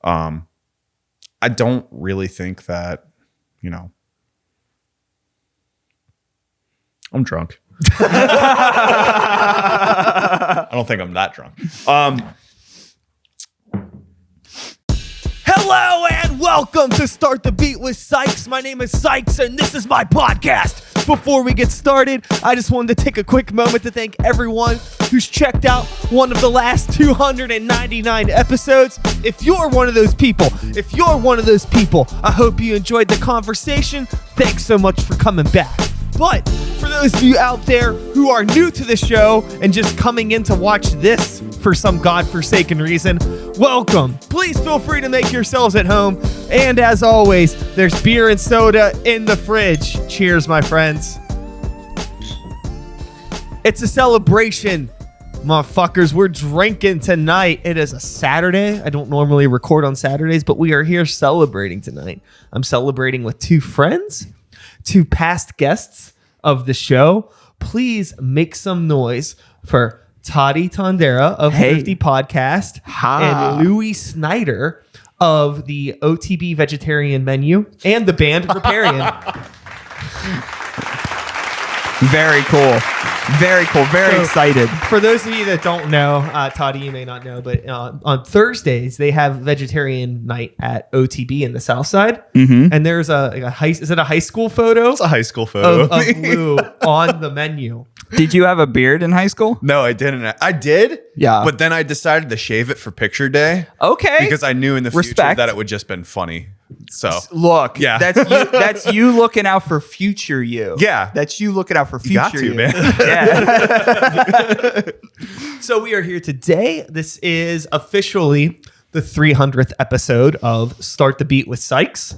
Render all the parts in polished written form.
I don't really think that, I'm drunk. I don't think I'm that drunk. Hello and welcome to Start the Beat with Sykes. My name is Sykes and this is my podcast. Before we get started, I just wanted to take a quick moment to thank everyone who's checked out one of the last 299 episodes. If you're one of those people, I hope you enjoyed the conversation. Thanks so much for coming back. But for those of you out there who are new to the show and just coming in to watch this for some godforsaken reason, welcome. Please feel free to make yourselves at home. And as always, there's beer and soda in the fridge. Cheers, my friends. It's a celebration, motherfuckers. We're drinking tonight. It is a Saturday. I don't normally record on Saturdays, but we are here celebrating tonight. I'm celebrating with two friends, two past guests of the show. Please make some noise for Toddy Tondera of THRIFTY Podcast and Louis Snyder of the OTB Vegetarian Menu and the band Riparian. Very cool. Very cool. Very excited. For those of you that don't know, Toddy, you may not know, but on Thursdays, they have vegetarian night at OTB in the South Side. Mm-hmm. And there's is it a high school photo? It's a high school photo. Of Lou on the menu. Did you have a beard in high school? No, I didn't. I did. Yeah. But then I decided to shave it for picture day. Okay. Because I knew in the future that it would just been funny. So look, yeah, that's you looking out for future you. Yeah, that's you looking out for future you. Man. Yeah. So we are here today. This is officially the 300th episode of Start the Beat with Sykes.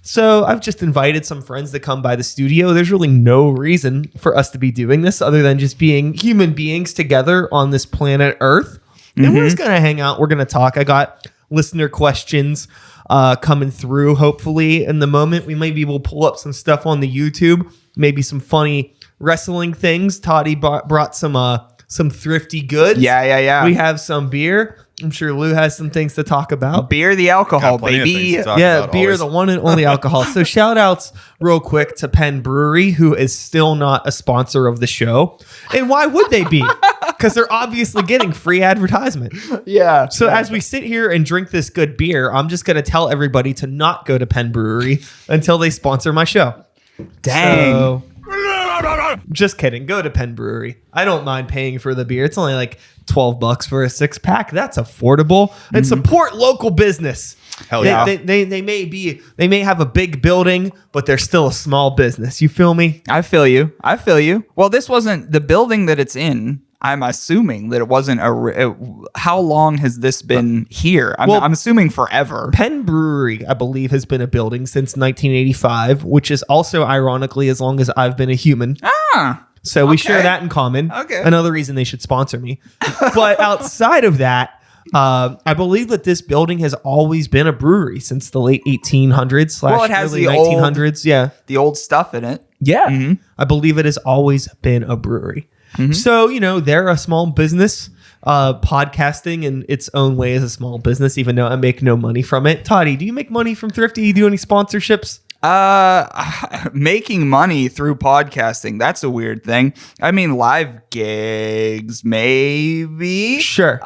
So I've just invited some friends to come by the studio. There's really no reason for us to be doing this other than just being human beings together on this planet Earth. And we're just going to hang out. We're going to talk. I got listener questions coming through. Hopefully in the moment, maybe we'll pull up some stuff on the YouTube, maybe some funny wrestling things. Toddy brought some thrifty goods. Yeah. We have some beer. I'm sure Lou has some things to talk about. Beer, the alcohol, baby. Yeah, beer, always. The one and only alcohol. So shout outs real quick to Penn Brewery, who is still not a sponsor of the show. And why would they be? Because they're obviously getting free advertisement. Yeah. So as we sit here and drink this good beer, I'm just going to tell everybody to not go to Penn Brewery until they sponsor my show. Dang. So, just kidding. Go to Penn Brewery. I don't mind paying for the beer. It's only like $12 for a 6-pack. That's affordable. And support local business. Hell yeah. They may have a big building, but they're still a small business. You feel me? I feel you. Well, this wasn't the building that it's in. I'm assuming that it wasn't how long has this been here? I'm assuming forever. Penn Brewery, I believe, has been a building since 1985, which is also ironically as long as I've been a human. So we share that in common. Okay. Another reason they should sponsor me. But outside of that, I believe that this building has always been a brewery since the late 1800s / it has early the 1900s. the old stuff in it. Yeah. Mm-hmm. I believe it has always been a brewery. Mm-hmm. So, they're a small business. Podcasting in its own way is a small business, even though I make no money from it. Toddy, do you make money from Thrifty? Do you do any sponsorships? Making money through podcasting, that's a weird thing. I mean, live gigs, maybe. Sure.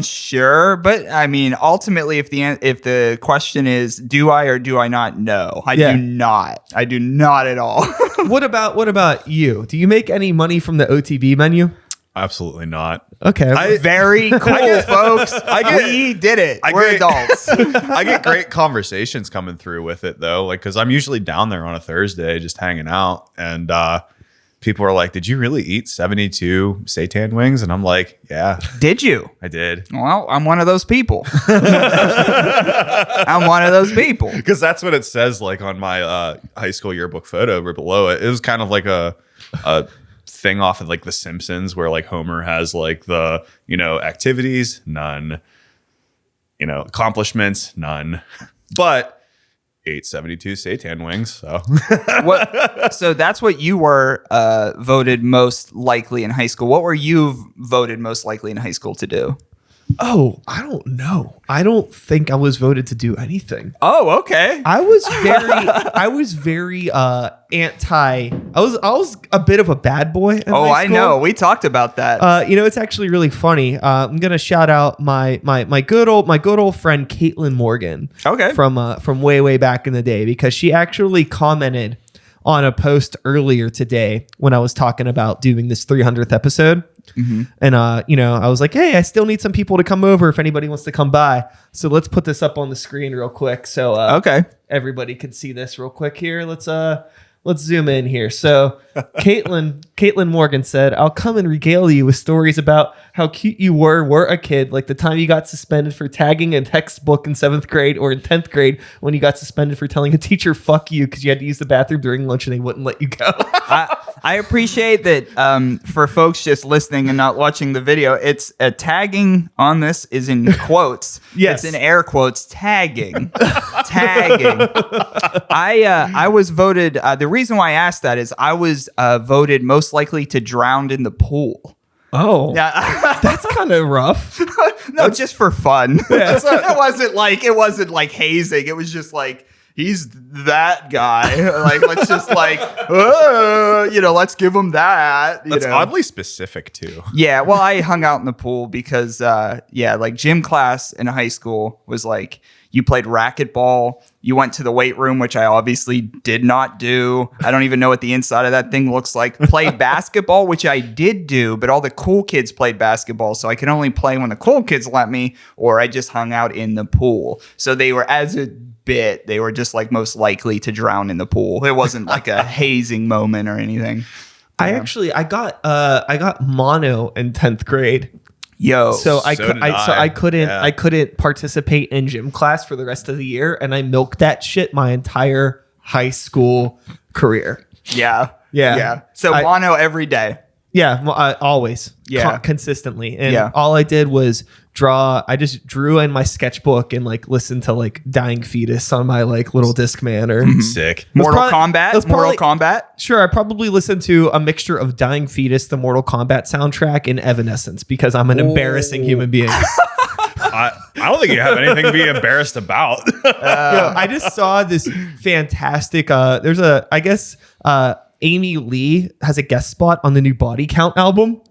Sure. But I mean, ultimately, if the question is, do I or do I not know? I do not. I do not at all. What about you? Do you make any money from the OTB menu? Absolutely not. Okay. Very cool, folks. We did it. We're adults. I get great conversations coming through with it, though. Like, because I'm usually down there on a Thursday just hanging out. And people are like, did you really eat 72 seitan wings? And I'm like, yeah. Did you? I did. Well, I'm one of those people. I'm one of those people. Because that's what it says, like, on my high school yearbook photo or below it. It was kind of like a thing off of like The Simpsons where like Homer has like the activities, none, accomplishments, none, but 872 seitan wings. So that's what you were voted most likely in high school. What were you voted most likely in high school to do? Oh, I don't know. I don't think I was voted to do anything. Oh, okay. I was very anti. I was a bit of a bad boy in Oh, high I school. know. We talked about that. It's actually really funny. I'm gonna shout out my good old friend Caitlin Morgan. Okay. From way back in the day, because she actually commented on a post earlier today when I was talking about doing this 300th episode. Mm-hmm. And I was like, hey, I still need some people to come over if anybody wants to come by. So let's put this up on the screen real quick so okay, everybody can see this real quick here. Let's zoom in here. So Caitlin Morgan said, I'll come and regale you with stories about how cute you were a kid, like the time you got suspended for tagging a textbook in 7th grade or in 10th grade when you got suspended for telling a teacher, fuck you, because you had to use the bathroom during lunch and they wouldn't let you go. I appreciate that for folks just listening and not watching the video, it's tagging on this is in quotes. Yes. It's in air quotes, tagging. Tagging. I was voted, the reason why I asked that is I was voted most likely to drown in the pool. Oh, Yeah. that's kind of rough. No, just for fun. It wasn't like hazing. It was just like, he's that guy. Like, let's just let's give him that. That's oddly specific too. Yeah, well, I hung out in the pool because, like gym class in high school was like, you played racquetball, you went to the weight room, which I obviously did not do. I don't even know what the inside of that thing looks like. Played basketball, which I did do, but all the cool kids played basketball, so I could only play when the cool kids let me, or I just hung out in the pool. So they were, as a bit, they were just like most likely to drown in the pool. It wasn't like a hazing moment or anything. I got mono in 10th grade. Yo, So I couldn't Yeah. I couldn't participate in gym class for the rest of the year, and I milked that shit my entire high school career. yeah. So mono every day. Yeah, always. Yeah. Consistently. And Yeah. all I did was draw. I just drew in my sketchbook and like listened to like Dying Fetus on my like little Discman or Sick. Mortal probably- Kombat. that's Mortal probably- Kombat. Sure, I probably listened to a mixture of Dying Fetus, the Mortal Kombat soundtrack, and Evanescence because I'm an embarrassing human being. I don't think you have anything to be embarrassed about. I just saw this fantastic. Amy Lee has a guest spot on the new Body Count album.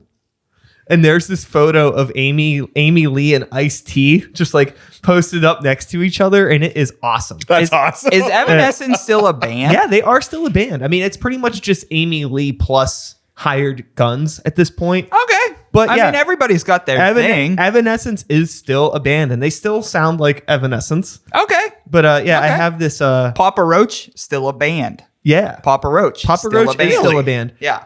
And there's this photo of Amy Lee and Ice-T just like posted up next to each other, and it is awesome. That's awesome. Is Evanescence still a band? Yeah, they are still a band. I mean, it's pretty much just Amy Lee plus hired guns at this point. Okay. But I yeah. mean, everybody's got their thing. Evanescence is still a band, and they still sound like Evanescence. Okay. But I Okay. have this. Papa Roach, still a band. Yeah, Papa Roach. Papa still Roach is still a band. Yeah.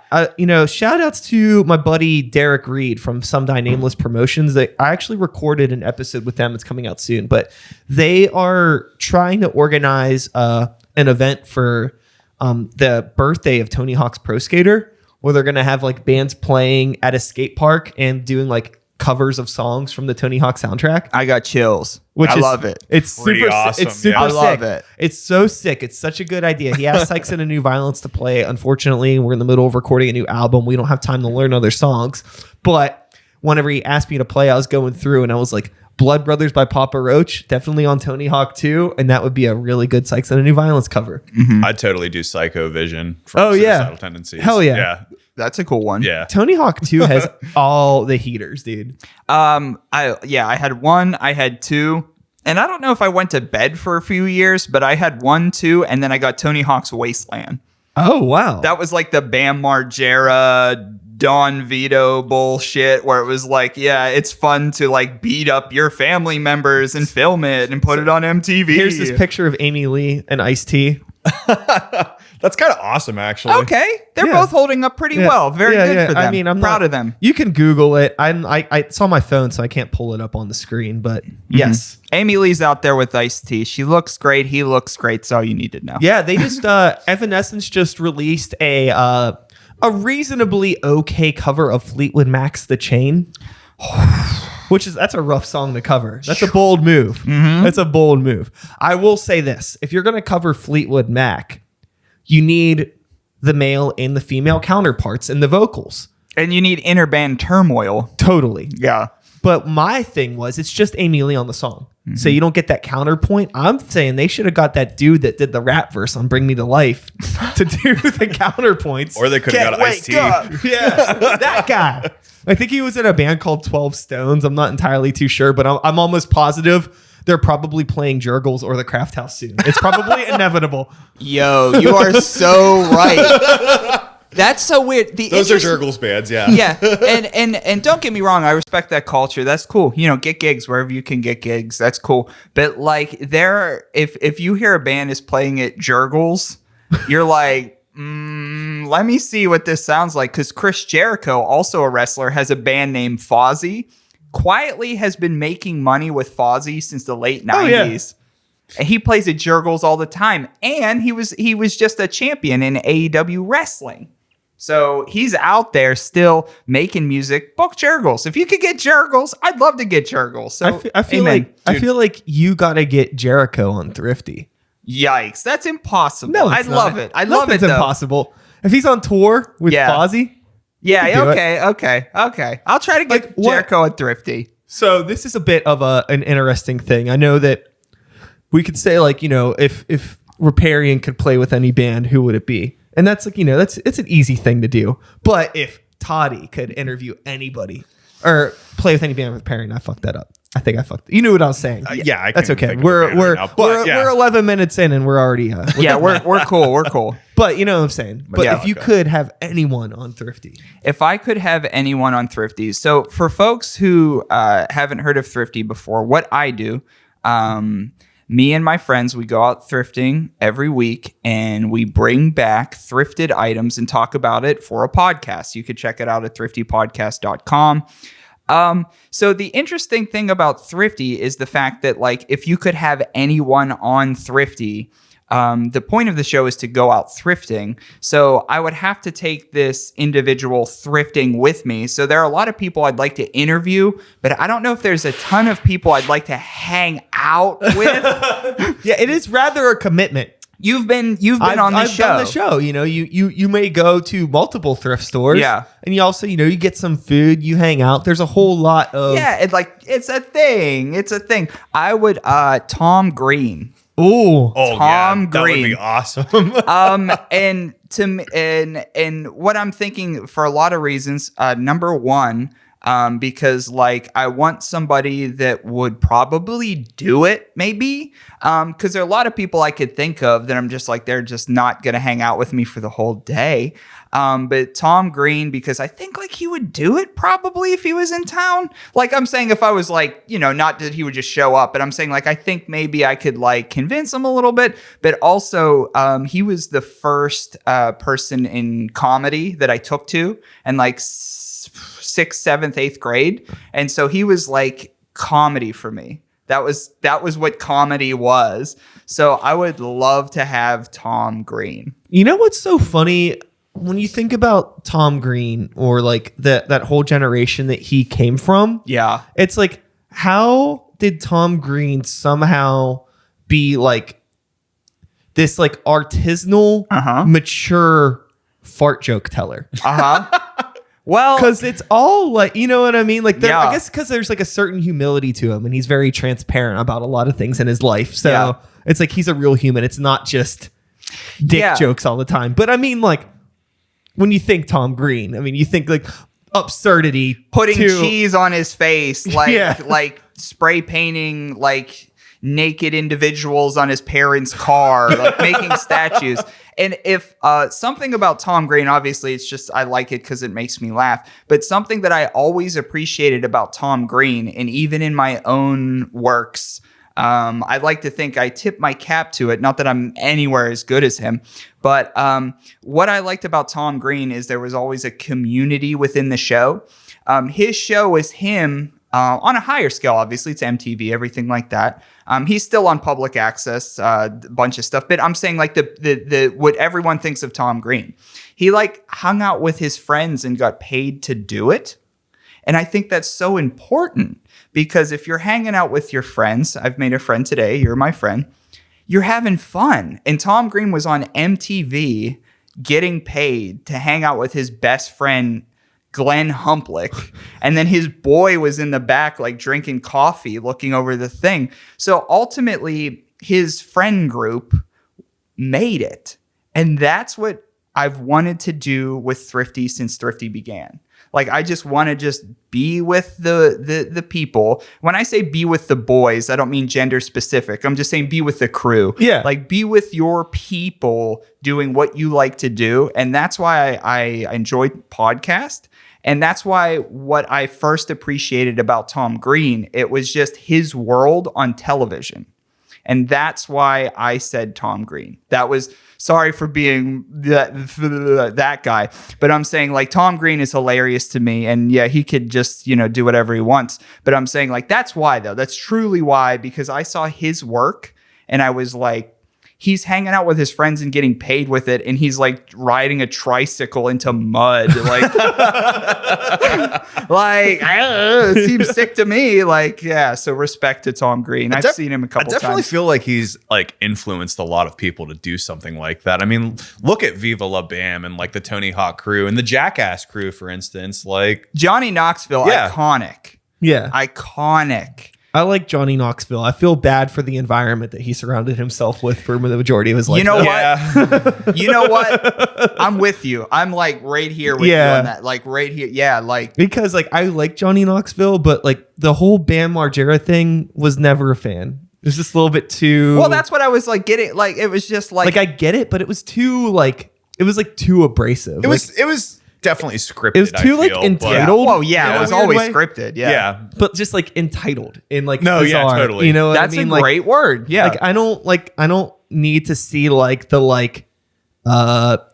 Shout outs to my buddy Derek Reed from Some Die Nameless Promotions. I actually recorded an episode with them. It's coming out soon, but they are trying to organize an event for the birthday of Tony Hawk's Pro Skater, where they're going to have like bands playing at a skate park and doing like covers of songs from the Tony Hawk soundtrack. I got chills. I love it. It's Pretty super awesome, It's super yeah. I love sick. it. It's so sick. It's such a good idea. He asked Sykes and a New Violence to play. Unfortunately, we're in the middle of recording a new album. We don't have time to learn other songs. But whenever he asked me to play, I was going through and I was like, Blood Brothers by Papa Roach, definitely on Tony Hawk 2. And that would be a really good Sykes and a New Violence cover. I'd totally do Psycho Vision from Oh, yeah. Suicidal Tendencies. Hell yeah. Yeah. That's a cool one. Yeah. Tony Hawk 2 has all the heaters, dude. I had one, I had two, and I don't know if I went to bed for a few years, but I had 1, 2, and then I got Tony Hawk's Wasteland. Oh, wow. That was like the Bam Margera, Don Vito bullshit, where it was like, yeah, it's fun to like beat up your family members and film it and put it on MTV. Here's this picture of Amy Lee and Ice-T. That's kind of awesome, actually. Okay, they're Yeah. both holding up pretty Yeah. well. Very Yeah, good yeah. for them. I mean, I'm proud not- of them. You can Google it. I it's on my phone, so I can't pull it up on the screen. But yes, Amy Lee's out there with Ice-T. She looks great. He looks great. That's all you need to know. yeah. They just Evanescence just released a reasonably okay cover of Fleetwood Mac's "The Chain," that's a rough song to cover. That's a bold move. That's a bold move. I will say this: if you're gonna cover Fleetwood Mac, you need the male and the female counterparts in the vocals. And you need inner band turmoil. Totally. Yeah. But my thing was, it's just Amy Lee on the song. So you don't get that counterpoint. I'm saying they should have got that dude that did the rap verse on Bring Me to Life to do the counterpoints. Or they could have got Ice-T. Yeah, that guy. I think he was in a band called 12 Stones. I'm not entirely too sure, but I'm almost positive they're probably playing Jurgles or the Craft House soon. It's probably inevitable. Yo, you are so right. That's so weird. Those are Jurgles bands, yeah. Yeah, and don't get me wrong, I respect that culture. That's cool. You know, get gigs wherever you can get gigs. That's cool. But like, if you hear a band is playing at Jurgles, you're like, let me see what this sounds like. Because Chris Jericho, also a wrestler, has a band named Fozzy. Quietly has been making money with Fozzy since the late 90s. Yeah. And he plays at Jurgles all the time. And he was just a champion in AEW wrestling. So he's out there still making music. Book Jurgles. If you could get Jurgles, I'd love to get Jurgles. So I feel like you got to get Jericho on Thrifty. Yikes. That's impossible. No, I'd love it. I love it. It's impossible. If he's on tour with Fozzy. Yeah. Okay. I'll try to get Jericho at Thrifty. So this is a bit of an interesting thing. I know that we could say, like, you know, if Riparian could play with any band, who would it be? And that's like, you know, it's an easy thing to do. But if Toddy could interview anybody or play with any band with Riparian, I fucked that up. I think I fucked. You knew what I was saying. Yeah, that's okay. We're 11 minutes in and we're already. We're cool. We're cool. But you know what I'm saying. But if you could have anyone on Thrifty, if I could have anyone on Thrifty, so for folks who haven't heard of Thrifty before, what I do. Me and my friends, we go out thrifting every week and we bring back thrifted items and talk about it for a podcast. You could check it out at thriftypodcast.com. So the interesting thing about Thrifty is the fact that, like, if you could have anyone on Thrifty, the point of the show is to go out thrifting. So I would have to take this individual thrifting with me. So there are a lot of people I'd like to interview, but I don't know if there's a ton of people I'd like to hang out with. Yeah, it is rather a commitment. You've been on the show. I've done the show. You know, you may go to multiple thrift stores. Yeah. And you also, you know, you get some food, you hang out. There's a whole lot of... Yeah, it's a thing. It's a thing. I would, Tom Green. Ooh, Tom Green. That would be awesome. And what I'm thinking, for a lot of reasons, number one, because like I want somebody that would probably do it, maybe, because there are a lot of people I could think of that I'm just like, they're just not gonna hang out with me for the whole day. But Tom Green, because I think like he would do it probably if he was in town. Like I'm saying, if I was like, you know, not that he would just show up, but I'm saying like, I think maybe I could like convince him a little bit. But also, he was the first person in comedy that I took to, and like 6th, 7th, 8th grade. And so he was like comedy for me. That was what comedy was. So I would love to have Tom Green. You know what's so funny? When you think about Tom Green or like that whole generation that he came from, yeah, it's like, how did Tom Green somehow be like this like artisanal, mature fart joke teller? Well, because it's all like, you know what I mean? Like, I guess because there's like a certain humility to him, and he's very transparent about a lot of things in his life. So it's like he's a real human. It's not just dick jokes all the time. But I mean, like, when you think Tom Green, I mean, you think like absurdity, putting cheese on his face, like like spray painting like naked individuals on his parents' car, like making statues. And if something about Tom Green, obviously it's just I like it because it makes me laugh. But something that I always appreciated about Tom Green, and even in my own works, I'd like to think I tip my cap to it. Not that I'm anywhere as good as him, but what I liked about Tom Green is there was always a community within the show. His show is him on a higher scale. Obviously, it's MTV, everything like that. He's still on public access, a bunch of stuff. But I'm saying like the what everyone thinks of Tom Green. He like hung out with his friends and got paid to do it. And I think that's so important. Because if you're hanging out with your friends, I've made a friend today, you're my friend, you're having fun. And Tom Green was on MTV getting paid to hang out with his best friend Glenn Humplick. And then his boy was in the back, like drinking coffee, looking over the thing. So ultimately, his friend group made it. And that's what I've wanted to do with Thrifty since Thrifty began. Like, I just want to just be with the people. When I say be with the boys, I don't mean gender specific. I'm just saying be with the crew. Yeah. Like, be with your people doing what you like to do. And that's why I enjoyed podcast. And that's why what I first appreciated about Tom Green, it was just his world on television. And that's why I said Tom Green. That was, sorry for being that guy, but I'm saying like Tom Green is hilarious to me. And yeah, he could just, do whatever he wants. But I'm saying like, that's why though. That's truly why, because I saw his work and I was like, he's hanging out with his friends and getting paid with it. And he's like riding a tricycle into mud. Like, it seems sick to me. Like, yeah. So respect to Tom Green. I've seen him a couple times. I definitely feel like he's like influenced a lot of people to do something like that. I mean, look at Viva La Bam and like the Tony Hawk crew and the Jackass crew, for instance. Like Johnny Knoxville, Yeah. iconic. Yeah. Iconic. I like Johnny Knoxville. I feel bad for the environment that he surrounded himself with for the majority of his life. You know Yeah. what? You know what? I'm with you. I'm like right here with you on that. Like right here. Yeah. Like, Because like I like Johnny Knoxville, but like the whole Bam Margera thing was never a fan. It was just a little bit too. well, that's what I was like getting. Like, it was just like, I get it, but it was too too abrasive. It was definitely scripted. It was too, I feel, like, entitled. well, yeah, in it a was weird always way. scripted. Yeah. Yeah. but just like entitled in like No, yeah, bizarre, totally. You know what That's I mean? a great word. Yeah. Like I don't need to see like the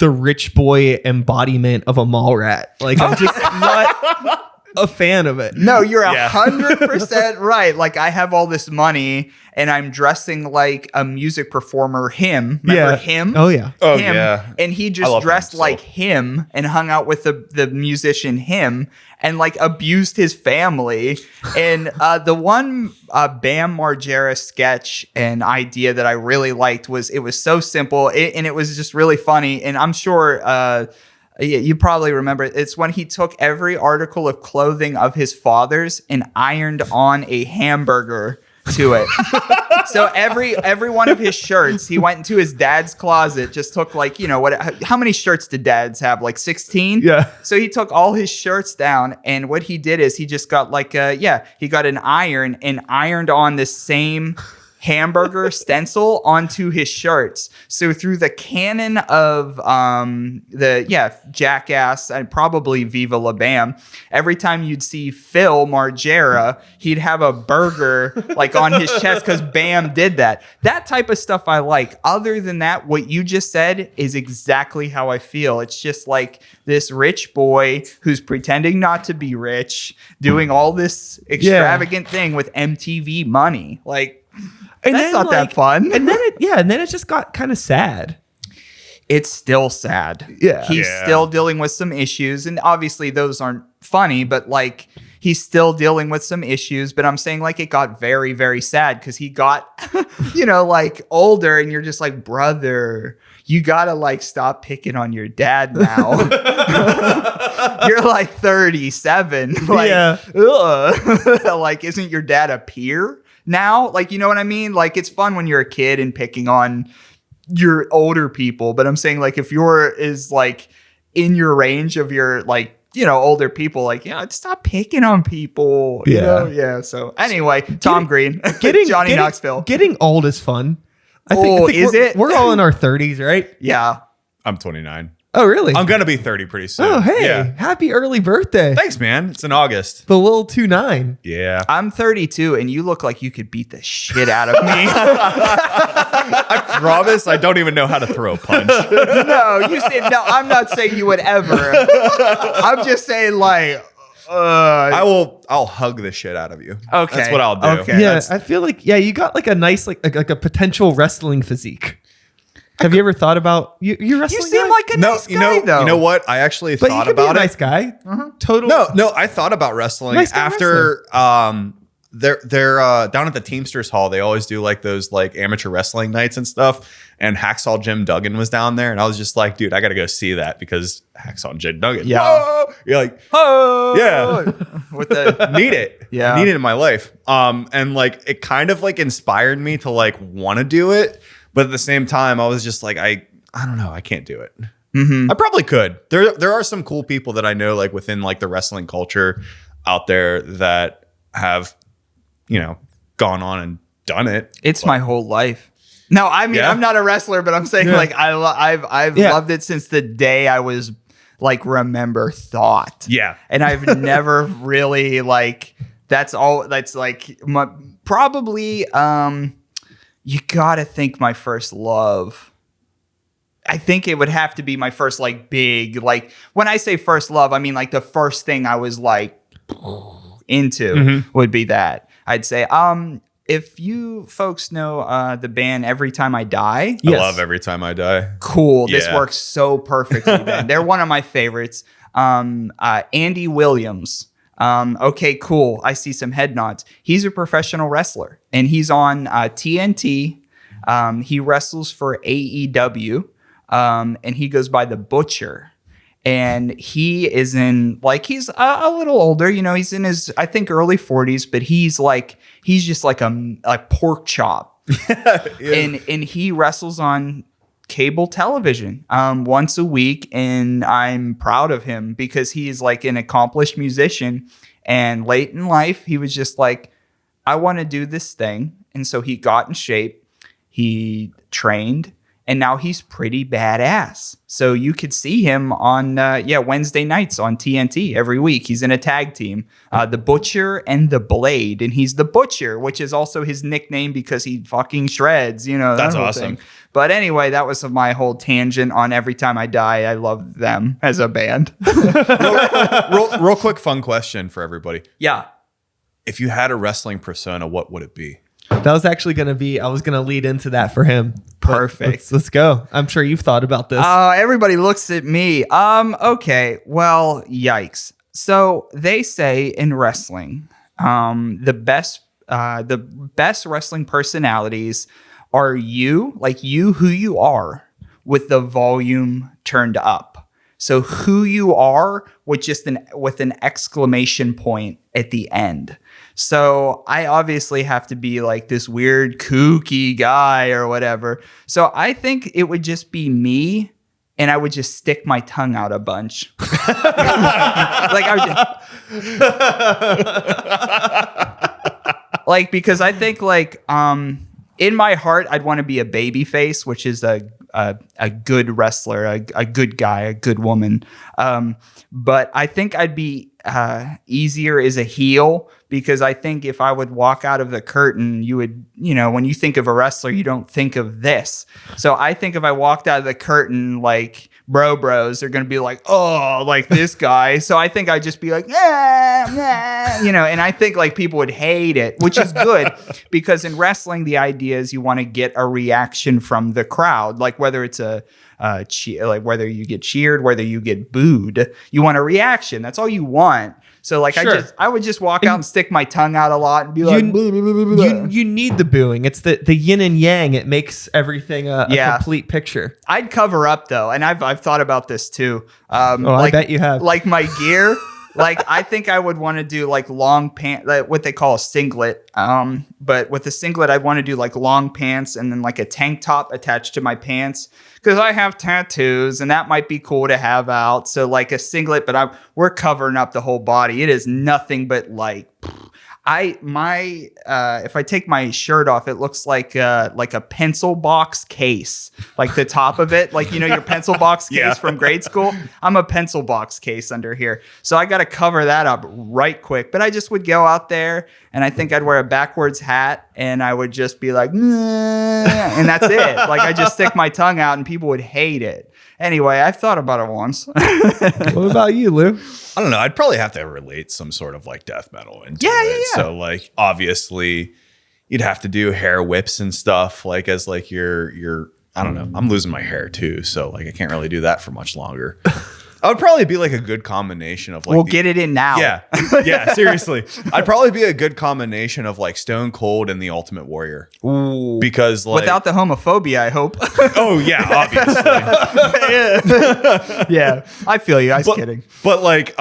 rich boy embodiment of a mall rat. Like I'm just not a fan of it. No, you're Yeah. 100% right. Like, I have all this money and I'm dressing like a music performer. Him. Remember him? Oh yeah. Oh, Him. yeah. And he I just love dressed him, so. like him and hung out with the musician him and like abused his family. And the one Bam Margera sketch and idea that I really liked was it was so simple and it was just really funny. And I'm sure you probably remember it. It's when he took every article of clothing of his father's and ironed on a hamburger to it. So every one of his shirts, he went into his dad's closet, just took like, how many shirts did dads have? Like 16? Yeah. So he took all his shirts down and what he did is he just got he got an iron and ironed on this same hamburger stencil onto his shirts. So through the canon of Jackass and probably Viva La Bam, every time you'd see Phil Margera, he'd have a burger like on his chest because Bam did that. That type of stuff I like. Other than that, what you just said is exactly how I feel. It's just like this rich boy who's pretending not to be rich, doing all this extravagant thing with MTV money. Like, And that's not that fun. And then it just got kind of sad. It's still sad. Yeah. He's Yeah. still dealing with some issues. And obviously those aren't funny, but like he's still dealing with some issues. But I'm saying like it got very, very sad because he got, like older and you're just like, brother, you gotta like stop picking on your dad now. You're like 37. Like, ugh. Like, isn't your dad a peer now? Like, you know what I mean? Like, it's fun when you're a kid and picking on your older people. But I'm saying like if you're is like in your range of your like, older people, like, stop picking on people. Yeah. So anyway, Tom Green, Johnny Knoxville. Getting old is fun. I think is it? We're all in our 30s, right? Yeah. I'm 29. Oh, really? I'm going to be 30 pretty soon. Oh, hey. Yeah. Happy early birthday. Thanks, man. It's in August. The little 2-9. Yeah. I'm 32 and you look like you could beat the shit out of me. I promise I don't even know how to throw a punch. No, you said no. I'm not saying you would ever. I'm just saying like, I'll hug the shit out of you. Okay. That's what I'll do. Okay. Yeah, I feel like, you got like a nice, like a potential wrestling physique. Have you ever thought about you wrestling? You seem guy? like a nice guy, though. You know what? I actually But you thought could be a about nice it. guy. Totally. No, I thought about wrestling Nice guy after they're down at the Teamsters Hall. They always do like those like amateur wrestling nights and stuff. And Hacksaw Jim Duggan was down there, and I was just like, dude, I got to go see that because Hacksaw Jim Duggan. Yeah. Whoa! You're like, Oh, yeah, with the need it. Yeah. I need it in my life. And like it kind of like inspired me to like want to do it, but at the same time, I was just like, I don't know, I can't do it. I probably could. There are some cool people that I know like within like the wrestling culture out there that have, you know, gone on and done it. It's my whole life. No, I mean, Yeah. I'm not a wrestler, but I'm saying like I've Yeah. loved it since the day I was like remember thought. Yeah. And I've never really like that's like probably you gotta think my first love. I think it would have to be my first like big, like when I say first love, I mean like the first thing I was like into would be that. I'd say if you folks know the band Every Time I Die, Yes. I love Every Time I Die. cool. This Yeah. works so perfectly. Then they're one of my favorites. Andy Williams. Okay, cool. I see some head nods. He's a professional wrestler, and he's on TNT. He wrestles for AEW, and he goes by the Butcher. And he is in like he's a little older, you know. He's in his I think early 40s, but he's just like a pork chop. And he wrestles on cable television once a week, and I'm proud of him because he's like an accomplished musician. And late in life, he was just like, I want to do this thing. And so he got in shape, he trained, and now he's pretty badass. So you could see him on Wednesday nights on TNT every week. He's in a tag team, the Butcher and the Blade, and he's the Butcher, which is also his nickname because he fucking shreds. You know, That's that whole awesome. thing. But anyway, that was my whole tangent on Every Time I Die. I love them as a band. real quick fun question for everybody. Yeah. If you had a wrestling persona, what would it be? That was actually going to be, I was going to lead into that for him. But Perfect. Let's go. I'm sure you've thought about this. Everybody looks at me. Okay. Well, yikes. So they say in wrestling, the best wrestling personalities are you, like you, who you are, with the volume turned up. So who you are with with an exclamation point at the end. So I obviously have to be like this weird kooky guy or whatever. So I think it would just be me, and I would just stick my tongue out a bunch. Like I would like because I think like in my heart I'd want to be a baby face, which is a good wrestler, a good guy, a good woman. But I think I'd be easier as a heel because I think if I would walk out of the curtain, you would, you know, when you think of a wrestler, you don't think of this. So I think if I walked out of the curtain, like bros are going to be like, oh, like this guy. So I think I'd just be like, you know, and I think like people would hate it, which is good because in wrestling, the idea is you want to get a reaction from the crowd, like whether it's like whether you get cheered, whether you get booed, you want a reaction. That's all you want. So like Sure. I would just walk out and stick my tongue out a lot and be like, you need the booing. It's the yin and yang. It makes everything a complete picture. I'd cover up though, and I've thought about this too. I bet you have. Like my gear. Like I think I would want to do like long pants, like what they call a singlet. But with a singlet, I'd want to do like long pants and then like a tank top attached to my pants because I have tattoos and that might be cool to have out. So like a singlet, but we're covering up the whole body. It is nothing but like. If I take my shirt off, it looks like a pencil box case, like the top of it, like, you know, your pencil box case Yeah. from grade school. I'm a pencil box case under here. So I got to cover that up right quick, but I just would go out there and I think I'd wear a backwards hat and I would just be like, nah, and that's it. Like I just stick my tongue out and people would hate it. Anyway, I've thought about it once. What about you, Lou? I don't know. I'd probably have to relate some sort of like death metal into Yeah. it. So like obviously you'd have to do hair whips and stuff like as like your I don't know. I'm losing my hair too, so like I can't really do that for much longer. I would probably be like a good combination of like. We'll get it in now. Yeah, yeah. Seriously, I'd probably be a good combination of like Stone Cold and the Ultimate Warrior. Ooh. Because like Without the homophobia, I hope. Oh yeah, obviously. Yeah, I feel you. I was kidding. But like,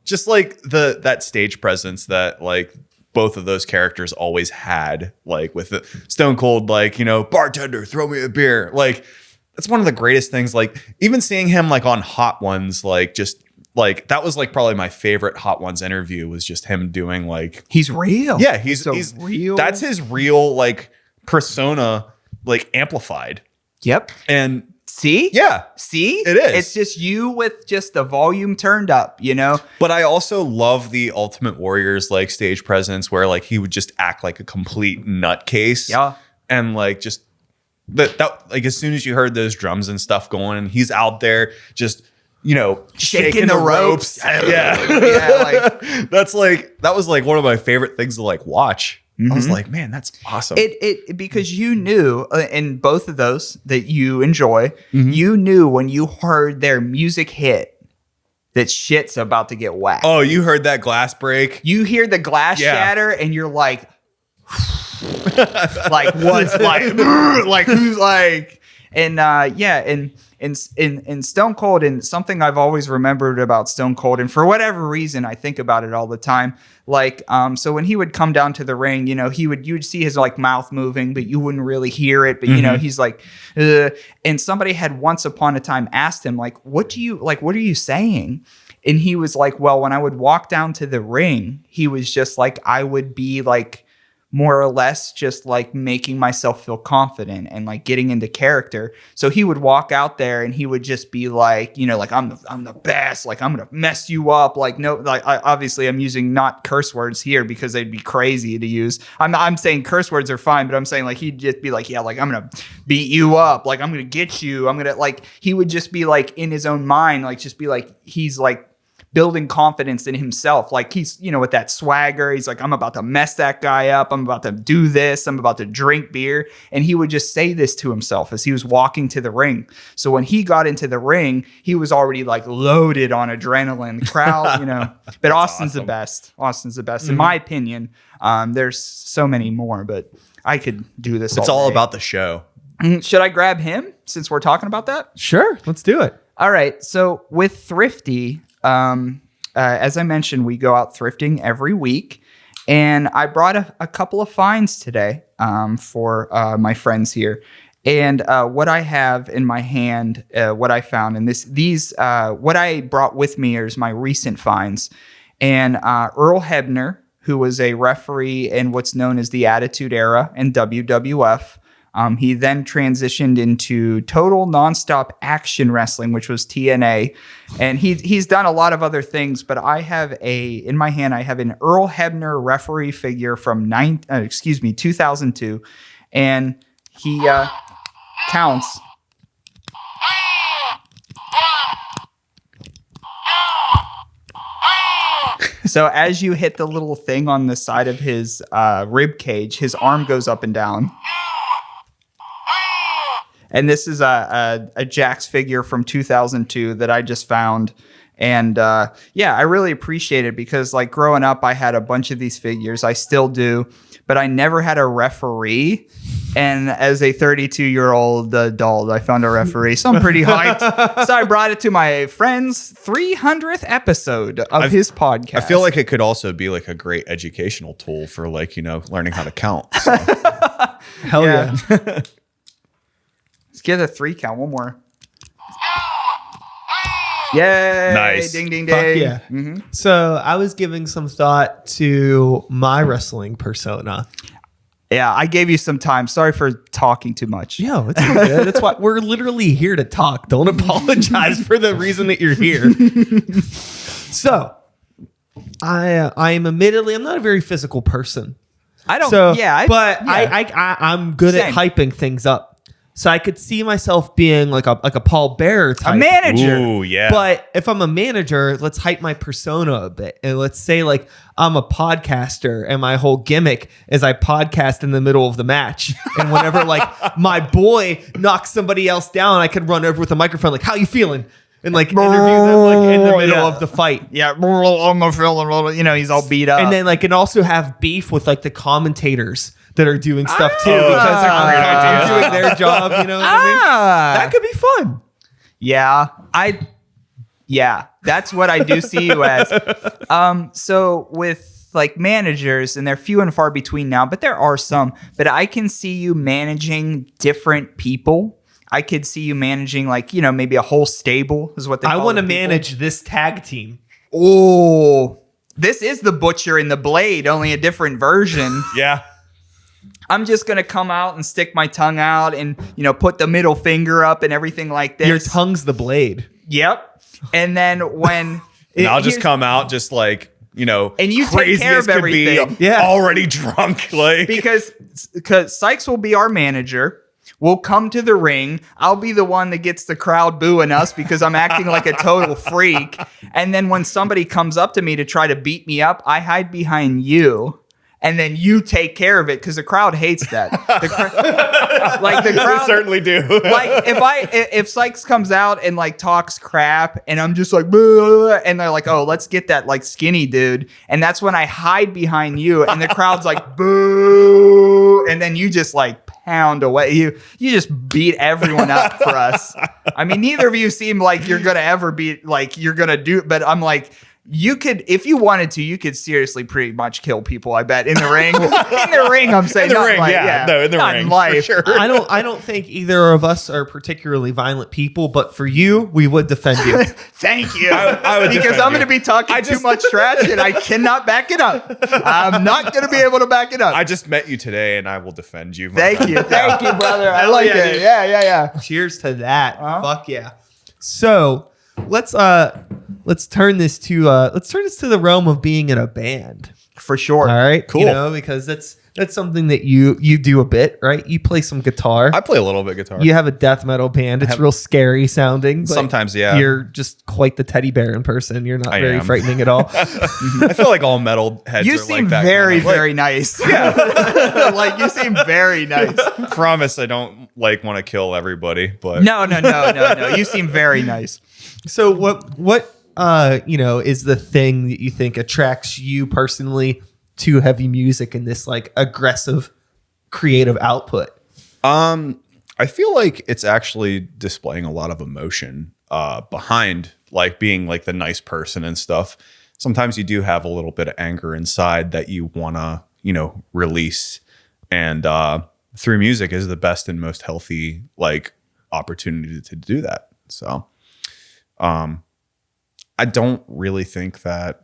just like that stage presence that like both of those characters always had, like with the Stone Cold, like, you know, bartender, throw me a beer. Like, that's one of the greatest things. Like, even seeing him like on Hot Ones, like just like that was like probably my favorite Hot Ones interview was just him doing like he's real. Yeah, he's real. That's his real like persona, like amplified. Yep. And see? Yeah. See? It is. It's just you with just the volume turned up, you know? But I also love the Ultimate Warrior's like stage presence where like he would just act like a complete nutcase. Yeah. And like just that like as soon as you heard those drums and stuff going, and he's out there just, you know, shaking the ropes. Yeah. Yeah, like that was like one of my favorite things to like watch. I was like, man, that's awesome. It because you knew in both of those that you enjoy, you knew when you heard their music hit that shit's about to get whacked. Oh, you heard that glass break? You hear the glass shatter and you're like, like what's like who's like, and yeah, and in Stone Cold, and something I've always remembered about Stone Cold, and for whatever reason I think about it all the time. Like, so when he would come down to the ring, you know, you'd see his like mouth moving, but you wouldn't really hear it. But you know, he's like, and somebody had once upon a time asked him, like, what are you saying? And he was like, well, when I would walk down to the ring, he was just like, I would be like, more or less just like making myself feel confident and like getting into character. So he would walk out there and he would just be like, you know, like I'm the best, like I'm gonna mess you up. Like no, like obviously I'm using not curse words here because they'd be crazy to use. I'm saying curse words are fine, but I'm saying like he'd just be like, yeah, like I'm gonna beat you up, like I'm gonna get you, I'm gonna like he would just be like in his own mind, like just be like he's like building confidence in himself. Like he's, you know, with that swagger, he's like, I'm about to mess that guy up. I'm about to do this. I'm about to drink beer. And he would just say this to himself as he was walking to the ring. So when he got into the ring, he was already like loaded on adrenaline. The crowd, you know, but Austin's awesome. The best. Austin's the best. In my opinion. There's so many more, but I could do this. It's all about the show. Should I grab him since we're talking about that? Sure. Let's do it. All right. So with Thrifty, as I mentioned, we go out thrifting every week, and I brought a couple of finds today for my friends here. And what I have in my hand, what I found, and what I brought with me is my recent finds. And Earl Hebner, who was a referee in what's known as the Attitude Era in WWF. He then transitioned into Total Nonstop Action Wrestling, which was TNA, and he's done a lot of other things. But I have in my hand, I have an Earl Hebner referee figure from 2002, and he counts. So as you hit the little thing on the side of his rib cage, his arm goes up and down. And this is a Jax figure from 2002 that I just found. And yeah, I really appreciate it because like growing up, I had a bunch of these figures. I still do, but I never had a referee. And as a 32-year-old adult, I found a referee. So I'm pretty hyped. So I brought it to my friend's 300th episode of his podcast. I feel like it could also be like a great educational tool for like, you know, learning how to count. So. Hell yeah. Let's get a 3 count. One more. Yay! Nice. Ding, ding, Fuck ding. yeah. So I was giving some thought to my wrestling persona. Yeah, I gave you some time. Sorry for talking too much. Yo, it's all good. That's why we're literally here to talk. Don't apologize for the reason that you're here. So I am admittedly, I'm not a very physical person. I don't. So, yeah, I'm good Same. at hyping things up. So I could see myself being like a Paul Bearer type. A manager. Ooh, yeah. But if I'm a manager, let's hype my persona a bit. And let's say like I'm a podcaster and my whole gimmick is I podcast in the middle of the match. And whenever like my boy knocks somebody else down, I could run over with a microphone like, how you feeling? and like interview them like in the middle of the fight. Yeah, I'm feeling, you know, he's all beat up. And then like, and also have beef with like the commentators that are doing stuff too, Oh, because that's a great they're idea. doing their job. You know what I mean? That could be fun. Yeah, that's what I do see you as. So with like managers, and they're few and far between now, but there are some. But I can see you managing different people. I could see you managing like, you know, maybe a whole stable is what they call I want to the people. manage this tag team. Oh, this is the Butcher and the Blade, only a different version. Yeah. I'm just going to come out and stick my tongue out and, you know, put the middle finger up and everything like this. Your tongue's the blade. Yep. And then when... And I'll just come out just like, you know, and you crazy take care as of could be, everything. Yeah. already drunk. Like, because Sykes will be our manager. We'll come to the ring. I'll be the one that gets the crowd booing us because I'm acting like a total freak. And then when somebody comes up to me to try to beat me up, I hide behind you. And then you take care of it because the crowd hates that. The crowd, we certainly do. like if Sykes comes out and like talks crap and I'm just like, blah, and they're like, oh, let's get that like skinny dude, and that's when I hide behind you and the crowd's like, boo, and then you just like pound away. You just beat everyone up for us. I mean, neither of you seem like you're gonna ever be like you're gonna do, but I'm like, you could, if you wanted to, you could seriously pretty much kill people, I bet, in the ring. In the ring, I'm saying. In the not ring, like, yeah. No, in the not ring, in life. for sure. I don't think either of us are particularly violent people, but for you, we would defend you. Thank you. I would because defend I'm you. going to be talking too much trash and I cannot back it up. I'm not going to be able to back it up. I just met you today and I will defend you. Thank you. Thank you, brother. I like yeah, it. dude. Yeah. Cheers to that. Fuck yeah. So let's turn this to the realm of being in a band. For sure. All right. Cool. You know, because that's something that you do a bit, right? You play some guitar. I play a little bit guitar. You have a death metal band. It's real scary sounding. But Sometimes, yeah. You're just quite the teddy bear in person. You're not I very am. frightening at all. I feel like all metal heads You are seem like that. very, kind of, like, very nice. Yeah. Like, you seem very nice. promise I don't like want to kill everybody, but No. You seem very nice. So what is the thing that you think attracts you personally to heavy music and this like aggressive creative output? I feel like it's actually displaying a lot of emotion behind like being like the nice person and stuff. Sometimes you do have a little bit of anger inside that you want to, release, and through music is the best and most healthy like opportunity to do that. So I don't really think that,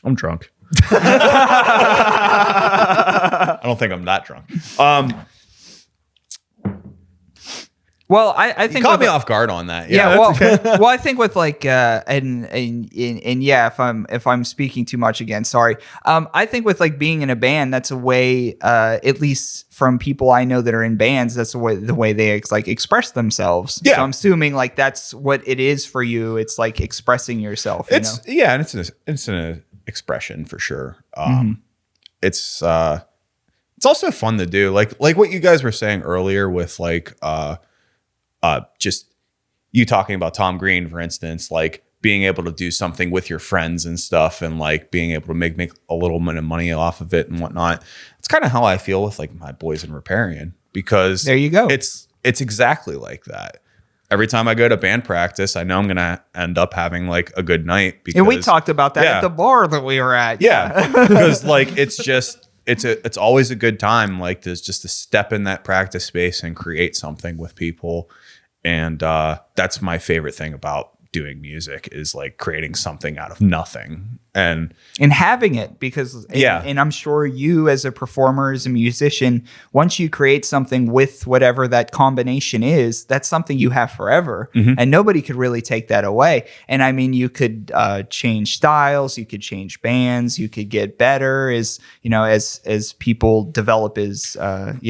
I'm drunk. I don't think I'm that drunk. Well, I think You caught me off guard on that. Yeah, Yeah. well, I think with like, and yeah, if I'm speaking too much again, sorry. I think with like being in a band, that's a way, at least from people I know that are in bands, that's the way they like express themselves. Yeah. So I'm assuming like that's what it is for you. It's like expressing yourself. You know? Yeah, and it's an expression for sure. It's also fun to do, like what you guys were saying earlier with like just you talking about Tom Green, for instance, like being able to do something with your friends and stuff, and like being able to make a little bit of money off of it and whatnot. It's kind of how I feel with like my boys in Riparian, because There you go. It's exactly like that. Every time I go to band practice, I know I'm gonna end up having like a good night. Because And we talked about that Yeah. at the bar that we were at. yeah, because like it's always a good time. Like there's just to step in that practice space and create something with people, and that's my favorite thing about doing music, is like creating something out of nothing and having it, because and I'm sure you as a performer, as a musician, once you create something with whatever that combination is, that's something you have forever, and nobody could really take that away. And I mean, you could change styles, you could change bands, you could get better as people develop as as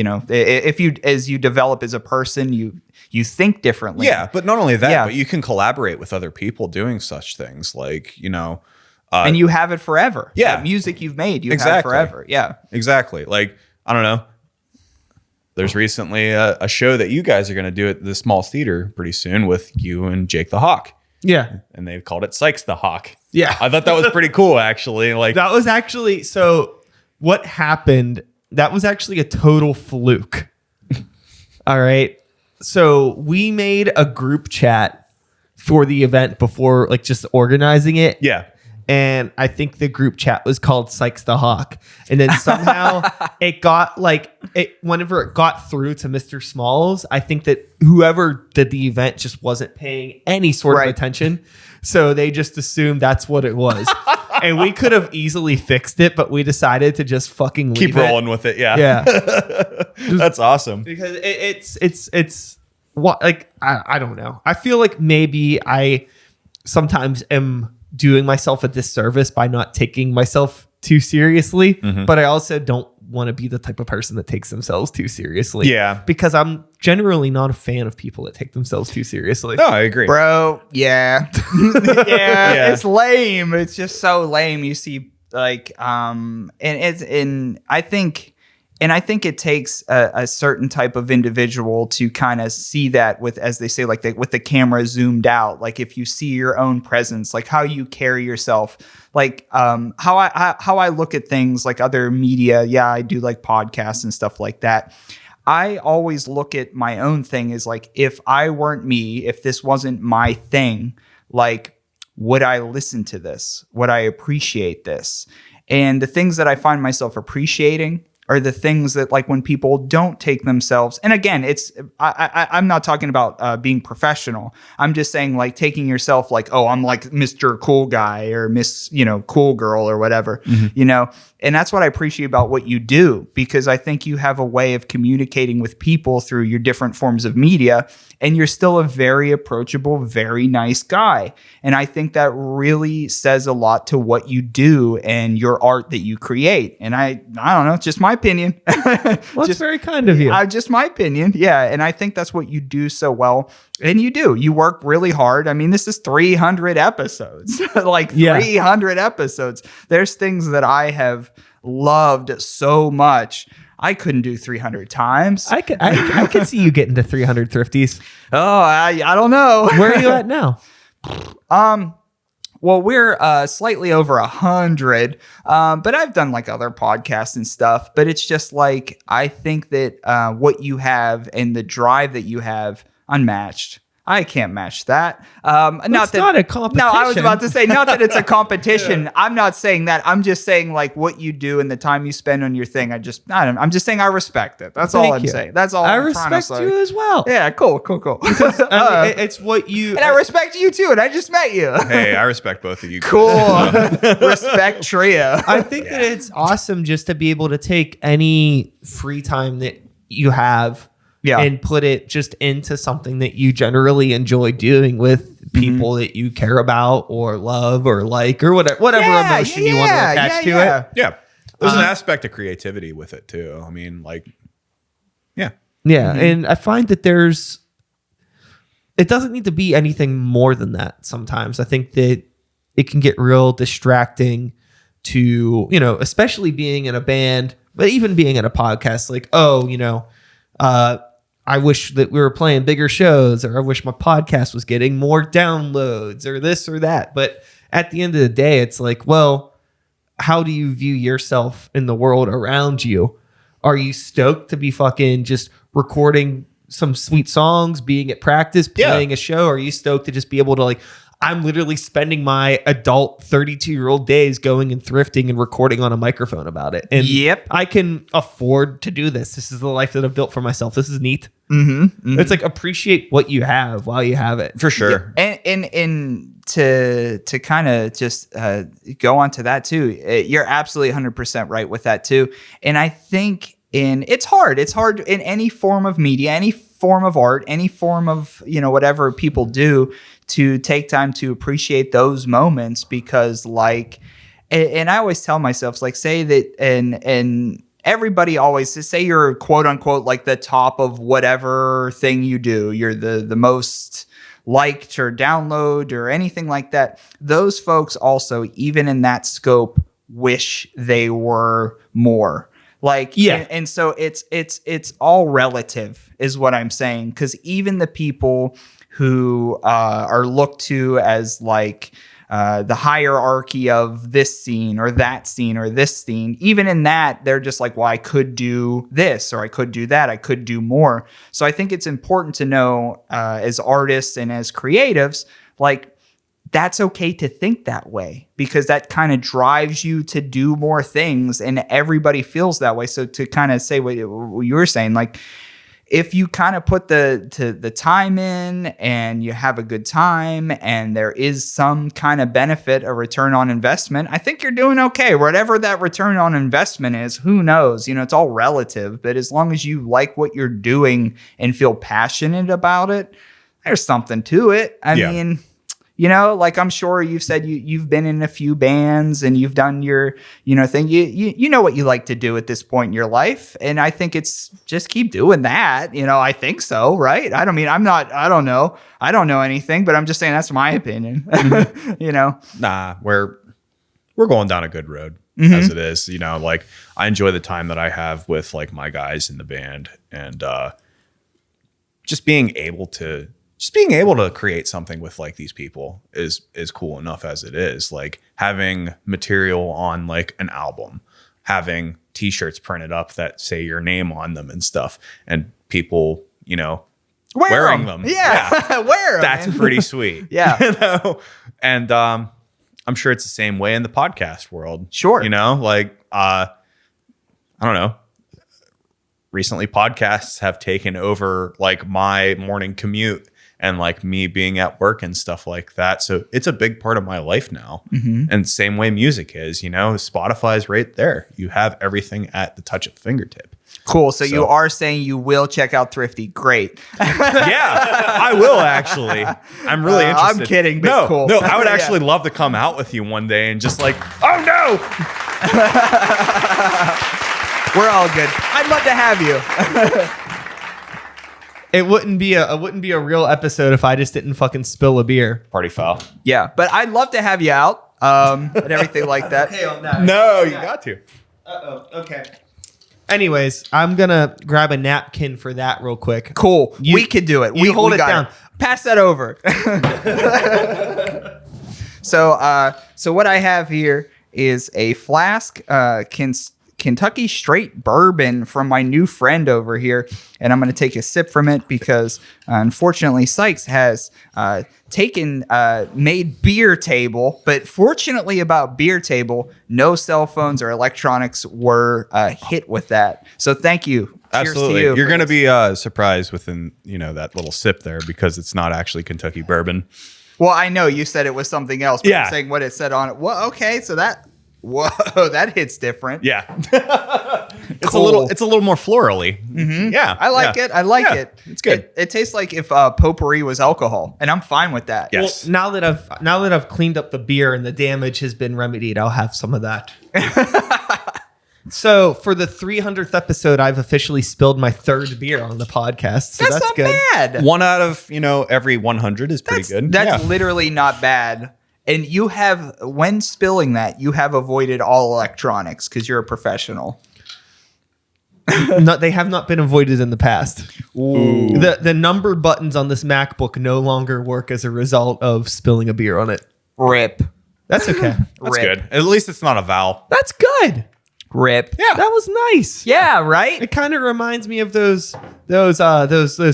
you develop as a person, you think differently. yeah. But not only that, Yeah. but you can collaborate with other people doing such things, like And you have it forever. Yeah. The music you've made, you have Exactly. forever. Yeah. Exactly. Like, I don't know. there's recently a show that you guys are going to do at the small theater pretty soon with you and Jake the Hawk. Yeah. And they've called it Sykes the Hawk. Yeah. I thought that was pretty cool, actually. Like, that was actually, so what happened, that was actually a total fluke. All right. So we made a group chat for the event before, like, just organizing it. yeah. And I think the group chat was called Sykes the Hawk. And then somehow it got whenever it got through to Mr. Smalls, I think that whoever did the event just wasn't paying any sort of attention. So they just assumed that's what it was. And we could have easily fixed it, but we decided to just fucking Keep rolling with it. Yeah. Yeah. That's awesome. Because it's what, like, I don't know. I feel like maybe I sometimes am doing myself a disservice by not taking myself too seriously, but I also don't want to be the type of person that takes themselves too seriously. Yeah. Because I'm generally not a fan of people that take themselves too seriously. No, I agree. Bro, yeah. Yeah. It's lame. It's just so lame. You see, like, I think it takes a certain type of individual to kind of see that with, as they say, like with the camera zoomed out, like if you see your own presence, like how you carry yourself, like how I look at things like other media. Yeah, I do like podcasts and stuff like that. I always look at my own thing as like, if I weren't me, if this wasn't my thing, like, would I listen to this? Would I appreciate this? And the things that I find myself appreciating are the things that, like, when people don't take themselves, and again, it's I'm not talking about being professional. I'm just saying, like, taking yourself like, oh, I'm like Mr. Cool Guy or Miss, Cool Girl or whatever, and that's what I appreciate about what you do, because I think you have a way of communicating with people through your different forms of media, and you're still a very approachable, very nice guy. And I think that really says a lot to what you do and your art that you create. And I don't know, it's just my opinion. Well, it's very kind of you. Just my opinion. Yeah. And I think that's what you do so well. And you do. You work really hard. I mean, this is 300 episodes, 300 episodes. There's things that I have loved so much. I couldn't do 300 times. I could see you getting to 300 thrifties. Oh, I don't know. Where are you at now? Well, we're slightly over 100, but I've done like other podcasts and stuff. But it's just like, I think that what you have and the drive that you have, unmatched. I can't match that. Not a competition. No, I was about to say, not that it's a competition. Yeah. I'm not saying that. I'm just saying, like, what you do and the time you spend on your thing. I'm just saying I respect it. That's all I'm saying. That's all I'm trying to say. I respect you as well. Yeah, cool. I mean, it's what you... And I respect you too, and I just met you. Hey, I respect both of you. Cool. Respect trio. I think that it's awesome just to be able to take any free time that you have and put it just into something that you generally enjoy doing with people that you care about or love or like or whatever emotion you want to attach to it. Yeah. There's an aspect of creativity with it too. I mean, like, yeah. And I find that it doesn't need to be anything more than that sometimes. I think that it can get real distracting to, especially being in a band, but even being in a podcast, like, I wish that we were playing bigger shows, or I wish my podcast was getting more downloads, or this or that. But at the end of the day, it's like, well, how do you view yourself in the world around you? Are you stoked to be fucking just recording some sweet songs, being at practice, playing a show? Or are you stoked to just be able to, like, I'm literally spending my adult 32-year-old days going and thrifting and recording on a microphone about it. And I can afford to do this. This is the life that I've built for myself. This is neat. It's like, appreciate what you have while you have it. For sure. Yeah. And to kind of just go on to that too, you're absolutely 100% right with that too. And I think it's hard in any form of media, any form of art, any form of, whatever people do, to take time to appreciate those moments, because, like, and I always tell myself, like, say that, and everybody always say you're quote unquote like the top of whatever thing you do, you're the most liked or download or anything like that. Those folks also, even in that scope, wish they were more. Like, Yeah. and so it's all relative is what I'm saying. Because even the people who are looked to as like the hierarchy of this scene or that scene or this scene, even in that, they're just like, well, I could do this or I could do that. I could do more. So I think it's important to know as artists and as creatives, like, that's okay to think that way because that kind of drives you to do more things and everybody feels that way. So to kind of say what you were saying, like, if you kind of put the time in and you have a good time and there is some kind of benefit, a return on investment, I think you're doing okay. Whatever that return on investment is, who knows? You know, it's all relative. But as long as you like what you're doing and feel passionate about it, there's something to it. I mean, you know, like I'm sure you've said you've been in a few bands and you've done your, you know, thing. You know what you like to do at this point in your life. And I think it's just keep doing that. You know, I think so, right? I don't know. I don't know anything, but I'm just saying that's my opinion. You know? Nah, we're going down a good road as it is. You know, like I enjoy the time that I have with like my guys in the band and just being able to create something with like these people is cool enough as it is. Like having material on like an album, having t-shirts printed up that say your name on them and stuff, and people, you know, wearing them. Yeah. Wear them. That's pretty sweet. Yeah. You know? And I'm sure it's the same way in the podcast world. Sure. You know, like I don't know. Recently podcasts have taken over like my morning commute and like me being at work and stuff like that. So it's a big part of my life now. And same way music is, you know, Spotify's right there. You have everything at the touch of the fingertip. Cool. So you are saying you will check out Thrifty. Great. Yeah, I will actually. I'm really interested. I'm kidding, but cool. No, I would actually love to come out with you one day and just like, oh no. We're all good. I'd love to have you. It wouldn't be a real episode if I just didn't fucking spill a beer. Party foul. Yeah, but I'd love to have you out and everything like that. Okay on that. No, you got to. Okay. Anyways, I'm gonna grab a napkin for that real quick. Cool. We could do it. You hold it got down. Pass that over. So what I have here is a flask, Kentucky straight bourbon from my new friend over here. And I'm going to take a sip from it because unfortunately Sykes has made beer table. But fortunately about beer table, no cell phones or electronics were hit with that. So thank you. Absolutely. Cheers to you. You're going to be surprised within, you know, that little sip there because it's not actually Kentucky bourbon. Well, I know you said it was something else, but Yeah. I'm saying what it said on it. Well, okay, so that that hits different. Yeah. It's Cool. a little more florally. Yeah. I like it. I like Yeah, it. it's good. It tastes like if potpourri was alcohol, and I'm fine with that. Yeah. Well, Yes. now that I've cleaned up the beer and the damage has been remedied, I'll have some of that. So for the 300th episode, I've officially spilled my third beer on the podcast. So that's not good. bad. One out of, you know, every 100 is pretty good. That's Yeah. literally not bad. And you have, when spilling that, you have avoided all electronics because you're a professional. No, they have not been avoided in the past. Ooh. The number buttons on this MacBook no longer work as a result of spilling a beer on it. Rip. That's okay. That's Rip. good. At least it's not a vowel. That's good. Rip. Yeah. That was nice. Yeah, right? It kind of reminds me of those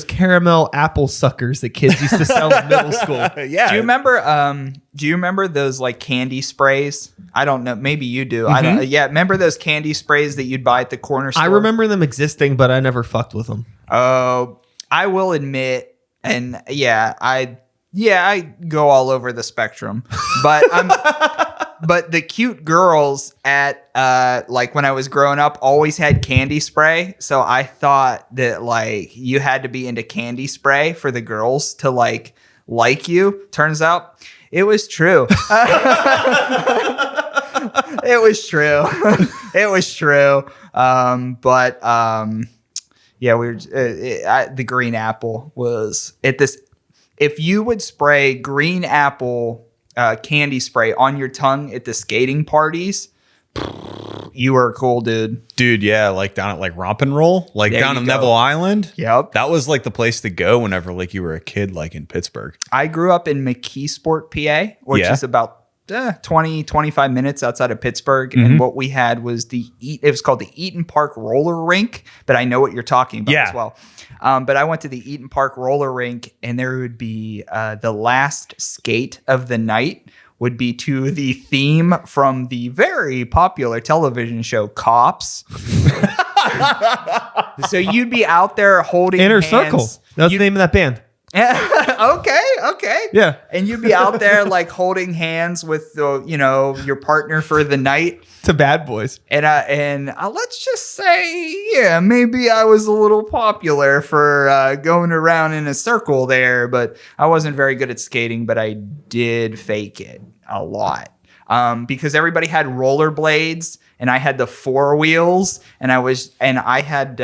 caramel apple suckers that kids used to sell in middle school. Yeah. Do you remember those like candy sprays? I don't know. Maybe you do. I don't. Yeah, remember those candy sprays that you'd buy at the corner store? I remember them existing, but I never fucked with them. Oh, I will admit, and I go all over the spectrum, but but the cute girls at like when I was growing up always had candy spray, so I thought that like you had to be into candy spray for the girls to like you. Turns out it was true. It was true. It was true. Yeah, we were. The green apple was at this. If you would spray green apple candy spray on your tongue at the skating parties, You were a cool dude. Dude, yeah, like down at like Romp and Roll, like There down you in go. Neville Island. Yep. That was like the place to go whenever like you were a kid, like in Pittsburgh. I grew up in McKeesport, PA, which Yeah. is about 20, 25 minutes outside of Pittsburgh. And what we had was it was called the Eaton Park Roller Rink, but I know what you're talking about Yeah. as well. But I went to the Eaton Park Roller Rink, and there would be the last skate of the night would be to the theme from the very popular television show Cops. So you'd be out there holding Inner hands. Circle. That's the name of that band. Okay. Yeah. And you'd be out there like holding hands with your partner for the night. To Bad Boys. And let's just say, yeah, maybe I was a little popular for going around in a circle there, but I wasn't very good at skating, but I did fake it a lot. Because everybody had rollerblades and I had the four wheels, and I had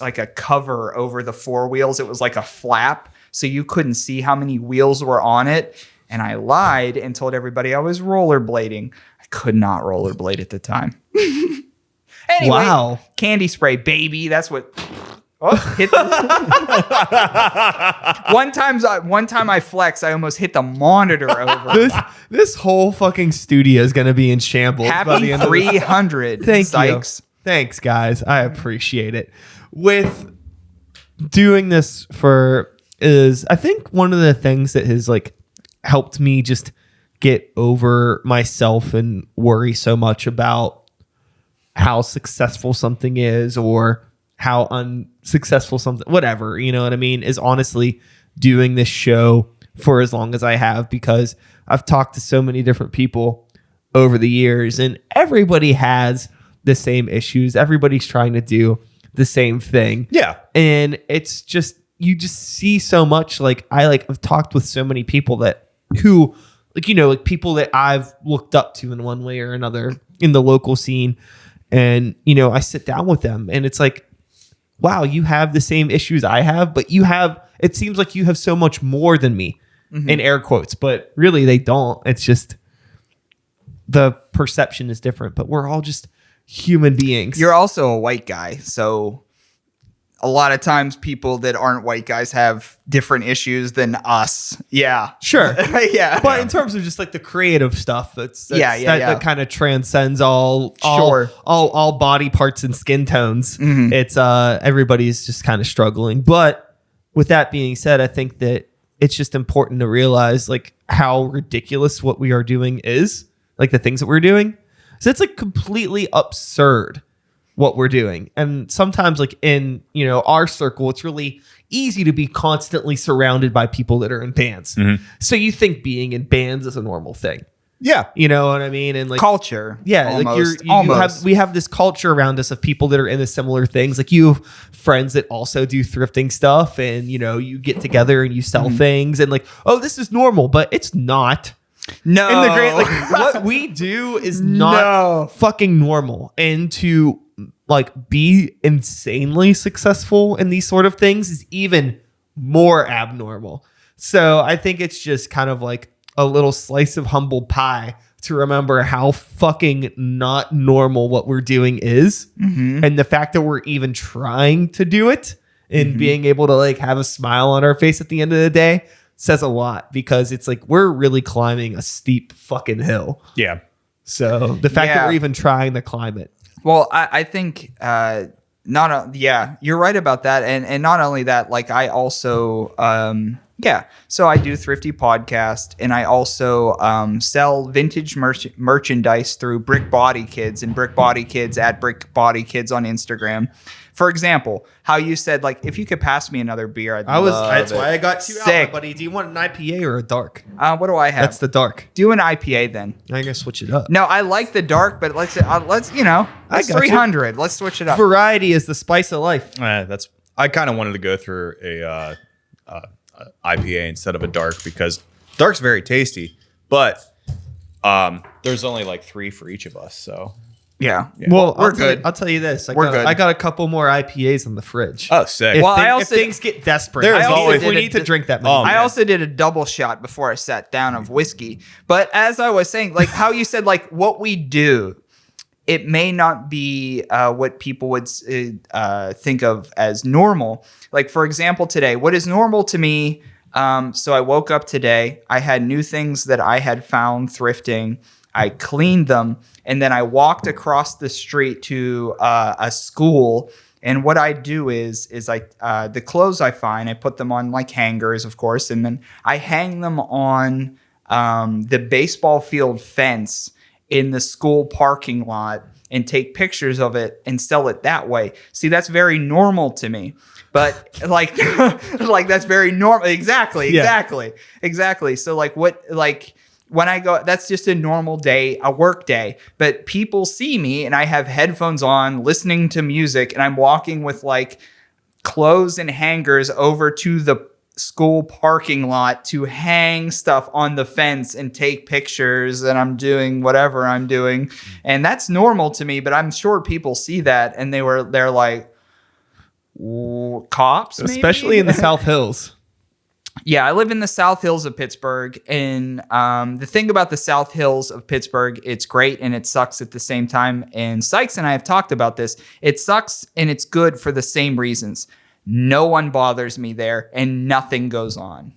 like a cover over the four wheels. It was like a flap, so you couldn't see how many wheels were on it. And I lied and told everybody I was rollerblading. I could not rollerblade at the time. Anyway, Wow. Candy spray, baby. That's what. Oh, hit the one time I flexed, I almost hit the monitor over. This whole fucking studio is gonna be in shambles by the Happy end of this. 300. Thank Sykes. you. Thanks, guys. I appreciate it. With doing this I think one of the things that has like helped me just get over myself and worry so much about how successful something is or how unsuccessful something, whatever, you know what I mean, is honestly doing this show for as long as I have, because I've talked to so many different people over the years and everybody has the same issues. Everybody's trying to do the same thing. Yeah. And it's just, you just see so much. Like I've talked with so many people who people that I've looked up to in one way or another in the local scene. And, I sit down with them and it's like, wow, you have the same issues I have, but it seems like you have so much more than me, in air quotes, but really they don't. It's just the perception is different, but we're all just human beings. You're also a white guy, so a lot of times people that aren't white guys have different issues than us. Yeah. Sure. Yeah. But in terms of just like the creative stuff, Yeah. that kind of transcends all body parts and skin tones. Mm-hmm. It's everybody's just kind of struggling. But with that being said, I think that it's just important to realize like how ridiculous what we are doing is, like the things that we're doing. So it's like completely absurd what we're doing. And sometimes like in, our circle, it's really easy to be constantly surrounded by people that are in bands. Mm-hmm. So you think being in bands is a normal thing. Yeah. You know what I mean? And like culture. yeah, Almost. like we have this culture around us of people that are into similar things. Like you have friends that also do thrifting stuff, and you get together and you sell things, and like, oh, this is normal, but it's not. No. And the great, like what we do is not fucking normal. And to like be insanely successful in these sort of things is even more abnormal. So I think it's just kind of like a little slice of humble pie to remember how fucking not normal what we're doing is. Mm-hmm. And the fact that we're even trying to do it and being able to like have a smile on our face at the end of the day says a lot, because it's like we're really climbing a steep fucking hill. Yeah. So the fact that we're even trying to climb it. Well, I think you're right about that, and not only that, like I also so I do Thrifty Podcast, and I also sell vintage merchandise through Brick Body Kids and Brick Body Kids at Brick Body Kids on Instagram. For example, how you said like if you could pass me another beer, That's why I got you Sick. out, buddy. Do you want an IPA or a dark? What do I have? That's the dark. Do an IPA then. I gotta switch it up. No, I like the dark, but let's that's got you. 300. Let's switch it up. Variety is the spice of life. I kind of wanted to go through a IPA instead of a dark, because dark's very tasty, but there's only like 3 for each of us, so Yeah. Well, we're good. I'll tell you this. We're good. I got a couple more IPAs in the fridge. Oh, sick. If, Well, if things get desperate, There's I also always- if we need to drink that many. Oh, I man. also did a double shot before I sat down of whiskey. But as I was saying, like how you said, like what we do it may not be what people would think of as normal. Like, for example, today, what is normal to me? So I woke up today. I had new things that I had found thrifting. I cleaned them, and then I walked across the street to a school. And what I do is the clothes I find, I put them on like hangers, of course, and then I hang them on the baseball field fence in the school parking lot and take pictures of it and sell it that way. See, that's very normal to me. But like that's very normal. Exactly. So when I go, that's just a normal day, a work day. But people see me and I have headphones on, listening to music, and I'm walking with like clothes and hangers over to the school parking lot to hang stuff on the fence and take pictures, and I'm doing whatever I'm doing. And that's normal to me, but I'm sure people see that and they're like, cops, maybe? Especially in the South Hills. Yeah, I live in the South Hills of Pittsburgh, and the thing about the South Hills of Pittsburgh, it's great and it sucks at the same time. And Sykes and I have talked about this. It sucks and it's good for the same reasons. No one bothers me there and nothing goes on.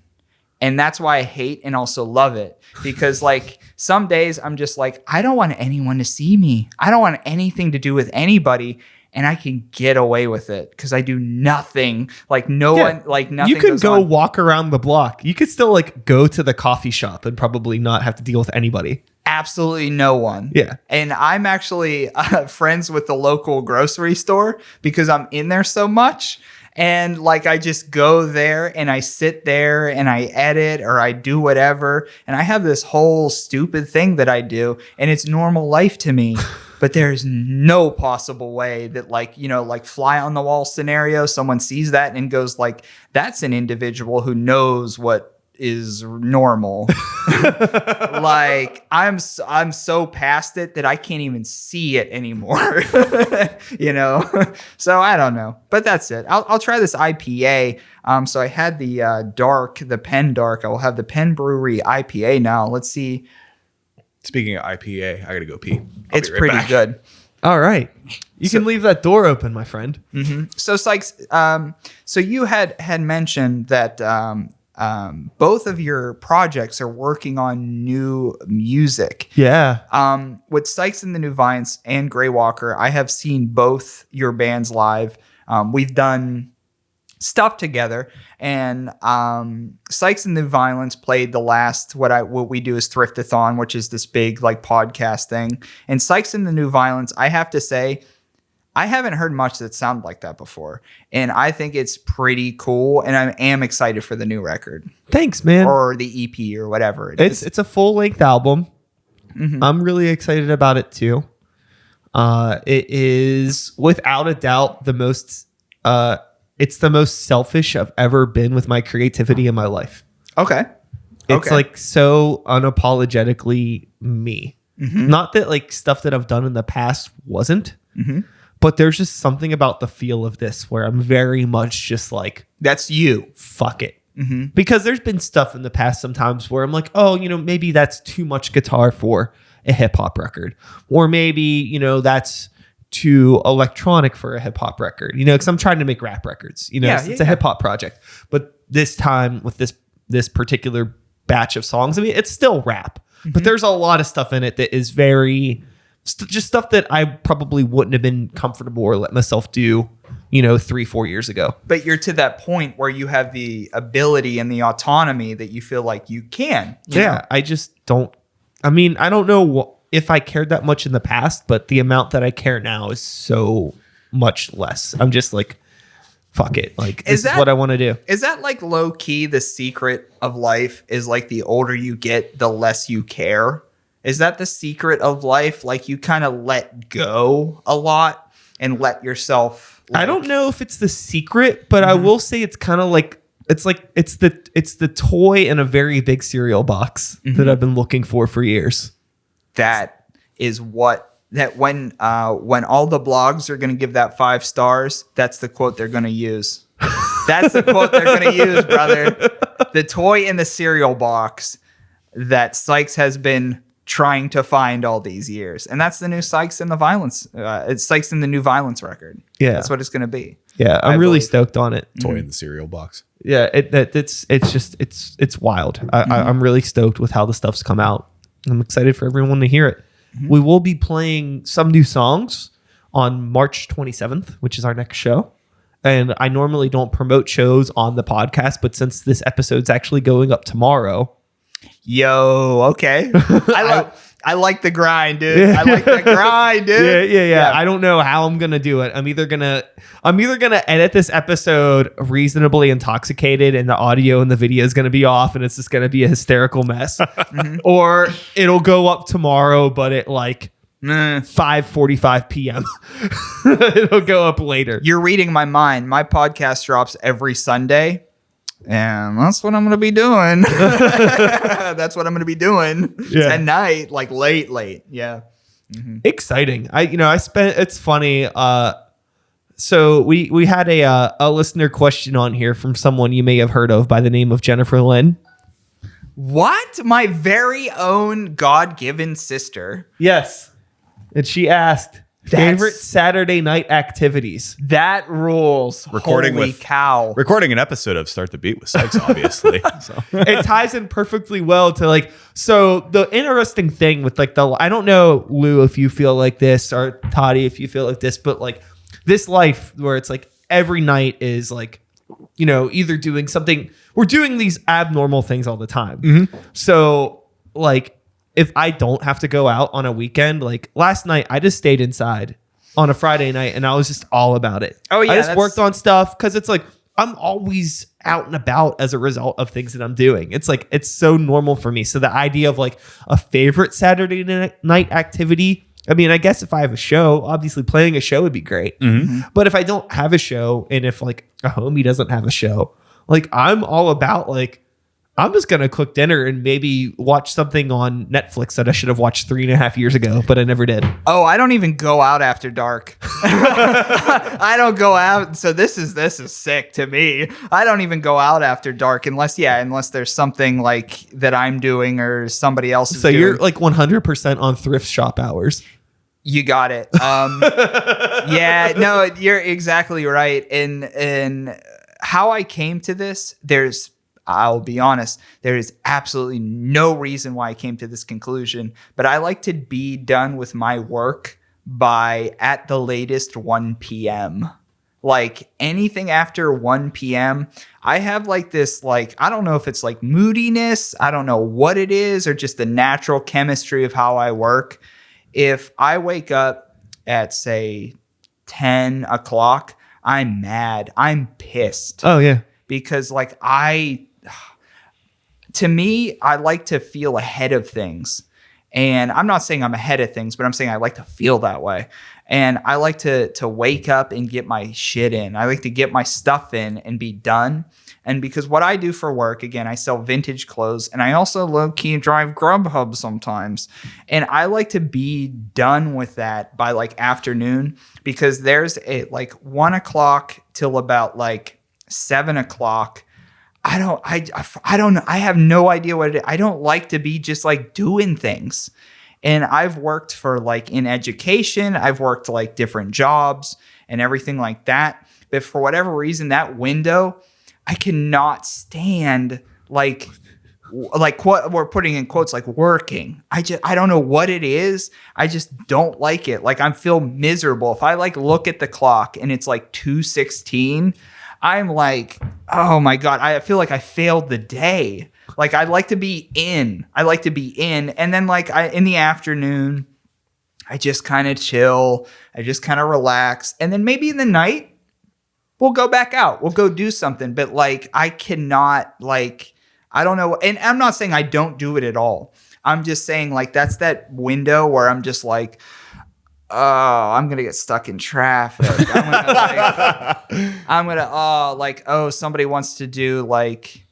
And that's why I hate and also love it. Because like some days I'm just like, I don't want anyone to see me. I don't want anything to do with anybody. And I can get away with it because I do nothing. Like one, like nothing. You could go on. walk around the block. You could still like go to the coffee shop and probably not have to deal with anybody. Absolutely no one. Yeah. And I'm actually friends with the local grocery store because I'm in there so much. And like, I just go there and I sit there and I edit or I do whatever. And I have this whole stupid thing that I do and it's normal life to me. But there's no possible way that like, you know, like fly on the wall scenario, someone sees that and goes like, that's an individual who knows what is normal. Like I'm so past it that I can't even see it anymore. You know? So I don't know, but that's it. I'll try this IPA. So I had the Penn Dark. I will have the Penn Brewery IPA now. Let's see. Speaking of IPA, I gotta go pee. It's pretty good. All right. You can leave that door open, my friend. Mm-hmm. So Sykes, so you had mentioned that both of your projects are working on new music. Yeah. With Sykes and the New Violence and Grey Walker, I have seen both your bands live. We've done stuff together, and Sykes and the New Violence played the last what we do is Thriftathon, which is this big like podcast thing. And Sykes and the New Violence, I have to say, I haven't heard much that sounded like that before, and I think it's pretty cool. And I am excited for the new record. Thanks, man. Or the EP or whatever It's a full length album. Mm-hmm. I'm really excited about it too. It is without a doubt the most. It's the most selfish I've ever been with my creativity in my life. Okay. It's like so unapologetically me. Mm-hmm. Not that like stuff that I've done in the past wasn't, but there's just something about the feel of this where I'm very much just like, that's you. Fuck it. Mm-hmm. Because there's been stuff in the past sometimes where I'm like, oh, you know, maybe that's too much guitar for a hip hop record. Or maybe, you know, that's too electronic for a hip hop record, you know, because I'm trying to make rap records, you know, it's a hip hop project. But this time with this particular batch of songs, I mean, it's still rap, but there's a lot of stuff in it that is very just stuff that I probably wouldn't have been comfortable or let myself do, you know, 3-4 years ago. But you're to that point where you have the ability and the autonomy that you feel like you can. You know? I just don't. I mean, I don't know if I cared that much in the past, but the amount that I care now is so much less. I'm just like, fuck it. Like, this is what I want to do. Is that like low key the secret of life is like the older you get, the less you care? Is that the secret of life? Like you kind of let go a lot and let yourself. I don't know if it's the secret, but I will say it's kind of like, it's the toy in a very big cereal box that I've been looking for years. That is that when all the blogs are going to give that 5 stars, that's the quote they're going to use. That's the quote they're going to use, brother. The toy in the cereal box that Sykes has been trying to find all these years. And that's the new Sykes and the Violence. It's Sykes and the New Violence record. Yeah. That's what it's going to be. Yeah. I'm really stoked on it. Toy in the cereal box. Yeah. It's wild. I'm really stoked with how the stuff's come out. I'm excited for everyone to hear it. We will be playing some new songs on March 27th, which is our next show. And I normally don't promote shows on the podcast, but since this episode's actually going up tomorrow. Yo, okay. I like the grind, dude. I like the grind, dude. Yeah. I don't know how I'm gonna do it. I'm either gonna edit this episode reasonably intoxicated, and the audio and the video is gonna be off, and it's just gonna be a hysterical mess, or it'll go up tomorrow, but at like 5:45 p.m. It'll go up later. You're reading my mind. My podcast drops every Sunday. And that's what I'm going to be doing. That's what I'm going to be doing tonight, like late. Yeah. Exciting. It's funny. So we had a listener question on here from someone you may have heard of by the name of Jennifer Lynn. What? My very own God-given sister. Yes. And she asked, favorite Saturday night activities. That rules. Holy cow. Recording an episode of Start the Beat with Sykes, obviously. So. It ties in perfectly well to like, so the interesting thing with like I don't know, Lou, if you feel like this, or Toddy, if you feel like this, but like this life where it's like every night is like, either doing something, we're doing these abnormal things all the time. So like, if I don't have to go out on a weekend, like last night, I just stayed inside on a Friday night and I was just all about it. Oh, yeah. I just worked on stuff because it's like I'm always out and about as a result of things that I'm doing. It's like it's so normal for me. So the idea of like a favorite Saturday night activity, I mean, I guess if I have a show, obviously playing a show would be great. But if I don't have a show and if like a homie doesn't have a show, like I'm all about like, I'm just going to cook dinner and maybe watch something on Netflix that I should have watched 3.5 years ago, but I never did. Oh, I don't even go out after dark. I don't go out. So this is sick to me. I don't even go out after dark unless there's something like that I'm doing or somebody else is doing. So you're like 100% on thrift shop hours. You got it. Yeah, no, you're exactly right. And how I came to this, I'll be honest, there is absolutely no reason why I came to this conclusion, but I like to be done with my work by at the latest 1 p.m. Like anything after 1 p.m., I have like this, like, I don't know if it's like moodiness, I don't know what it is, or just the natural chemistry of how I work. If I wake up at, say, 10 o'clock, I'm mad. I'm pissed. Oh, yeah. Because like to me, I like to feel ahead of things. And I'm not saying I'm ahead of things, but I'm saying I like to feel that way. And I like to wake up and get my shit in. I like to get my stuff in and be done. And because what I do for work, again, I sell vintage clothes and I also low-key drive Grubhub sometimes. And I like to be done with that by like afternoon, because there's a like 1 o'clock till about like 7 o'clock. I don't know. I have no idea what it is. I don't like to be just like doing things. And I've worked for like in education, I've worked like different jobs and everything like that. But for whatever reason, that window, I cannot stand like what we're putting in quotes, like working. I don't know what it is. I just don't like it. Like I feel miserable. If I like look at the clock and it's like 2:16, I'm like, oh my God, I feel like I failed the day. Like I like to be in. And then like in the afternoon, I just kind of chill. I just kind of relax. And then maybe in the night, we'll go back out. We'll go do something. But like, I cannot like, I don't know. And I'm not saying I don't do it at all. I'm just saying like, that's that window where I'm just like, oh, I'm going to get stuck in traffic. Somebody wants to do like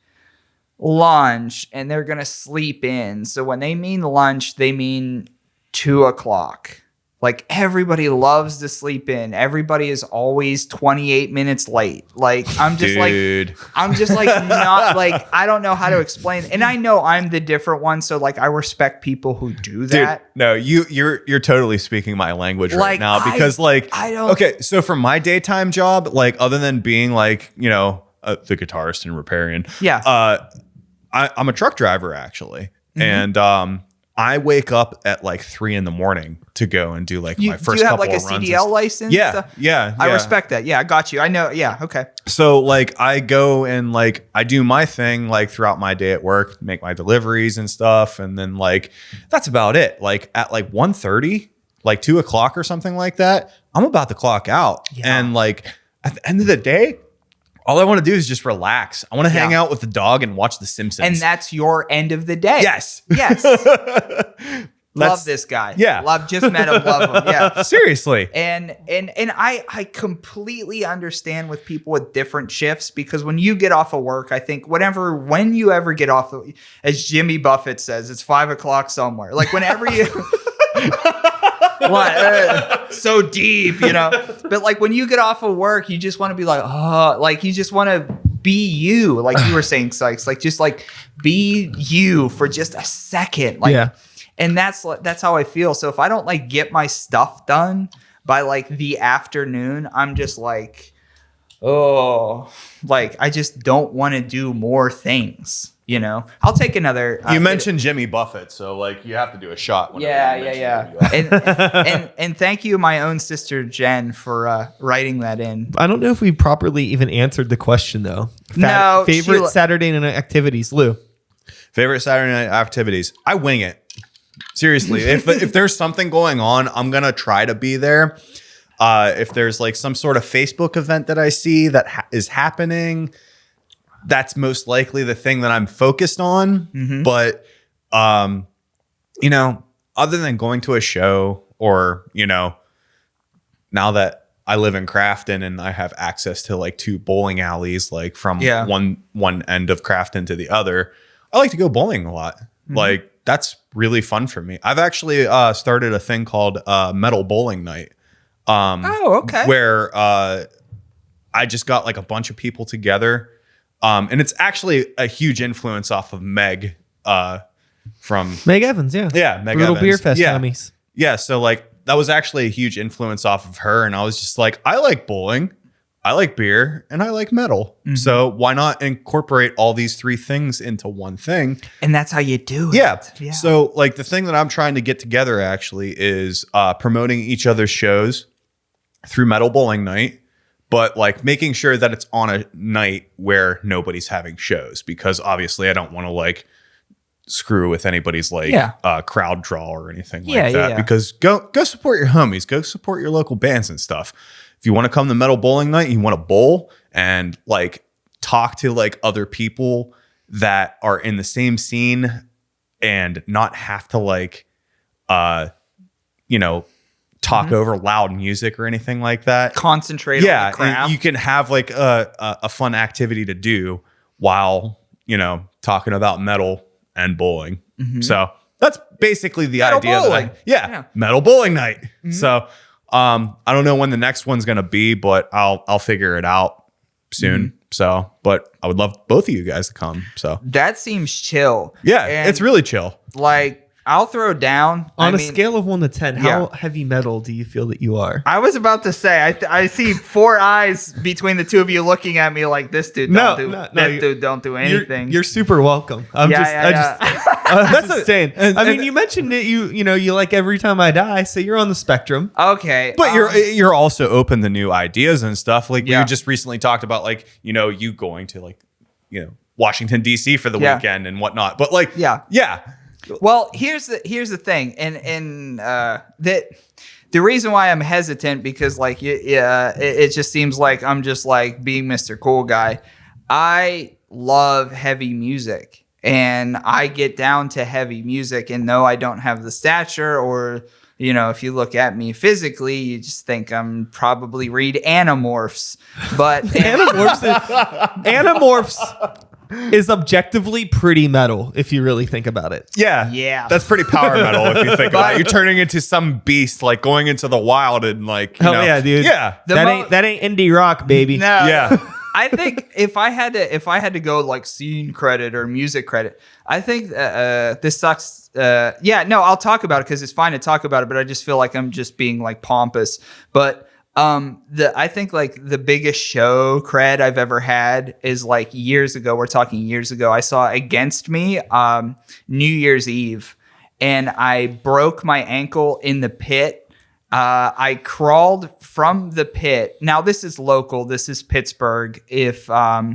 lunch and they're going to sleep in. So when they mean lunch, they mean 2 o'clock. Like everybody loves to sleep in. Everybody is always 28 minutes late. Like I'm just not like, I don't know how to explain. And I know I'm the different one. So like I respect people who do that. Dude, no, you're totally speaking my language right Like, now because I don't. okay, so for my daytime job, like other than being like, you know, the guitarist and Riparian, I'm a truck driver actually. And I wake up at like 3 a.m. to go and do like my first couple of runs. Do you have like a CDL license? Yeah. I respect that. Yeah, I got you. I know. Yeah. Okay. So like I go and like I do my thing like throughout my day at work, make my deliveries and stuff. And then like that's about it. Like at like 1:30, like 2 o'clock or something like that, I'm about to clock out. Yeah. And like at the end of the day, all I want to do is just relax. I want to hang out with the dog and watch The Simpsons. And that's your end of the day. Yes. Yes. Love this guy. Yeah. Just met him, love him. Yeah. Seriously. And I completely understand with people with different shifts, because when you get off of work, I think when you ever get off, as Jimmy Buffett says, it's 5 o'clock somewhere. Like whenever you so deep, you know. But like when you get off of work, you just want to be like, oh, like you just want to be you, like you were saying, Sykes, like just like be you for just a second, like. Yeah. And that's how I feel. So if I don't like get my stuff done by like the afternoon, I'm just like, oh, like I just don't want to do more things. You know, I'll take another. You mentioned Jimmy Buffett, so like you have to do a shot. And thank you, my own sister Jen, for writing that in. I don't know if we properly even answered the question though. No, favorite Saturday night activities, Lou. Favorite Saturday night activities? I wing it. Seriously, if there's something going on, I'm gonna try to be there. If there's like some sort of Facebook event that I see that is happening, that's most likely the thing that I'm focused on. Mm-hmm. But, you know, other than going to a show or, you know, now that I live in Crafton and I have access to like 2 bowling alleys, like from one end of Crafton to the other, I like to go bowling a lot. Mm-hmm. Like that's really fun for me. I've actually started a thing called Metal Bowling Night. Okay. Where I just got like a bunch of people together. And it's actually a huge influence off of Meg from Meg Evans, yeah. Yeah, Meg Brutal Evans. Beer Fest yeah. homies. Yeah, so like that was actually a huge influence off of her. And I was just like, I like bowling, I like beer, and I like metal. Mm-hmm. So why not incorporate all these 3 things into one thing? And that's how you do it. Yeah. So like the thing that I'm trying to get together actually is promoting each other's shows through Metal Bowling Night. But like making sure that it's on a night where nobody's having shows, because obviously I don't want to like screw with anybody's like crowd draw or anything like that. Because go support your homies, go support your local bands and stuff. If you want to come to Metal Bowling Night, you want to bowl and like talk to like other people that are in the same scene and not have to like, you know, talk over loud music or anything like that. Concentrate on the craft. And you can have like a fun activity to do while, you know, talking about metal and bowling. Mm-hmm. So that's basically the idea. Metal Bowling Night. Mm-hmm. So I don't know when the next one's going to be, but I'll figure it out soon. Mm-hmm. So, but I would love both of you guys to come. So that seems chill. Yeah, and it's really chill. Like, I'll throw down. On a scale of 1 to 10, how heavy metal do you feel that you are? I was about to say, I see 4 eyes between the 2 of you looking at me like, this dude dude don't do anything. You're super welcome. I'm just saying. I mean, you mentioned that you like Every Time I Die, so you're on the spectrum. Okay. But you're also open to new ideas and stuff. Like we just recently talked about like, you know, you going to like, you know, Washington, D.C. for the weekend and whatnot. But like, yeah. Well, here's the thing, and that the reason why I'm hesitant, because like it just seems like I'm just like being Mr. Cool Guy. I love heavy music, and I get down to heavy music, and though I don't have the stature, or you know, if you look at me physically, you just think I'm probably read Animorphs, but Animorphs. is objectively pretty metal if you really think about it. Yeah. Yeah. That's pretty power metal if you think about it. You're turning into some beast, like going into the wild and like, you Hell know. yeah, dude. Yeah. That ain't indie rock, baby. No. Yeah. I think if I had to go like scene credit or music credit, I think this sucks. I'll talk about it because it's fine to talk about it, but I just feel like I'm just being like pompous. But I think like the biggest show cred I've ever had is like years ago. We're talking years ago. I saw Against Me New Year's Eve, and I broke my ankle in the pit. I crawled from the pit. Now, this is local. This is Pittsburgh. If the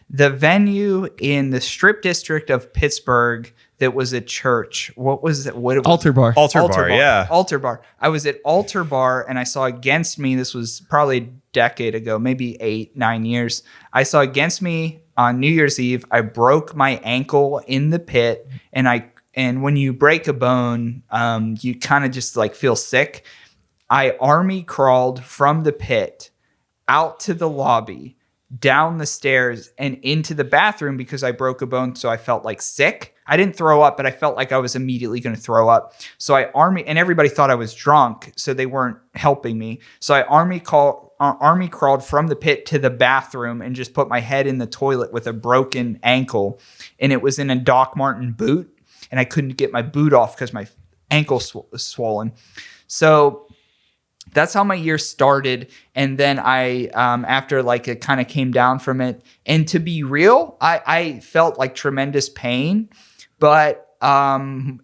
venue in the Strip District of Pittsburgh that was a church, what was it? Altar Bar. Altar bar, yeah. Altar Bar. I was at Altar Bar and I saw Against Me. This was probably a decade ago, maybe 8-9 years. I saw Against Me on New Year's Eve. I broke my ankle in the pit, and when you break a bone, you kind of just like feel sick. I army crawled from the pit out to the lobby, down the stairs, and into the bathroom because I broke a bone. So I felt like sick. I didn't throw up, but I felt like I was immediately going to throw up. So and everybody thought I was drunk, so they weren't helping me. So I army crawled from the pit to the bathroom and just put my head in the toilet with a broken ankle. And it was in a Doc Marten boot, and I couldn't get my boot off because my ankle was swollen. So that's how my year started. And then I, after like it kind of came down from it. And to be real, I felt like tremendous pain, but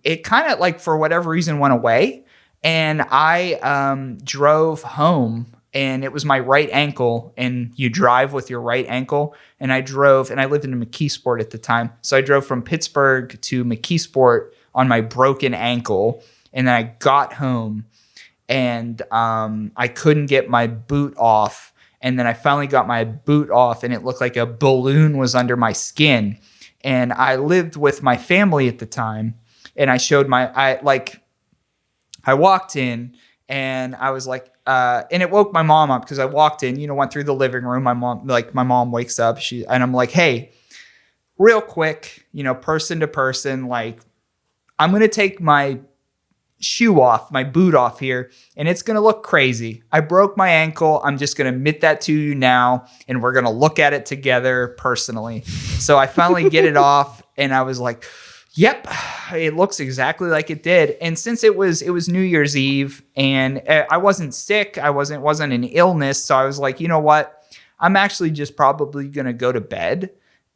it kind of like for whatever reason went away. And I drove home, and it was my right ankle, and you drive with your right ankle. And I drove, and I lived in McKeesport at the time. So I drove from Pittsburgh to McKeesport on my broken ankle. And then I got home, and I couldn't get my boot off. And then I finally got my boot off, and it looked like a balloon was under my skin. And I lived with my family at the time, and I showed I walked in, and I was like, and it woke my mom up because I walked in, went through the living room. My mom wakes up, and I'm like, hey, real quick, person to person, like, I'm going to take my shoe off, my boot off here, and it's going to look crazy. I broke my ankle. I'm just going to admit that to you now, and we're going to look at it together personally. So I finally get it off, and I was like, yep, it looks exactly like it did. And since it was New Year's Eve, and I wasn't sick, I wasn't an illness, so I was like, you know what? I'm actually just probably going to go to bed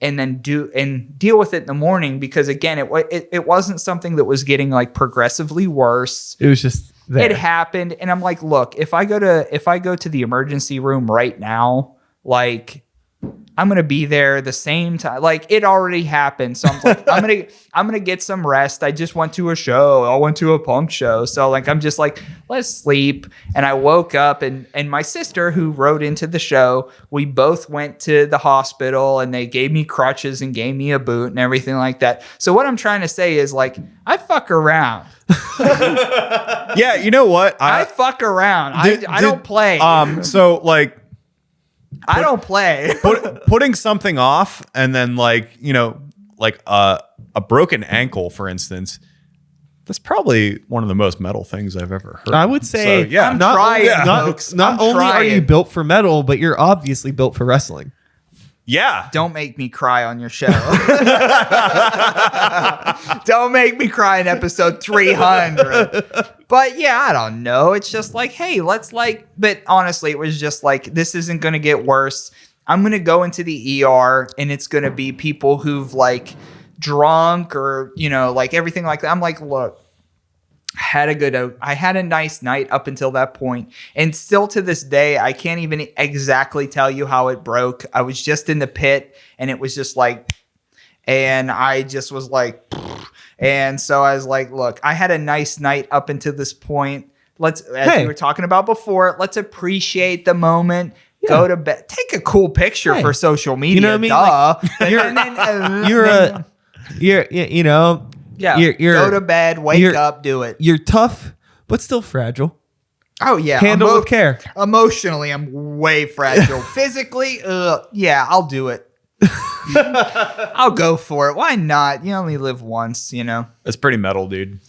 and then deal with it in the morning, because again, it wasn't something that was getting like progressively worse. It was just there. It happened, and I'm like, look, if I go to the emergency room right now, like, I'm gonna be there the same time. Like, it already happened, so I'm like, I'm gonna get some rest. I just went to a show. I went to a punk show, so like, I'm just like, let's sleep. And I woke up, and my sister, who wrote into the show, we both went to the hospital, and they gave me crutches and gave me a boot and everything like that. So what I'm trying to say is, like, I fuck around. Yeah, you know what? I fuck around. I don't play. So like, I don't play. putting something off, and then like, like a broken ankle, for instance, that's probably one of the most metal things I've ever heard. I would say, so, yeah. I'm trying, not I'm only are trying. you built for metal, but you're obviously built for wrestling. Yeah. Don't make me cry on your show. Don't make me cry in episode 300. But yeah, I don't know. It's just like, hey, let's like, but honestly, it was just like, this isn't going to get worse. I'm going to go into the ER, and it's going to be people who've like drunk or, like everything like that. I'm like, look, I had a nice night up until that point. And still to this day, I can't even exactly tell you how it broke. I was just in the pit, and it was just like, and I just was like, and so I was like, look, I had a nice night up until this point. As we were talking about before, let's appreciate the moment. Yeah. Go to bed. Take a cool picture for social media. You know what I mean? Duh. You're go to bed, wake up, do it. You're tough, but still fragile. Oh, yeah. Handle with care. Emotionally, I'm way fragile. Physically, yeah, I'll do it. I'll go for it. Why not? You only live once, you know. That's pretty metal, dude.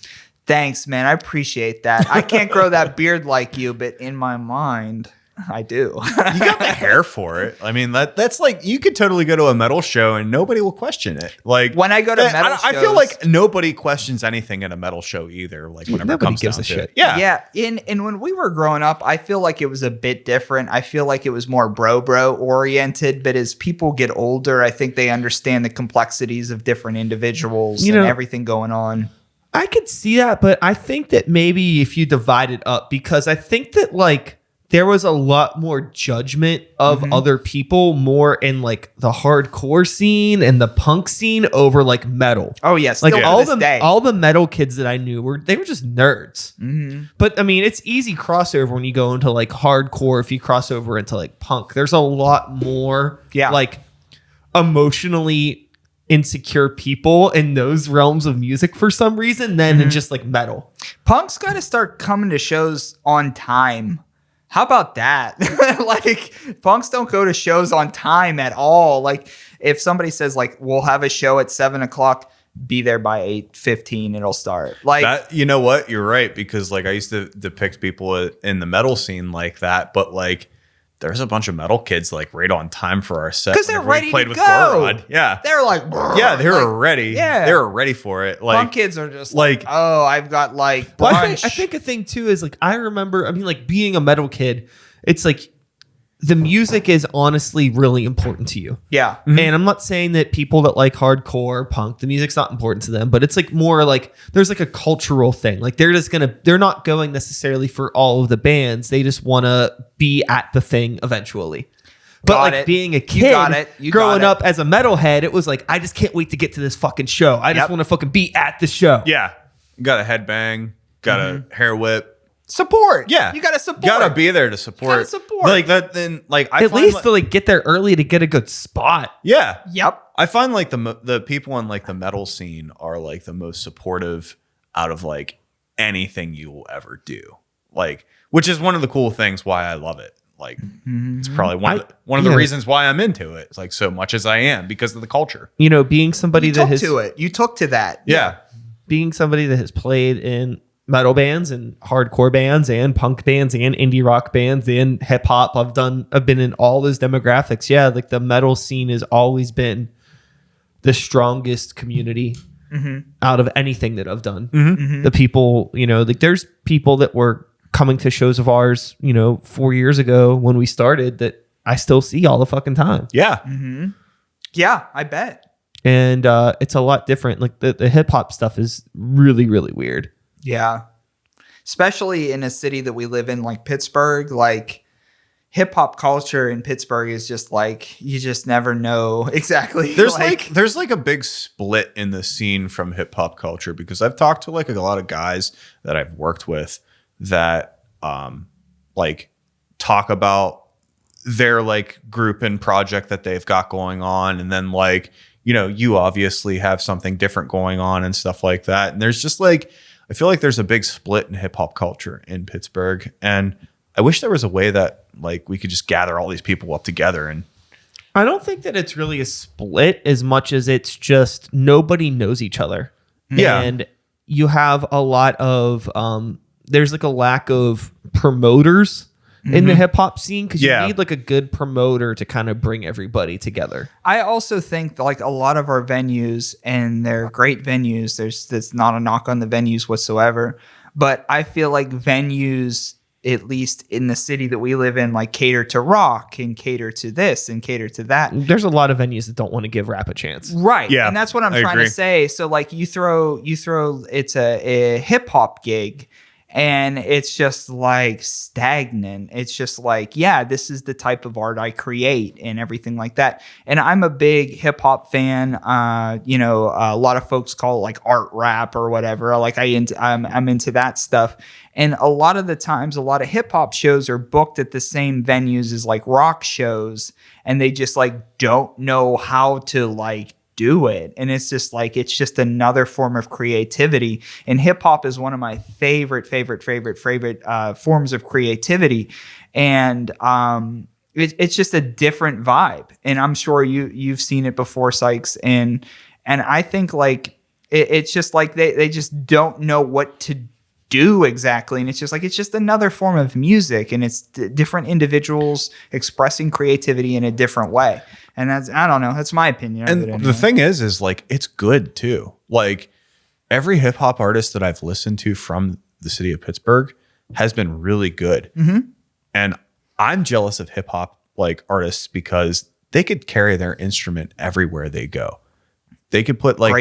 Thanks, man. I appreciate that. I can't grow that beard like you, but in my mind, I do. You got the hair for it. I mean, that's like, you could totally go to a metal show and nobody will question it. Like when I go to metal I feel like nobody questions anything at a metal show either. Like whenever it comes down to it. Yeah. Yeah. And when we were growing up, I feel like it was a bit different. I feel like it was more bro oriented. But as people get older, I think they understand the complexities of different individuals and everything going on. I could see that, but I think that maybe if you divide it up, because I think that like there was a lot more judgment of other people more in like the hardcore scene and the punk scene over like metal. Oh yes, like all the metal kids that I knew were just nerds. But I mean, it's easy crossover when you go into like hardcore. If you cross over into like punk, there's a lot more like emotionally insecure people in those realms of music for some reason than in just like metal. Punk's got to start coming to shows on time. How about that? Like punks don't go to shows on time at all. Like if somebody says like, we'll have a show at 7:00, be there by 8:15, it'll start. Like that, you know what? You're right. Because like I used to depict people in the metal scene like that, but like there's a bunch of metal kids like right on time for our set. Because they're ready played to with go. Gorod. Yeah. They're like, they were ready. Yeah. They were ready for it. Like punk kids are just like, oh, I've got like brunch. Well, I think a thing too is like, I remember, I mean, like being a metal kid, it's like the music is honestly really important to you. Yeah. And I'm not saying that people that like hardcore punk, the music's not important to them, but it's like more like there's like a cultural thing. Like they're not going necessarily for all of the bands. They just want to be at the thing eventually. But like being a kid growing up as a metalhead, it was like, I just can't wait to get to this fucking show. I just want to fucking be at the show. Yeah. Got a headbang, got a hair whip. Support. Yeah. You got to support. Gotta be there to support. Like that, then like I at least to like get there early to get a good spot. Yeah. Yep. I find like the people in like the metal scene are like the most supportive out of like anything you will ever do. Like, which is one of the cool things why I love it. Like it's probably one of the reasons why I'm into it. It's like so much as I am because of the culture. You know, being somebody that has you took to that. Yeah. Being somebody that has played in metal bands and hardcore bands and punk bands and indie rock bands and hip hop. I've been in all those demographics. Yeah. Like the metal scene has always been the strongest community out of anything that I've done. The people, you know, like there's people that were coming to shows of ours, you know, 4 years ago when we started that I still see all the fucking time. Yeah. Yeah, I bet. And it's a lot different. Like the hip hop stuff is really, really weird. Yeah. Especially in a city that we live in, like Pittsburgh, like hip hop culture in Pittsburgh is just like, you just never know exactly. There's like a big split in the scene from hip hop culture because I've talked to like a lot of guys that I've worked with that like talk about their like group and project that they've got going on. And then like, you know, you obviously have something different going on and stuff like that. And there's just like, I feel like there's a big split in hip hop culture in Pittsburgh. And I wish there was a way that like we could just gather all these people up together. And I don't think that it's really a split as much as it's just nobody knows each other. Yeah. And you have a lot of, there's like a lack of promoters in the hip hop scene because you need like a good promoter to kind of bring everybody together. I also think like a lot of our venues, and they're great venues. There's not a knock on the venues whatsoever, but I feel like venues, at least in the city that we live in, like cater to rock and cater to this and cater to that. There's a lot of venues that don't want to give rap a chance. Right. Yeah, and that's what I'm trying to say. So like you throw it's a hip hop gig. And it's just like stagnant. It's just like, yeah, this is the type of art I create and everything like that. And I'm a big hip hop fan. You know, a lot of folks call it like art rap or whatever. Like I'm into that stuff. And a lot of the times, a lot of hip hop shows are booked at the same venues as like rock shows. And they just like don't know how to like do it. And it's just like, it's just another form of creativity. And hip hop is one of my favorite forms of creativity. And it's just a different vibe. And I'm sure you've seen it before, Sykes. And I think like it's just like they just don't know what to do exactly. And it's just another form of music, and it's different individuals expressing creativity in a different way. And I don't know. That's my opinion. And anyway. the thing is like, it's good too. Like every hip hop artist that I've listened to from the city of Pittsburgh has been really good. And I'm jealous of hip hop like artists because they could carry their instrument everywhere they go. They could put like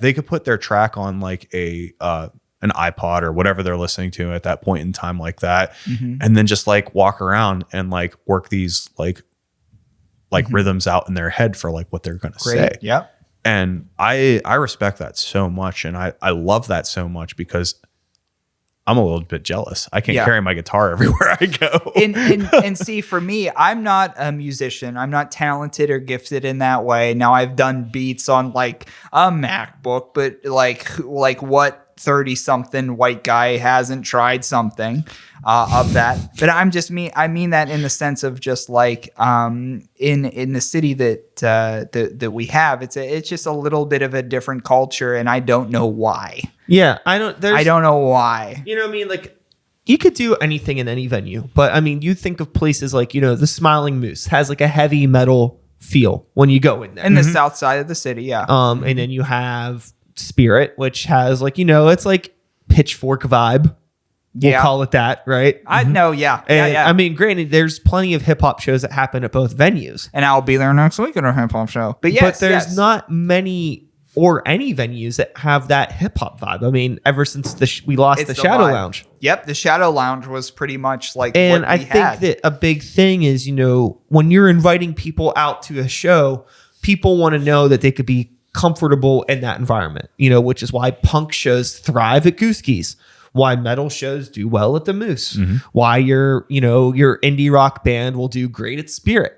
they could put their track on like an iPod or whatever they're listening to at that point in time like that. And then just like walk around and like work these like rhythms out in their head for like what they're going to say. Yep. And I respect that so much. And I love that so much because I'm a little bit jealous. I can't carry my guitar everywhere I go. And see, for me, I'm not a musician. I'm not talented or gifted in that way. Now I've done beats on like a MacBook, but like what 30-something white guy hasn't tried something of that. But I mean that in the sense of just like in the city that we have, it's just a little bit of a different culture, and I don't know why. Yeah, I don't know why. You know what I mean? Like, you could do anything in any venue, but I mean, you think of places like, you know, the Smiling Moose has like a heavy metal feel when you go in there. In the south side of the city, yeah. And then you have Spirit, which has like, you know, it's like Pitchfork vibe. We'll call it that, right? I know, yeah. I mean, granted, there's plenty of hip hop shows that happen at both venues. And I'll be there next week at our hip hop show. But yes, there's not many or any venues that have that hip hop vibe. I mean, ever since we lost the Shadow Lounge. Yep, the Shadow Lounge was pretty much like and what we had. think that a big thing is, you know, when you're inviting people out to a show, people want to know that they could be comfortable in that environment, you know, which is why punk shows thrive at Gooski's, why metal shows do well at the Moose, why your indie rock band will do great at Spirit.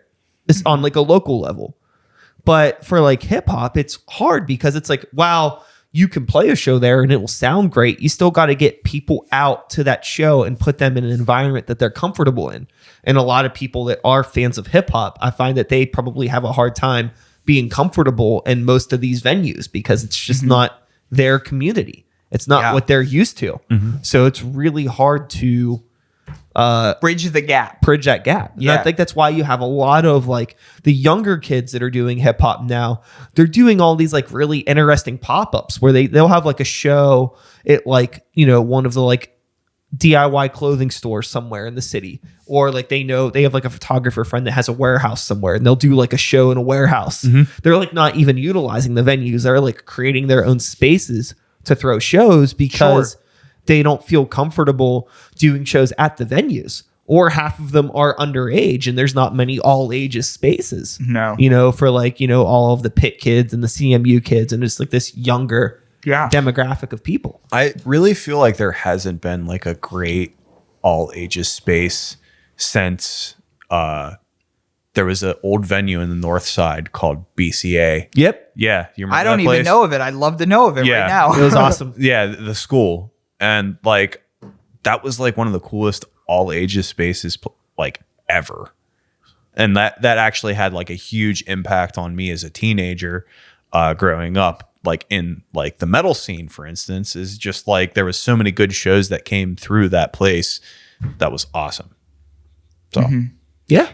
It's on like a local level. But for like hip hop, it's hard because it's like, wow, you can play a show there and it will sound great. You still got to get people out to that show and put them in an environment that they're comfortable in. And a lot of people that are fans of hip hop, I find that they probably have a hard time being comfortable in most of these venues because it's just not their community. It's not what they're used to. So it's really hard to bridge that gap. And I think that's why you have a lot of like the younger kids that are doing hip hop now. They're doing all these like really interesting pop-ups where they'll have like a show at like, you know, one of the like DIY clothing stores somewhere in the city, or like they have like a photographer friend that has a warehouse somewhere and they'll do like a show in a warehouse. They're like not even utilizing the venues. They're like creating their own spaces to throw shows because they don't feel comfortable doing shows at the venues, or half of them are underage and there's not many all ages spaces. No, you know, for like, you know, all of the Pitt kids and the CMU kids and just like this younger demographic of people. I really feel like there hasn't been like a great all ages space since there was an old venue in the north side called BCA. Yep. Yeah. You remember I don't even know of it. I'd love to know of it right now. It was awesome. Yeah. The school. And like, that was like one of the coolest all ages spaces like ever. And that actually had like a huge impact on me as a teenager growing up. Like in like the metal scene, for instance, is just like there was so many good shows that came through that place. That was awesome. So yeah,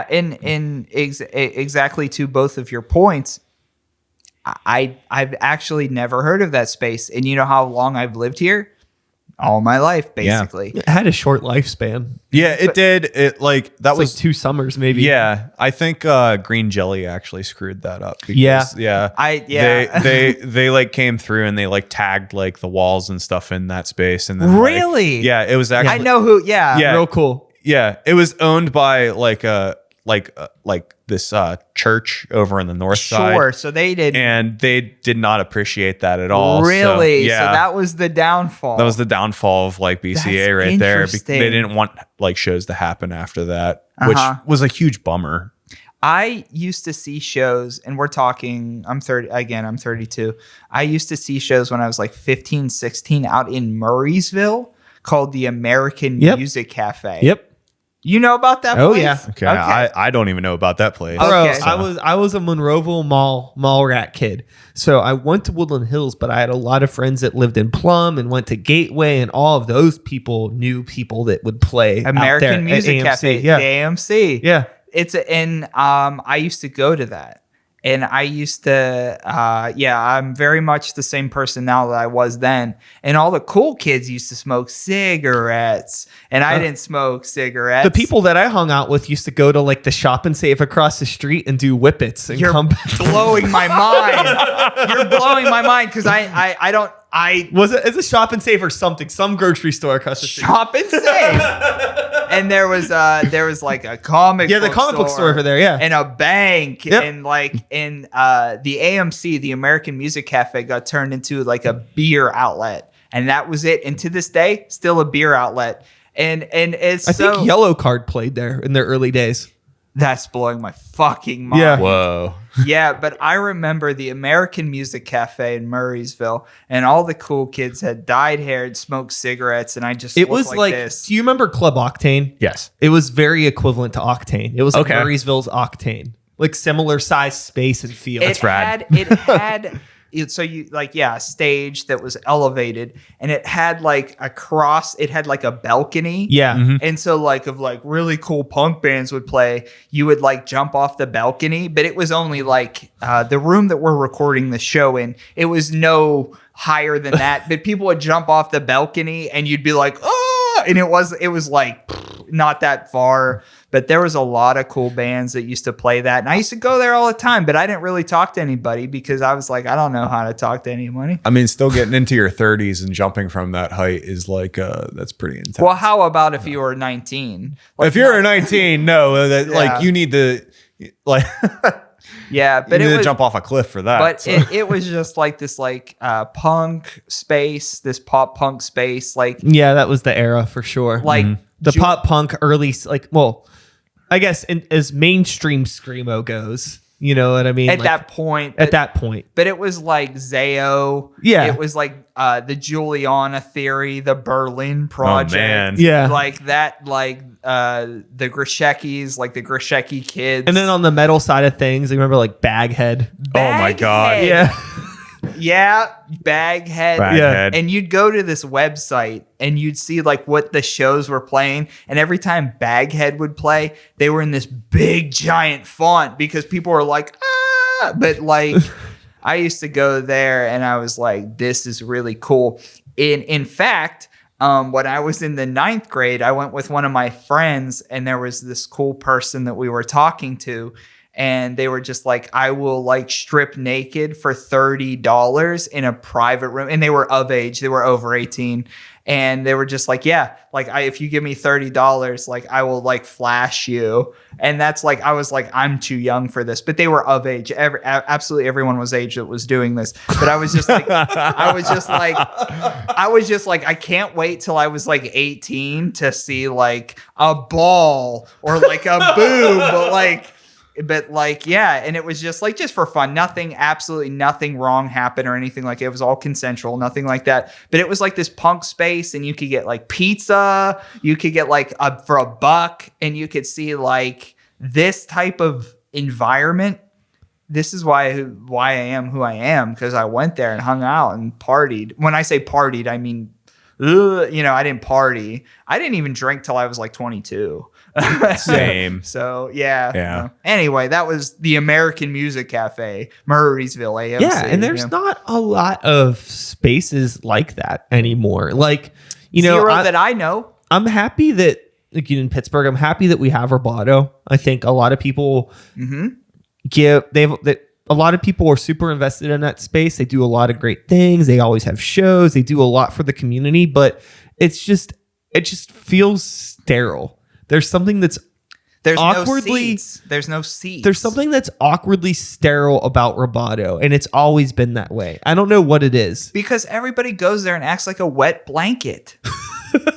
and exactly to both of your points, I've actually never heard of that space. And you know how long I've lived here? All my life, basically. It had a short lifespan. Yeah, it did. It like that was like 2 summers, maybe. Yeah, I think Green Jelly actually screwed that up. Because, they like came through and they like tagged like the walls and stuff in that space. And then really, it was actually. I know who. Yeah, real cool. Yeah, it was owned by like this church over in the north side. Sure, so they did, and they did not appreciate that at all. Really? So that was the downfall. That was the downfall of like BCA right there. They didn't want like shows to happen after that, which was a huge bummer. I used to see shows, and we're talking, I'm 32. I used to see shows when I was like 15, 16 out in Murraysville called the American Music Cafe. Yep. You know about that Oh, place? yeah. Okay, I don't even know about that place. Bro, Okay. I was a Monroeville mall rat kid. So I went to Woodland Hills, but I had a lot of friends that lived in Plum and went to Gateway, and all of those people knew people that would play American out there Music at AMC. Cafe. Yeah. The AMC. Yeah. I used to go to that. And I used to, I'm very much the same person now that I was then. And all the cool kids used to smoke cigarettes, and I didn't smoke cigarettes. The people that I hung out with used to go to like the Shop and Save across the street and do whippets and You're come back. blowing my mind. You're blowing my mind because I Was it? It's a Shop and Save or something? Some grocery store across the street. Shop and Save. And there was like a comic Yeah, the comic book store over there, yeah. and a bank. Yep. And the AMC, the American Music Cafe, got turned into like a beer outlet, and that was it. And to this day, still a beer outlet. And it's I think Yellow Card played there in their early days. that's blowing my fucking mind. Yeah. Whoa. Yeah, but I remember the American Music Cafe in Murraysville, and all the cool kids had dyed hair and smoked cigarettes, and I just It looked was like, this. do you remember Club Octane? Yes. It was very equivalent to Octane. It was like Okay. Murraysville's Octane, like similar size space and feel. It had so you like a stage that was elevated, and it had like it had like a balcony. Yeah. Mm-hmm. And so like really cool punk bands would play, you would like jump off the balcony, but it was only like the room that we're recording the show in, it was no higher than that, but people would jump off the balcony and you'd be like, oh, and it was like not that far, but there was a lot of cool bands that used to play that, and I used to go there all the time, but I didn't really talk to anybody because I was like, I don't know how to talk to anybody. I mean, still getting into your 30s and jumping from that height is like that's pretty intense. Well, how about if you were 19? Like, if you're a 19, no, that Yeah. like you need to like yeah, you but need it to was, jump off a cliff for that. but so. it was just like this like punk space, this pop punk space, like Yeah, that was the era for sure. like the pop punk early, like, well, I guess as mainstream screamo goes, you know what I mean? at Like, that point. at that point. But it was like Zayo. Yeah. It was like the Juliana Theory, the Berlin Project. man. Yeah. Like that, like the Grishekis, like the Grisheki kids. And then on the metal side of things, I remember like Baghead. Oh my God. Baghead. Yeah. Yeah, Baghead. Baghead. And you'd go to this website and you'd see like what the shows were playing. And every time Baghead would play, they were in this big giant font because people were like, ah. But like, I used to go there and I was like, this is really cool. In fact, when I was in the 9th grade, I went with one of my friends, and there was this cool person that we were talking to. And they were just like, I will like strip naked for $30 in a private room. And they were of age. They were over 18. And they were just like, yeah, like if you give me $30, like I will like flash you. And that's like, I was like, I'm too young for this. But they were of age. Absolutely everyone was age that was doing this. But I was just like, I was just like, I can't wait till I was like 18 to see like a ball or like a boob. But like, yeah. And it was just like, just for fun, absolutely nothing wrong happened or anything like it. It was all consensual, nothing like that. But it was like this punk space, and you could get like pizza, you could get like for $1, and you could see like this type of environment. This is why I am who I am, because I went there and hung out and partied. When I say partied, I mean, I didn't party. I didn't even drink till I was like 22. Same. So yeah. Yeah. Anyway, that was the American Music Cafe, Murraysville AMC. Yeah, and there's not a lot of spaces like that anymore. Like, Zero that I know. I'm happy that, like, in Pittsburgh, I'm happy that we have Roboto. I think a lot of people a lot of people are super invested in that space. They do a lot of great things. They always have shows. They do a lot for the community, but it just feels sterile. There's something that's There's awkwardly no seats. There's no seats. There's something that's awkwardly sterile about Roboto, and it's always been that way. I don't know what it is. because everybody goes there and acts like a wet blanket.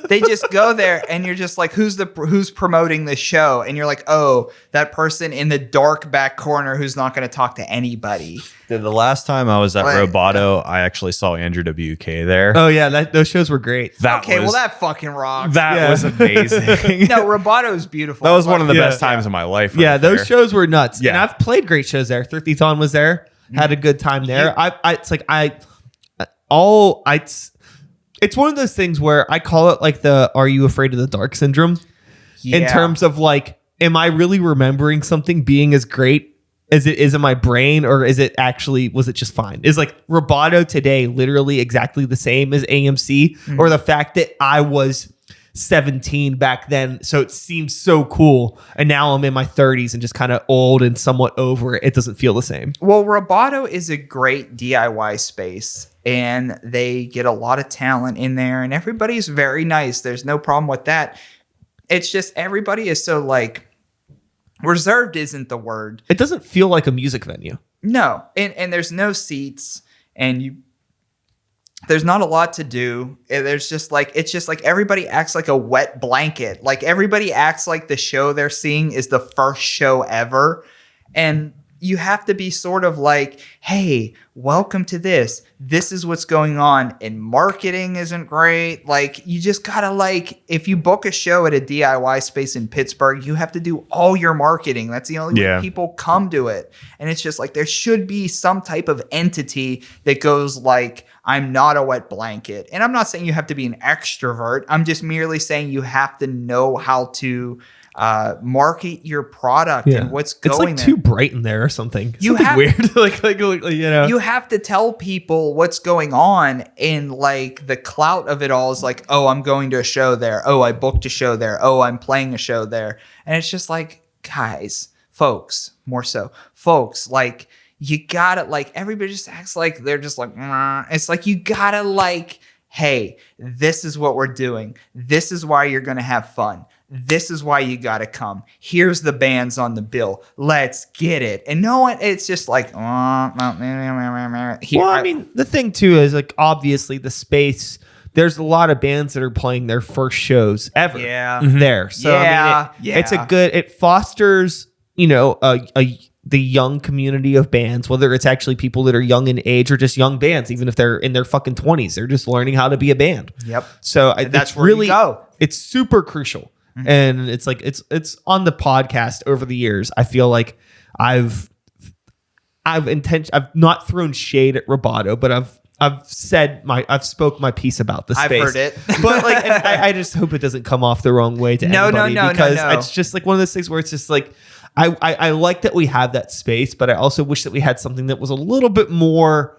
They just go there and you're just like, who's promoting this show? And you're like, oh, that person in the dark back corner who's not going to talk to anybody. The last time I was at Like, Roboto, I actually saw Andrew WK there. Oh yeah, those shows were great. That fucking rocks. That was amazing. No, Roboto is beautiful. That was one of the Yeah. best times of my life. Yeah, right those there. shows were nuts. Yeah. And I've played great shows there. Thrifty Thon was there. Had a good time there. It's one of those things where I call it like the "Are you afraid of the dark" syndrome? In Yeah. terms of like, am I really remembering something being as great as it is in my brain, or was it just fine? Is like Roboto today literally exactly the same as AMC, or the fact that I was 17 back then, so it seems so cool, and now I'm in my 30s and just kind of old and somewhat over it. It doesn't feel the same. Well, Roboto is a great DIY space, and they get a lot of talent in there, and everybody's very nice. There's no problem with that. It's just everybody is so like reserved isn't the word. It doesn't feel like a music venue. No, and there's no seats, and there's not a lot to do. It's just like everybody acts like a wet blanket. Like everybody acts like the show they're seeing is the first show ever. And you have to be sort of like, hey, welcome to this. This is what's going on. And marketing isn't great. Like you just gotta like, if you book a show at a DIY space in Pittsburgh, you have to do all your marketing. That's the only way people come to it. And it's just like, there should be some type of entity that goes like, I'm not a wet blanket. And I'm not saying you have to be an extrovert. I'm just merely saying you have to know how to market your product and what's going It's like too bright in there or something. Something weird. like you know. You have to tell people what's going on, and like the clout of it all is like, oh, I'm going to a show there. Oh, I booked a show there. Oh, I'm playing a show there. And it's just like, guys, folks, like you gotta like, everybody just acts like they're just like, it's like, you gotta like, hey, this is what we're doing. This is why you're going to have fun. This is why you got to come. Here's the bands on the bill. Let's get it. And no one, it's just like, here, well, I mean, the thing too is like, obviously the space, there's a lot of bands that are playing their first shows ever there. So I mean, it fosters, you know, the young community of bands, whether it's actually people that are young in age or just young bands, even if they're in their fucking 20s, they're just learning how to be a band. Yep. So that's where you go. It's super crucial. Mm-hmm. And it's like, it's on the podcast over the years. I feel like I've not thrown shade at Roboto, but I've spoke my piece about the space. I've heard it. But like, and I just hope it doesn't come off the wrong way to anybody. Because it's just like one of those things where it's just like, I like that we have that space, but I also wish that we had something that was a little bit more,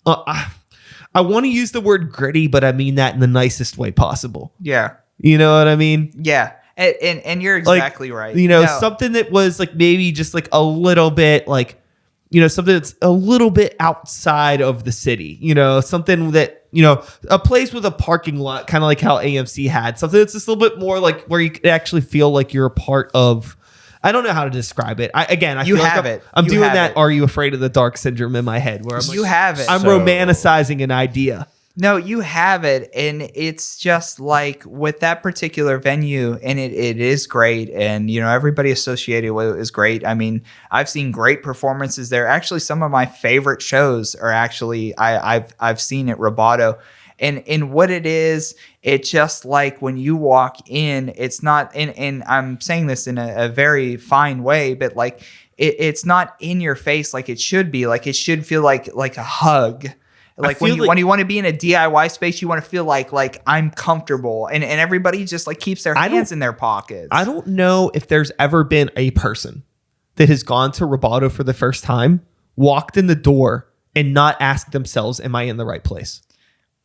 I want to use the word gritty, but I mean that in the nicest way possible. Yeah. You know what I mean? Yeah. And you're exactly right. You know, something that was like maybe just like a little bit like, you know, something that's a little bit outside of the city, you know, something that, you know, a place with a parking lot, kind of like how AMC had, something that's just a little bit more like where you could actually feel like you're a part of. I don't know how to describe it. I feel like I'm doing that. Are you afraid of the dark syndrome in my head? Where I'm like, I'm romanticizing an idea. No, you have it. And it's just like with that particular venue, and it is great. And, you know, everybody associated with it is great. I mean, I've seen great performances there. Actually, some of my favorite shows are actually I've seen at Roboto. And what it is, it's just like when you walk in, it's not, and I'm saying this in a very fine way, but like it's not in your face like it should be. Like it should feel like a hug. Like when you want to be in a DIY space, you want to feel like I'm comfortable, and everybody just like keeps their hands in their pockets. I don't know if there's ever been a person that has gone to Roboto for the first time, walked in the door, and not asked themselves, "Am I in the right place?"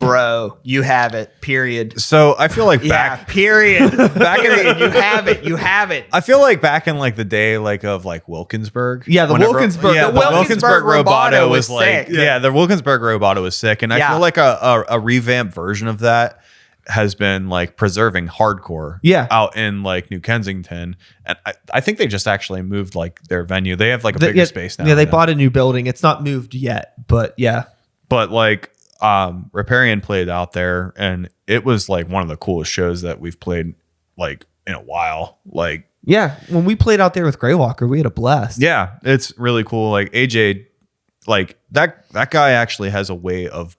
Bro, you have it. Period. So I feel like period. You have it. I feel like back in like the day, like of like Wilkinsburg. Yeah, the Wilkinsburg Roboto was like, sick. the Wilkinsburg Roboto was sick, and I feel like a revamped version of that has been like preserving hardcore. Out in like New Kensington, and I think they just actually moved like their venue. They have like a bigger space now. Yeah, they bought a new building. It's not moved yet, but yeah. But like, Riparian played out there, and it was like one of the coolest shows that we've played like in a while. Like, Yeah, when we played out there with Greywalker, we had a blast. yeah, it's really cool. Like AJ, like that guy actually has a way of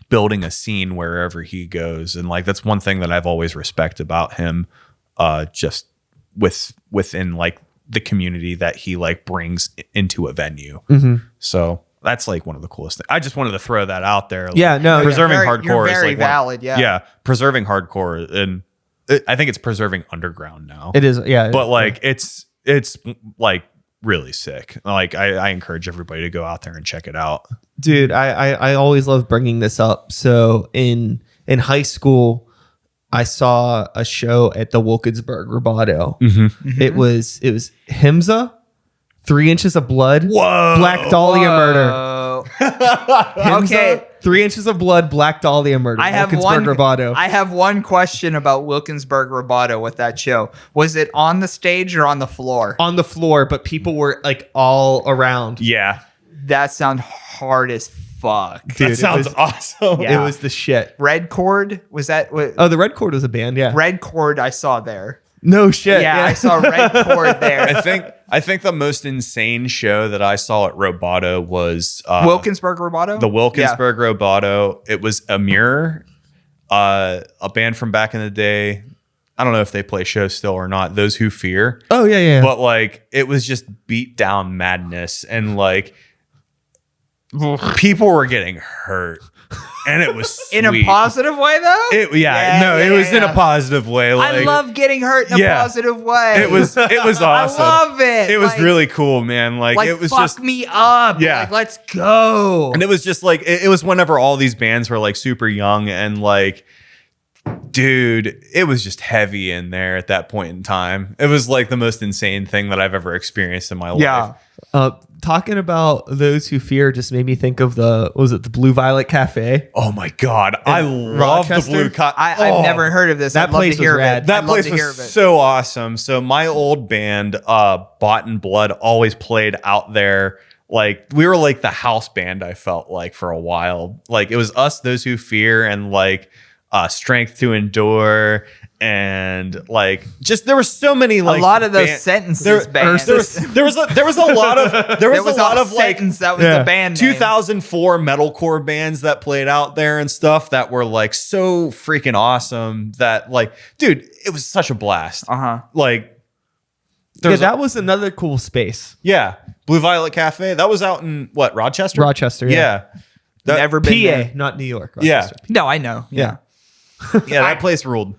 building a scene wherever he goes, and like that's one thing that I've always respected about him. Just within like the community that he like brings into a venue. So that's like one of the coolest things. I just wanted to throw that out there. Like, Yeah, no, preserving You're hardcore very is like valid. Yeah. yeah, preserving hardcore, and I think it's preserving underground now. It is, yeah. But like it's like really sick. Like I encourage everybody to go out there and check it out. Dude, I always love bringing this up. So in high school, I saw a show at the Wilkinsburg Roboto. It was Himza, 3 Inches of Blood, Whoa. Black Dahlia Murder. Himza, Okay. 3 Inches of Blood, Black Dahlia Murder. I have Wilkinsburg Roboto. I have one question about Wilkinsburg Roboto with that show. Was it on the stage or on the floor? On the floor, but people were like all around. Yeah. That sounds hard as fuck. Dude, That sounds awesome. Yeah. It was the shit. Red Chord, was that what? Oh, the Red Chord was a band, yeah. Red Chord I saw there. No shit. Yeah, I saw Red Chord there. I think the most insane show that I saw at Roboto was Wilkinsburg Roboto? the Wilkinsburg Roboto. It was a mirror, a band from back in the day. I don't know if they play shows still or not. Those Who Fear. Oh, yeah. But like it was just beat down madness, and like people were getting hurt, and it was In a sweet. positive way though? It was in a positive way. Like, I love getting hurt in a Yeah. positive way. it was awesome. I love it. It was Like- really cool, man. Like it was fuck just me up. Yeah. Like, let's go. and it was just like it was whenever all these bands were like super young, and like dude, it was just heavy in there at that point in time. It was like the most insane thing that I've ever experienced in my life. Talking about Those Who Fear just made me think of the Blue Violet Cafe? Oh my god, I love the Rochester? Blue I've never heard of this. That I'd love place to hear was of rad. it. That I'd love place to was hear of it. so awesome. So my old band, Bought in Blood, always played out there. Like we were like the house band, I felt like, for a while. Like it was us, Those Who Fear, and like Strength to Endure, and like just there were so many like a lot of those band- sentences. there, bands. there was a lot of there was a lot of like sentence that was the band name. 2004 metalcore bands that played out there and stuff that were like so freaking awesome that like dude, it was such a blast. Like Yeah, that was another cool space. Blue Violet Cafe, that was out in what, Rochester? Rochester, yeah. That- Never been PA, there. not New York. Yeah. Rochester. No, I know. Yeah. Yeah, that place ruled.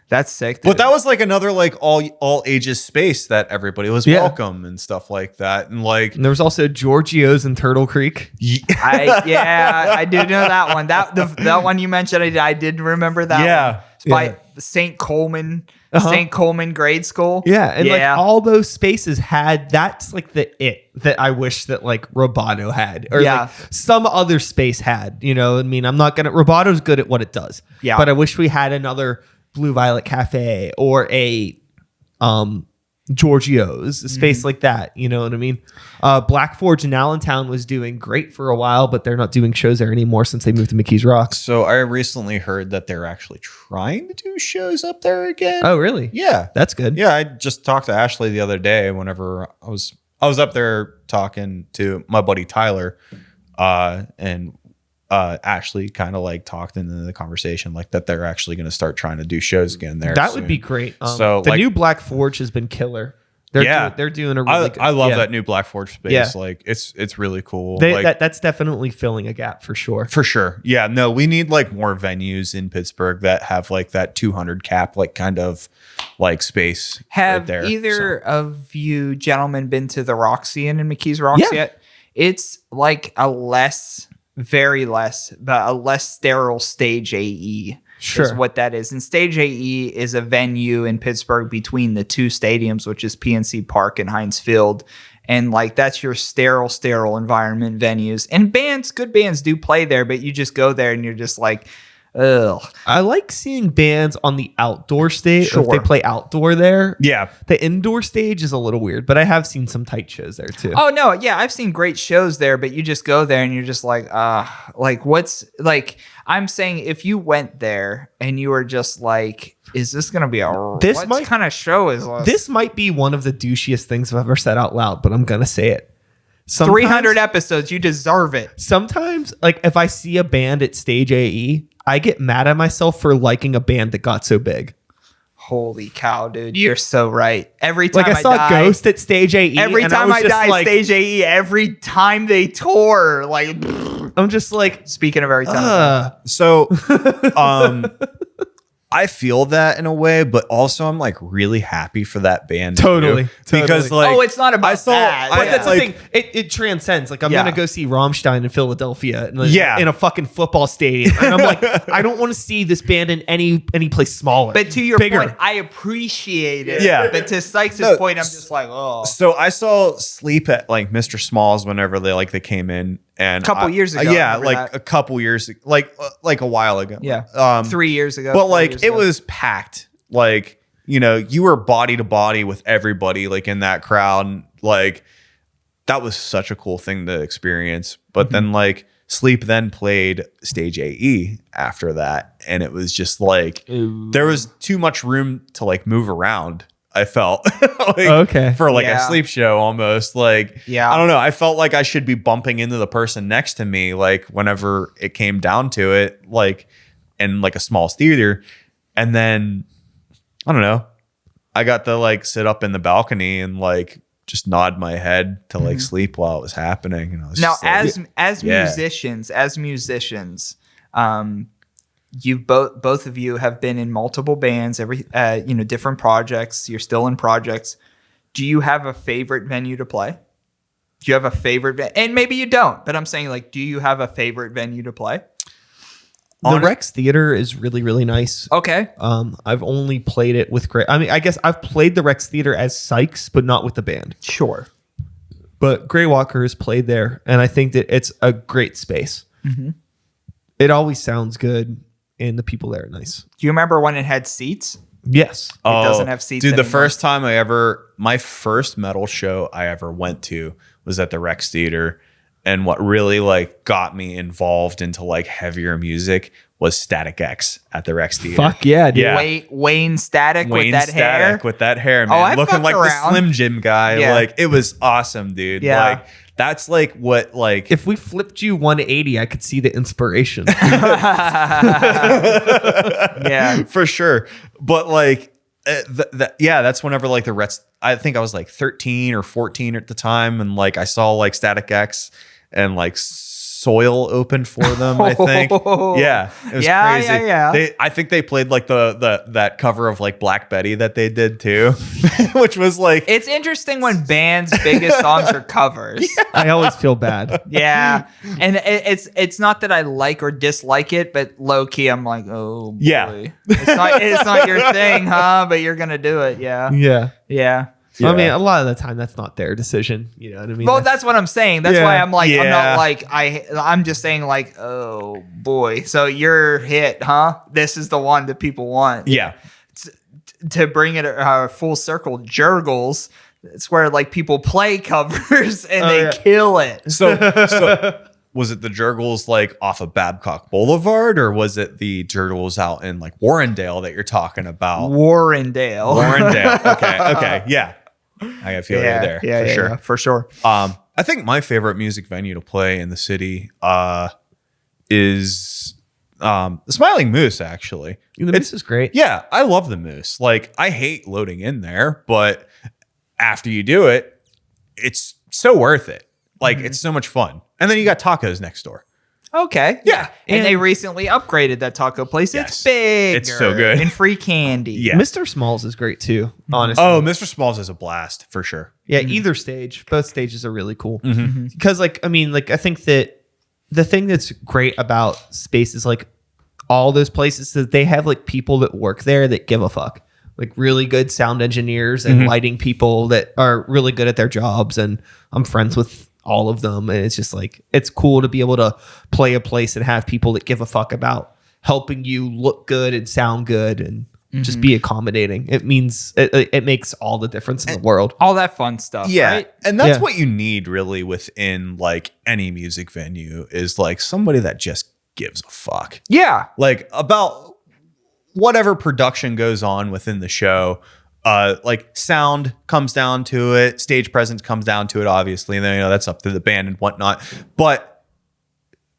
That's sick. But that was like another like all ages space that everybody was Yeah. welcome and stuff like that. And like And there was also Giorgio's in Turtle Creek. I do know that one. That one you mentioned, I did remember that. Yeah. one. It's by Yeah. St. Coleman Grade School. Yeah, and like all those spaces had, that's like the it that I wish that like Roboto had, or like some other space had. You know, I mean, Roboto's good at what it does. Yeah. But I wish we had another Blue Violet Cafe or a Giorgio's, a space like that. You know what I mean? Black Forge in Allentown was doing great for a while, but they're not doing shows there anymore since they moved to McKees Rocks. So I recently heard that they're actually trying to do shows up there again. Oh, really? Yeah. That's good. Yeah, I just talked to Ashley the other day whenever I was up there talking to my buddy Tyler, and Ashley kind of like talked into the conversation like that they're actually going to start trying to do shows again there. That soon. would be great. So the like, new Black Forge has been killer. They're doing a really good. I love yeah. that new Black Forge space. Yeah. Like it's really cool. They, like, that's definitely filling a gap for sure. for sure. Yeah, no, we need like more venues in Pittsburgh that have like that 200 cap like kind of like space. Have right there. either of you gentlemen been to the Roxy in McKees Rocks Yeah. yet? It's like a less sterile stage AE. Sure. Is what that is. And Stage AE is a venue in Pittsburgh between the two stadiums, which is PNC Park and Heinz Field. And like that's your sterile environment venues. And good bands do play there, but you just go there and you're just like, Ugh. I like seeing bands on the outdoor stage. Sure. If they play outdoor there. Yeah. The indoor stage is a little weird, but I have seen some tight shows there too. Oh no, yeah, I've seen great shows there, but you just go there and you're just like what's like? I'm saying if you went there and you were just like, is this gonna be what kind of show is this? This might be one of the douchiest things I've ever said out loud, but I'm gonna say it. 300 episodes, you deserve it. Sometimes, like if I see a band at Stage AE, I get mad at myself for liking a band that got so big. Holy cow, dude. You're so right. Every time I saw Ghost at Stage AE. Every time I die, Stage AE, every time they tour, like, I'm just like, speaking of every time. So, I feel that in a way, but also I'm like really happy for that band. Totally. Because like, it's not about that. But that's like, the thing. It transcends. Like I'm gonna go see Rammstein in Philadelphia, in a fucking football stadium, and I'm like, I don't want to see this band in any place smaller. But to your bigger. point, I appreciate it. Yeah. But to Sykes' point, I'm just like, oh. So I saw Sleep at like Mr. Smalls whenever they came in, and A couple years ago. Yeah, remember like that? a couple years, like a while ago. Yeah. 3 years ago. But 4 like years it ago. was packed. Like, you know, you were body to body with everybody like in that crowd. And, like that was such a cool thing to experience. But then like Sleep then played Stage AE after that. And it was just like there was too much room to like move around. I felt for like a Sleep show almost like, I don't know. I felt like I should be bumping into the person next to me, like whenever it came down to it, like in like a small theater. And then I don't know, I got to like sit up in the balcony and like just nod my head to like Sleep while it was happening. And I was now just like, as musicians, you both of you have been in multiple bands, different projects. You're still in projects. Do you have a favorite venue to play? Do you have a favorite and maybe you don't, but I'm saying like, do you have a favorite venue to play? The Rex Theater is really, really nice. Okay. I've only played it with Gray. I mean, I guess I've played the Rex Theater as Sykes, but not with the band. Sure. But Grey Walker has played there, and I think that it's a great space. Mm-hmm. It always sounds good, and the people there are nice. Do you remember when it had seats? Yes. It doesn't have seats dude, anymore. the first time my first metal show I ever went to was at the Rex Theater. And what really like got me involved into like heavier music was Static X at the Rex Theater. Fuck yeah, dude. Yeah. Wayne Static Wayne with that Static hair. with that hair, man. I looking fucked like around. the Slim Jim guy. Yeah. Like it was awesome, dude. Yeah. Like that's like what like if we flipped you 180, I could see the inspiration. Yeah. for sure. But like that's whenever like the Rex, I think I was like 13 or 14 at the time, and like I saw like Static X and like Soil opened for them, I think. Yeah. It was crazy. Yeah. I think they played like that cover of like Black Betty that they did too, which was like It's interesting when bands' biggest songs are covers. I always feel bad. Yeah. And it's not that I like or dislike it, but low key I'm like, oh boy. Yeah. It's not your thing, huh? But you're gonna do it. Yeah. Yeah. Yeah. I mean, a lot of the time that's not their decision. You know what I mean? Well, that's what I'm saying. That's Yeah. why I'm like, I'm Yeah. not like, I'm just saying like, oh boy. So your hit, huh? This is the one that people want. yeah. To bring it full circle, Jurgles. It's where like people play covers and they kill it. So was it the Jurgles like off of Babcock Boulevard, or was it the Jurgles out in like Warrendale that you're talking about? Warrendale. Okay. Yeah. I feel you there. Yeah, for sure. I think my favorite music venue to play in the city is the Smiling Moose, actually. The Moose is great. Yeah, I love the Moose. Like, I hate loading in there, but after you do it, it's so worth it. Like, it's so much fun. And then you got tacos next door. Okay. Yeah. And they recently upgraded that taco place. Yes. It's big. It's so good. And free candy. Yeah. Mr. Smalls is great too, honestly. Oh, Mr. Smalls is a blast for sure. Yeah, either stage. Both stages are really cool. Because, like, I mean, like, I think that the thing that's great about spaces like all those places is they have, like, people that work there that give a fuck. Like, really good sound engineers and lighting people that are really good at their jobs. And I'm friends with all of them. And it's just, like, it's cool to be able to play a place and have people that give a fuck about helping you look good and sound good and just be accommodating. It means it makes all the difference in the world. All that fun stuff. Yeah. Right? And that's Yeah. what you need really within like any music venue is like somebody that just gives a fuck. Yeah. Like about whatever production goes on within the show. Like sound comes down to it, stage presence comes down to it, obviously, and then that's up to the band and whatnot. But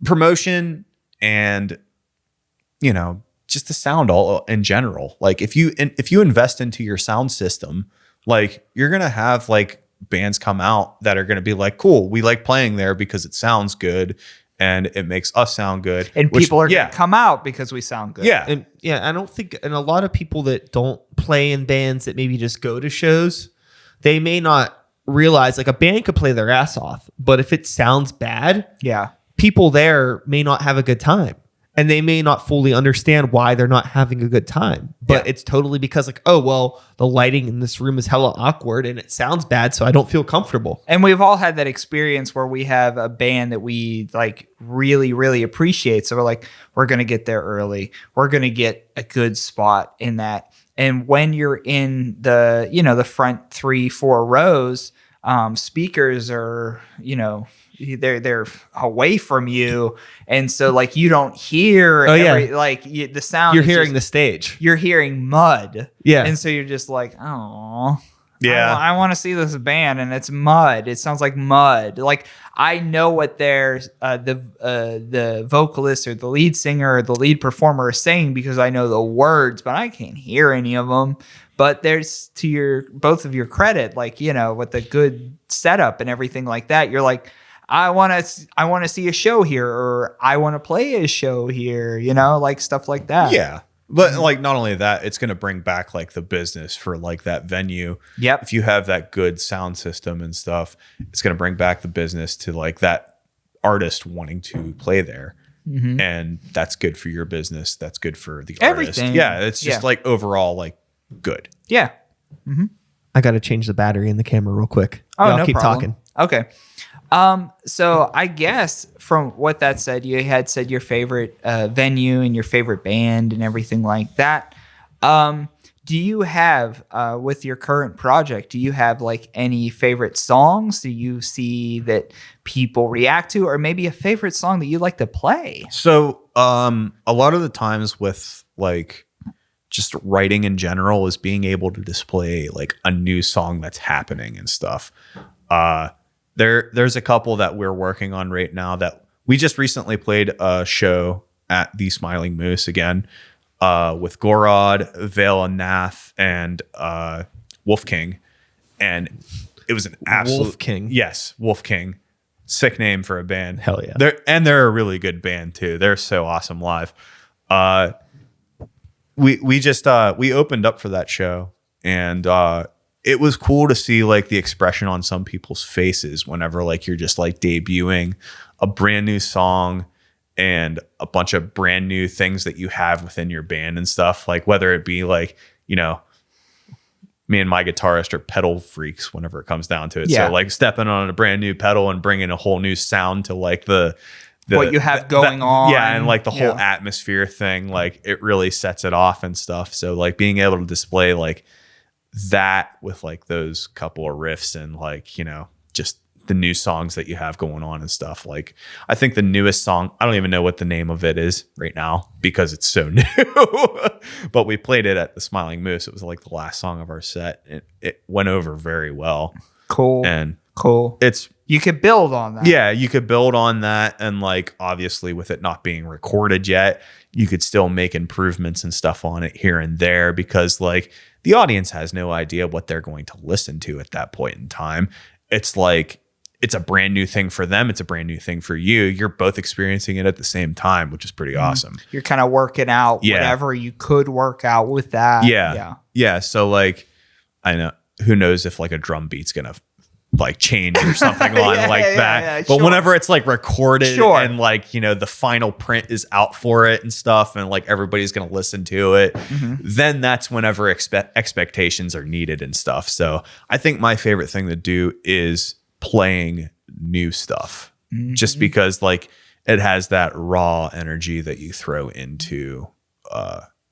promotion and just the sound all in general. Like if you invest into your sound system, like you're gonna have like bands come out that are gonna be like, cool, we like playing there because it sounds good and it makes us sound good. And people are going to come out because we sound good. Yeah. And I don't think, and a lot of people that don't play in bands that maybe just go to shows, they may not realize like a band could play their ass off, but if it sounds bad, people there may not have a good time. And they may not fully understand why they're not having a good time. But it's totally because like, oh, well, the lighting in this room is hella awkward and it sounds bad, so I don't feel comfortable. And we've all had that experience where we have a band that we like really, really appreciate. So we're like, we're going to get there early. We're going to get a good spot in that. And when you're in the, the front 3-4 rows, speakers are, they're away from you, and so like you don't hear the sound. You're hearing the stage. You're hearing mud. Yeah, and so you're just like, oh, yeah. I want to see this band, and it's mud. It sounds like mud. Like I know what the vocalist or the lead singer or the lead performer is saying because I know the words, but I can't hear any of them. But there's to both of your credit, like with the good setup and everything like that, you're like, I want to see a show here, or I want to play a show here, like stuff like that. Yeah. But like not only that, it's going to bring back like the business for like that venue. Yep. If you have that good sound system and stuff, it's going to bring back the business to like that artist wanting to play there. Mm-hmm. And that's good for your business. That's good for the artist. Everything. Yeah. It's just like overall like good. Yeah. Mm-hmm. I got to change the battery in the camera real quick. Oh, Y'all no keep problem. talking. Okay. So I guess from what that said, you had said your favorite venue and your favorite band and everything like that. Do you have, with your current project, do you have like any favorite songs? Do you see that people react to, or maybe a favorite song that you like to play? So, a lot of the times with like just writing in general is being able to display like a new song that's happening and stuff. There's a couple that we're working on right now that we just recently played a show at the Smiling Moose again, with Gorod, Vale and Nath, and Wolf King. And it was an absolute Wolf King. Yes, Wolf King. Sick name for a band. Hell yeah. They're a really good band too. They're so awesome live. We opened up for that show, and it was cool to see like the expression on some people's faces whenever like you're just like debuting a brand new song and a bunch of brand new things that you have within your band and stuff, like whether it be like, me and my guitarist are pedal freaks whenever it comes down to it. Yeah. So like stepping on a brand new pedal and bringing a whole new sound to like the what you have going on. Yeah. And like the whole atmosphere thing, like it really sets it off and stuff. So like being able to display like that with like those couple of riffs and like, just the new songs that you have going on and stuff. Like I think the newest song, I don't even know what the name of it is right now because it's so new, but we played it at the Smiling Moose. It was like the last song of our set. It went over very well. Cool. And cool. You could build on that. Yeah, you could build on that. And like, obviously with it not being recorded yet, you could still make improvements and stuff on it here and there because like the audience has no idea what they're going to listen to at that point in time. It's like, it's a brand new thing for them. It's a brand new thing for you. You're both experiencing it at the same time, which is pretty awesome. You're kind of working out whatever you could work out with that. Yeah. So like, I know, who knows if like a drum beat's going to like change or something on that. Yeah, but whenever it's like recorded and like, the final print is out for it and stuff, and like everybody's going to listen to it, then that's whenever expectations are needed and stuff. So I think my favorite thing to do is playing new stuff, just because like it has that raw energy that you throw into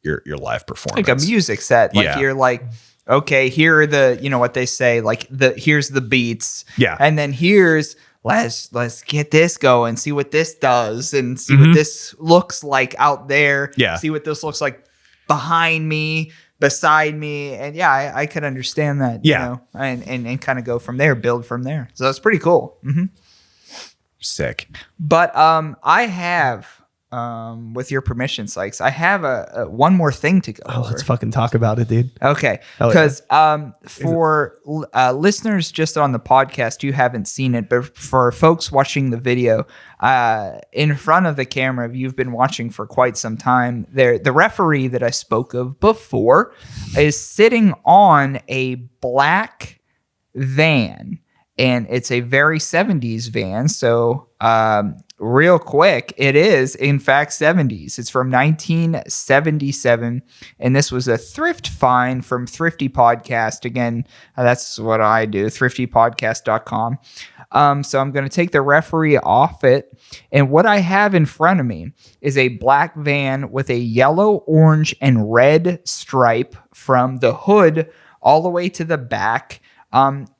your live performance. Like a music set. Like Yeah. you're like, okay, here are the, you know what they say, like here's the beats. Yeah. And then here's let's get this going, see what this does and see what this looks like out there. Yeah. See what this looks like behind me, beside me. And yeah, I could understand that. Yeah. You know, and kind of go from there, build from there. So that's pretty cool. Sick. But I have, with your permission, Sykes, I have a one more thing to go over. Let's fucking talk about it, dude. Okay, Hell yeah. because for listeners just on the podcast, you haven't seen it, but for folks watching the video, in front of the camera, if you've been watching for quite some time, the referee that I spoke of before is sitting on a black van, and it's a very 70s van. So real quick, it is in fact 70s. It's from 1977, and this was a thrift find from Thrifty Podcast. Again, that's what I do, thriftypodcast.com. So I'm going to take the referee off it, and what I have in front of me is a black van with a yellow, orange, and red stripe from the hood all the way to the back.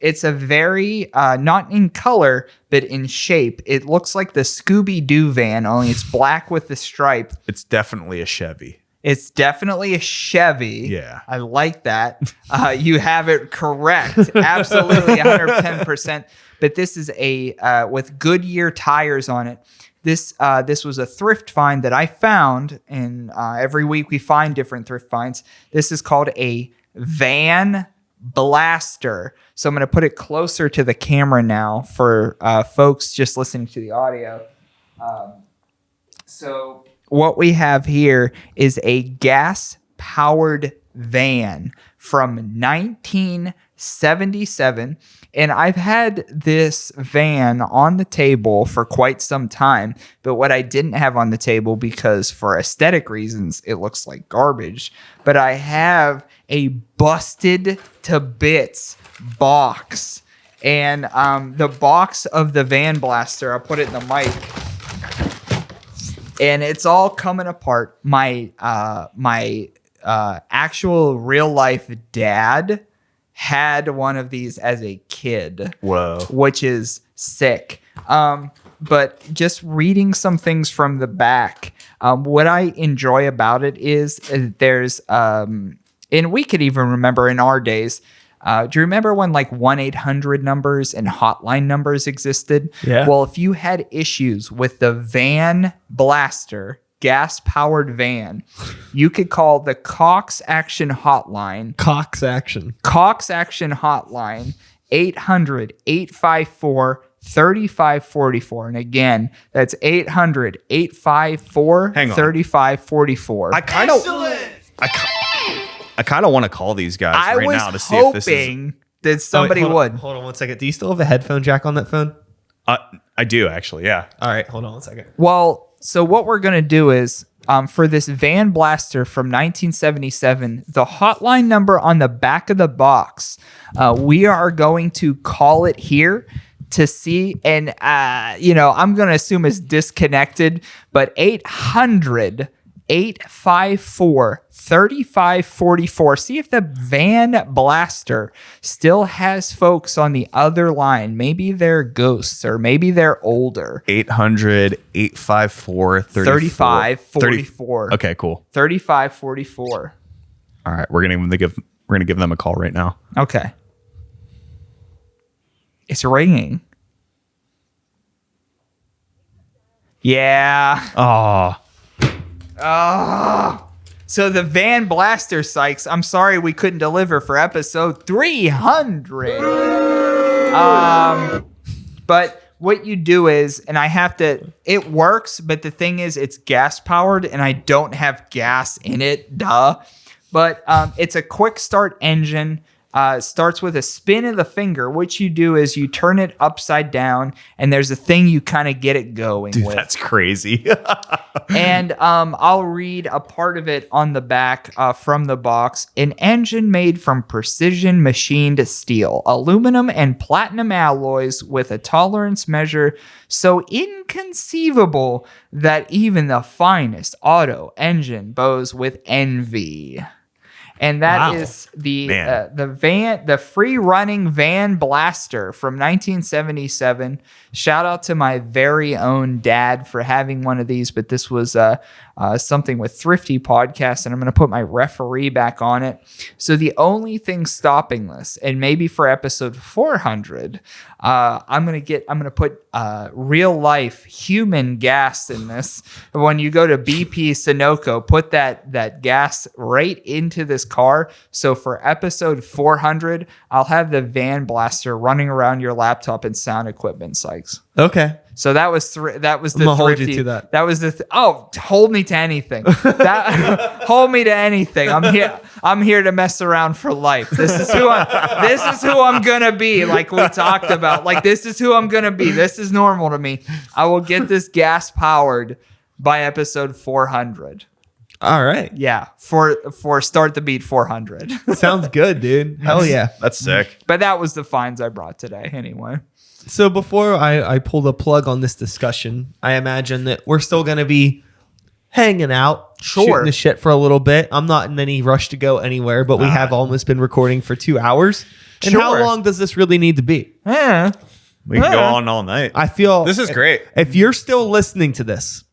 It's a very, not in color, but in shape. It looks like the Scooby-Doo van, only it's black with the stripe. It's definitely a Chevy. It's definitely a Chevy. Yeah. I like that. You have it correct. Absolutely 110%. But this is a, with Goodyear tires on it. This was a thrift find that I found, and every week we find different thrift finds. This is called a Van Blaster. So I'm going to put it closer to the camera now for folks just listening to the audio. So what we have here is a gas-powered van from 1977. And I've had this van on the table for quite some time, but what I didn't have on the table, because for aesthetic reasons, it looks like garbage, but I have a busted to bits box. And the box of the Van Blaster, I'll put it in the mic, and it's all coming apart. My actual real life dad had one of these as a kid. Whoa. Which is sick. But just reading some things from the back, what I enjoy about it is there's, and we could even remember in our days, do you remember when like 1-800 numbers and hotline numbers existed? Yeah. Well, if you had issues with the Van Blaster, gas-powered van, you could call the Cox Action Hotline. Cox Action. Cox Action Hotline, 800-854-3544. And again, that's 800-854-3544. I kind of want to call these guys I right was now to see if this is. hoping that somebody would. Hold on 1 second. Do you still have a headphone jack on that phone? I do actually, yeah. All right, hold on 1 second. Well, so what we're going to do is, for this Van Blaster from 1977, the hotline number on the back of the box, we are going to call it here to see. And, I'm going to assume it's disconnected, but 800-854-3544. See if the Van Blaster still has folks on the other line. Maybe they're ghosts, or maybe they're older. 800-854-3544. Okay, cool. 3544. All right, we're gonna give them a call right now. Okay. It's ringing. Yeah. Oh, So the Van Blaster, Sykes, I'm sorry we couldn't deliver for episode 300. But what you do is, and it works, but the thing is it's gas powered and I don't have gas in it, duh. But it's a quick start engine. starts with a spin of the finger. What you do is you turn it upside down, and there's a thing you kind of get it going Dude, with. that's crazy. And I'll read a part of it on the back from the box. An engine made from precision machined steel, aluminum, and platinum alloys with a tolerance measure so inconceivable that even the finest auto engine bows with envy. And that is the free running Van Blaster from 1977. Shout out to my very own dad for having one of these, but this was something with THRIFTY Podcast, and I'm going to put my referee back on it. So the only thing stopping this, and maybe for episode 400, I'm going to put real life human gas in this. When you go to BP Sunoco, put that gas right into this car. So for episode 400, I'll have the Van Blaster running around your laptop and sound equipment, Sykes. Okay. So that was the I'm gonna hold you to that. That was the hold me to anything. Hold me to anything. I'm here to mess around for life. This is who I'm gonna be. Like we talked about. Like this is who I'm gonna be. This is normal to me. I will get this gas powered by episode 400. All right. Yeah, for Start the Beat 400. Sounds good, dude. Hell yeah. That's sick. But that was the finds I brought today anyway. So before I pull the plug on this discussion, I imagine that we're still going to be hanging out, shooting the shit for a little bit. I'm not in any rush to go anywhere, but we have almost been recording for 2 hours. And how long does this really need to be? We can go on all night. I feel this is great. If you're still listening to this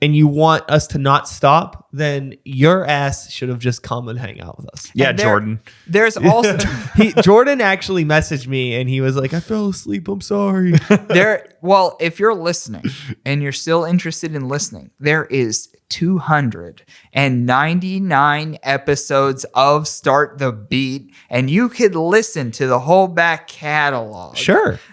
and you want us to not stop, then your ass should have just come and hang out with us. Yeah, Jordan. There's also Jordan actually messaged me and he was like, I fell asleep. I'm sorry. Well, if you're listening and you're still interested in listening, there is 299 episodes of Start the Beat, and you could listen to the whole back catalog.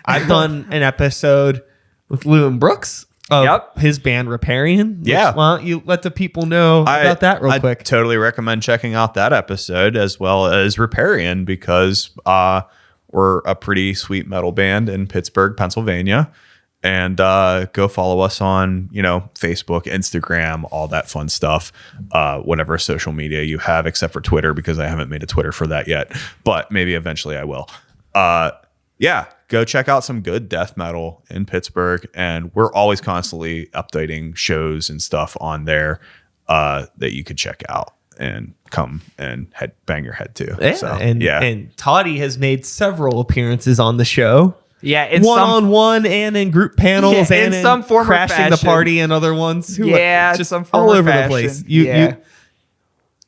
I've done an episode with Lou and Brooks of his band Riparian. Yeah. Why don't you let the people know about that real quick? I totally recommend checking out that episode as well as Riparian because we're a pretty sweet metal band in Pittsburgh, Pennsylvania. And go follow us on, Facebook, Instagram, all that fun stuff, whatever social media you have, except for Twitter, because I haven't made a Twitter for that yet. But maybe eventually I will. Go check out some good death metal in Pittsburgh. And we're always constantly updating shows and stuff on there that you could check out and come and bang your head to. Yeah, and Toddy has made several appearances on the show. Yeah, in one-on-one and in group panels and in some form crashing of the party and other ones. Just some form all of over fashion. the place.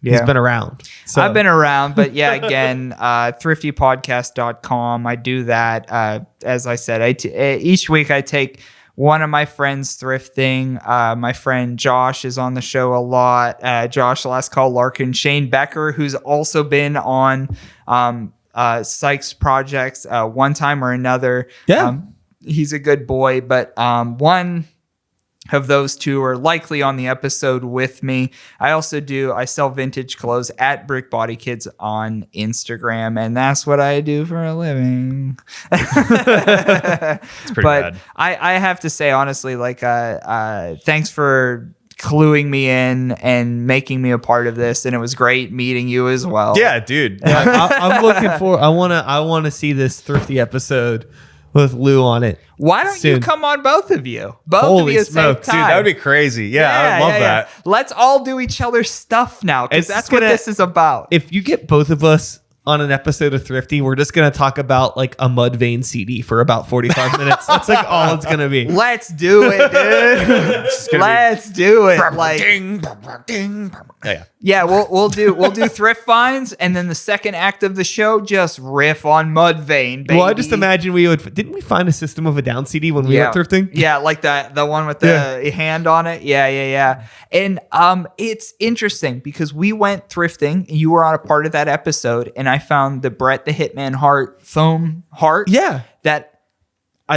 He's been around. So. I've been around, but again, thriftypodcast.com. I do that. As I said, each week I take one of my friends thrifting. My friend Josh is on the show a lot. Josh Last Call Larkin, Shane Becker, who's also been on Sykes projects one time or another. He's a good boy, but one of those two are likely on the episode with me. I sell vintage clothes at Brick Body Kids on Instagram, and that's what I do for a living. It's pretty bad. I have to say honestly, thanks for cluing me in and making me a part of this, and it was great meeting you as well. Yeah, dude. I'm looking for. I want to see this thrifty episode with Lou on it. Why don't you come on, both of you? Holy at the same smokes, time. Dude, that would be crazy. Yeah, I would love that. Let's all do each other's stuff now, because that's what this is about. If you get both of us on an episode of Thrifty, we're just going to talk about like a Mudvayne CD for about 45 minutes. That's like all it's going to be. Let's do it, dude. Let's do it. Yeah, we'll do thrift finds, and then the second act of the show, just riff on Mudvayne, baby. Well, I just imagine didn't we find a System of a Down CD when we went thrifting? Yeah, like the one with the hand on it. Yeah. And it's interesting because we went thrifting. You were on a part of that episode, and I found the Brett the Hitman Hart foam heart. Yeah. That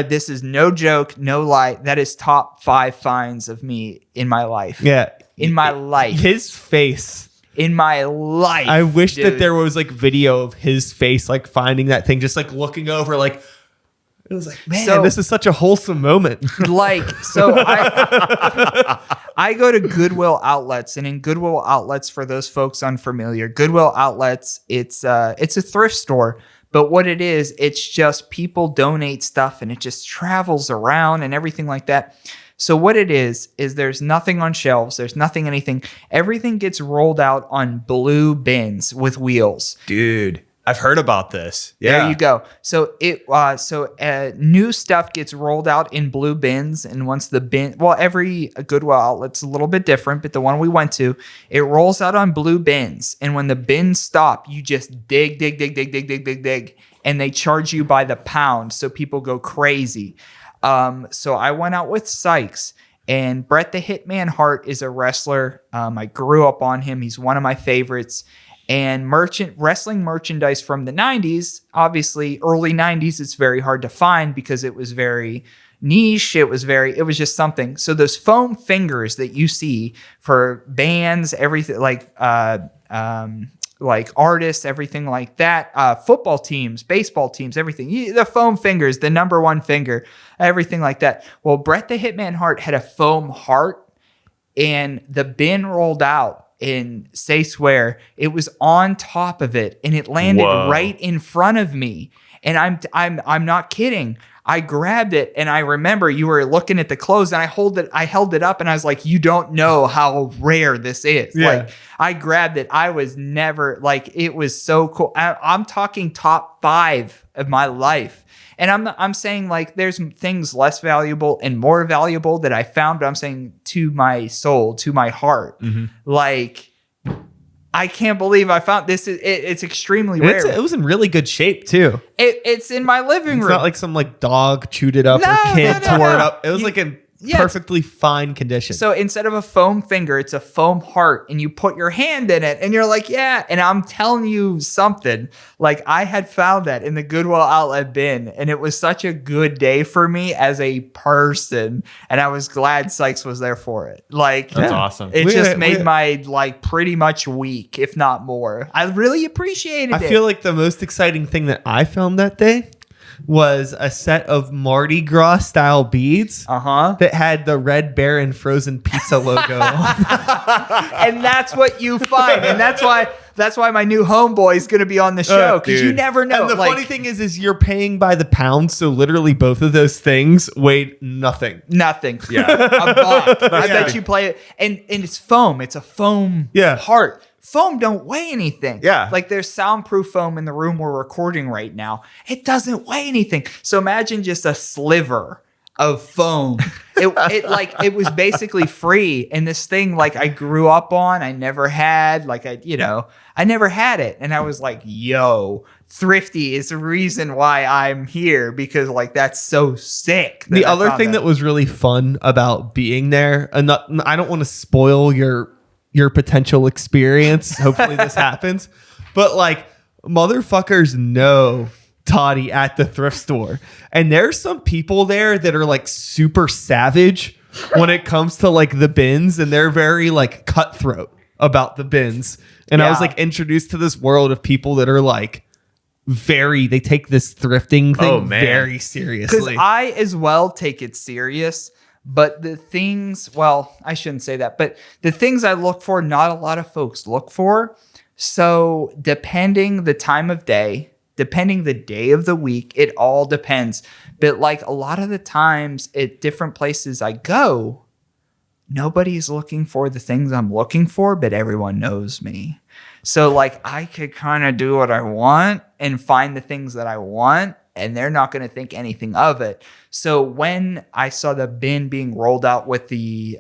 this is no joke, no lie. That is top 5 finds of me in my life. Yeah. In my life. His face in my life. I wish that dude. there was like video of his face, like finding that thing, just like looking over, like it was like, man, So- this is such a wholesome moment. Like, so I go to Goodwill outlets, and in Goodwill outlets, for those folks unfamiliar, Goodwill outlets, it's a thrift store. But what it is, it's just people donate stuff and it just travels around and everything like that. So what it is there's nothing on shelves. There's nothing, anything. Everything gets rolled out on blue bins with wheels. Dude, I've heard about this. Yeah. There you go. So new stuff gets rolled out in blue bins, and once the bin, well, every Goodwill outlet's a little bit different, but the one we went to, it rolls out on blue bins, and when the bins stop, you just dig, and they charge you by the pound, so people go crazy. So I went out with Sykes, and Bret the Hitman Hart is a wrestler. I grew up on him. He's one of my favorites. And wrestling merchandise from the 90s, obviously early 90s, it's very hard to find because it was very niche. It was just something. So those foam fingers that you see for bands, everything like artists, everything like that, football teams, baseball teams, everything, the foam fingers, the number one finger, everything like that. Well, Bret the Hitman Hart had a foam heart, and the bin rolled out. And say swear, it was on top of it, and it landed right in front of me. And I'm not kidding. I grabbed it, and I remember you were looking at the clothes, and I held it up, and I was like, you don't know how rare this is. Yeah. Like, I grabbed it. I was never, like, it was so cool. I'm talking top 5 of my life. And I'm saying, like, there's things less valuable and more valuable that I found, but I'm saying to my soul, to my heart, like, I can't believe I found this. It's extremely rare. It was in really good shape too. It's in my living room. It's not like some like dog chewed it up No, or kid no, tore it no. up. It was like in Yeah. perfectly fine condition. So instead of a foam finger, it's a foam heart, and you put your hand in it, and you're like, yeah. And I'm telling you something, like, I had found that in the Goodwill outlet bin, and it was such a good day for me as a person, and I was glad Sykes was there for it. Like, That's awesome. It just We- made my, like, pretty much week, if not more. I really appreciated it. I feel like the most exciting thing that I found that day was a set of Mardi Gras style beads that had the Red Baron frozen pizza logo on. And that's what you find, and that's why my new homeboy is going to be on the show, because you dude. never know. And the like, funny thing is you're paying by the pound, so literally both of those things weighed nothing. nothing. Yeah. A buck. I Yeah. bet you play it, and it's foam. It's a foam Yeah. heart. Foam don't weigh anything. Yeah. Like, there's soundproof foam in the room we're recording right now. It doesn't weigh anything. So imagine just a sliver of foam. It was basically free. And this thing, like, I grew up on, I never had, like, I never had it. And I was like, yo, Thrifty is the reason why I'm here, because, like, that's so sick. The other thing that was really fun about being there, and I don't want to spoil your potential experience. Hopefully this happens. But like, motherfuckers know Toddy at the thrift store. And there's some people there that are like super savage when it comes to like the bins, and they're very like cutthroat about the bins. And I was Yeah. like introduced to this world of people that are like they take this thrifting thing Oh, man. very Because seriously. I as well take it serious. But the things, well, I shouldn't say that, but the things I look for, not a lot of folks look for. So depending the time of day, depending the day of the week, it all depends. But like, a lot of the times at different places I go, nobody's looking for the things I'm looking for, but everyone knows me. So like, I could kind of do what I want and find the things that I want, and they're not going to think anything of it. So when I saw the bin being rolled out with the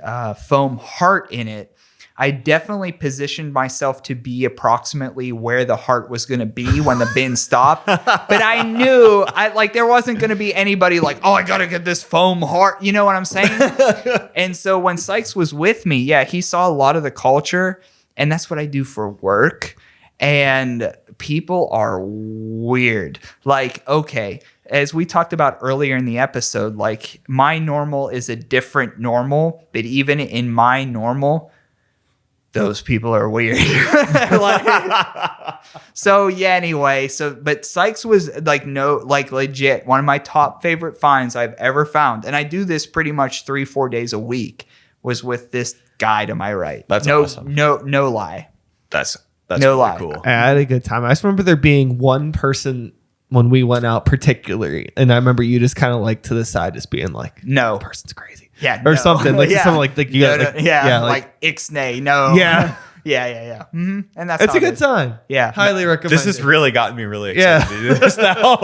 foam heart in it, I definitely positioned myself to be approximately where the heart was going to be when the bin stopped. But I knew there wasn't going to be anybody like, oh, I got to get this foam heart. You know what I'm saying? And so when Sykes was with me, yeah, he saw a lot of the culture, and that's what I do for work. And people are weird. Like, okay, as we talked about earlier in the episode, like, my normal is a different normal, but even in my normal, those people are weird. So yeah, anyway, but Sykes was like legit one of my top favorite finds I've ever found. And I do this pretty much 3-4 days a week was with this guy to my right. That's no, awesome. No lie. That's No really lie. cool. I had a good time. I just remember there being one person when we went out particularly, and I remember you just kind of like to the side just being like, No. that person's crazy. Yeah. Or no. something. Like Yeah. something like you No, got, no, like, yeah. like ixnay. No. Yeah. Yeah. Mm-hmm. And that's it's how a it good is. time. Yeah. Highly recommend This has it. really gotten me really Yeah. excited to do this now.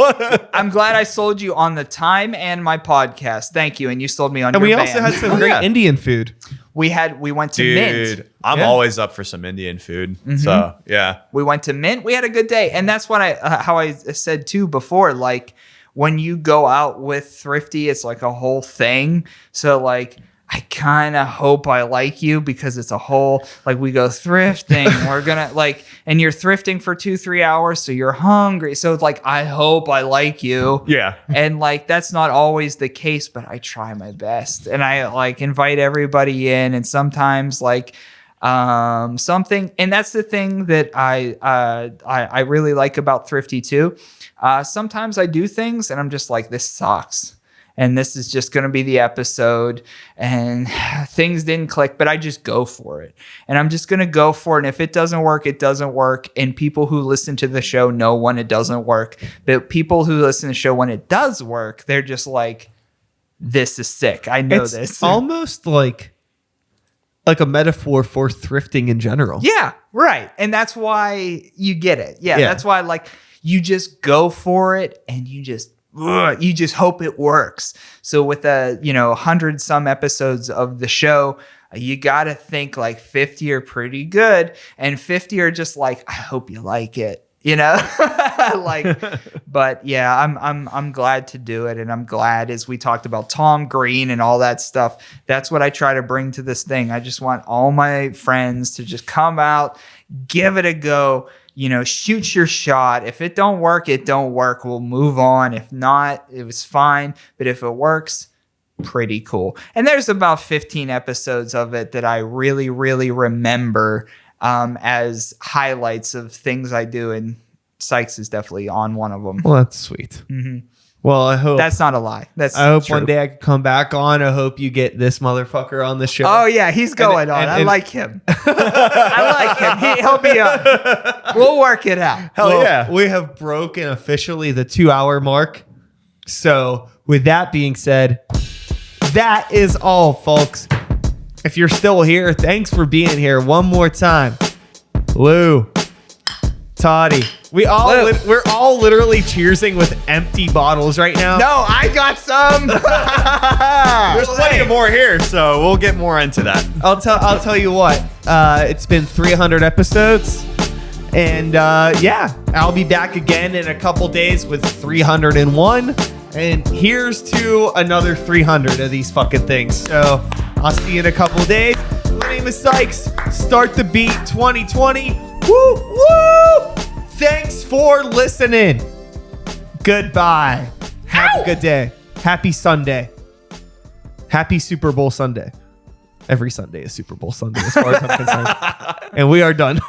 I'm glad I sold you on the time and my podcast. Thank you. And you sold me on And your we band. also had some Oh, great yeah. Indian food. We went to Mint. Dude, I'm Yeah. always up for some Indian food. So, yeah. We went to Mint. We had a good day. And that's what how I said too before, like when you go out with Thrifty, it's like a whole thing. So like, I kind of hope I like you because it's a whole, like we go thrifting. We're going to like, and you're thrifting for 2-3 hours. So you're hungry. So it's like, I hope I like you. Yeah. And like, that's not always the case, but I try my best and I like invite everybody in. And sometimes like, something, and that's the thing that I really like about Thrifty too. Sometimes I do things and I'm just like, this sucks. And this is just going to be the episode and things didn't click, but I just go for it. And I'm just going to go for it. And if it doesn't work, it doesn't work. And people who listen to the show know when it doesn't work. But people who listen to the show when it does work, they're just like, this is sick. I know It's this. almost like a metaphor for thrifting in general. Yeah, right. And that's why you get it. Yeah, Yeah. that's why like you just go for it and you just hope it works. So with 100 some episodes of the show, you got to think like 50 are pretty good and 50 are just like, I hope you like it. Like, but yeah, I'm glad to do it. And I'm glad, as we talked about Tom Green and all that stuff, that's what I try to bring to this thing. I just want all my friends to just come out, give it a go, shoot your shot. If it don't work, it don't work. We'll move on. If not, it was fine. But if it works, pretty cool. And there's about 15 episodes of it that I really, really remember as highlights of things I do, and Sykes is definitely on one of them. Well, that's sweet. Mhm. Well, I hope That's not a lie. I hope true. one day I can come back on. I hope you get this motherfucker on the show. Oh yeah, he's going on. I like him. I like him. He'll be on. We'll work it out. Hell Well, yeah. We have broken officially the 2-hour mark. So with that being said, that is all, folks. If you're still here, thanks for being here one more time. Lou, Toddy, we're all literally cheersing with empty bottles right now. No, I got some. There's plenty of more here, so we'll get more into that. I'll tell you what. It's been 300 episodes, and yeah, I'll be back again in a couple days with 301. And here's to another 300 of these fucking things. So I'll see you in a couple days. My name is Sykes. Start the Beat 2020. Woo woo! Thanks for listening. Goodbye. Have a good day. Happy Sunday. Happy Super Bowl Sunday. Every Sunday is Super Bowl Sunday as far as I'm concerned. And we are done.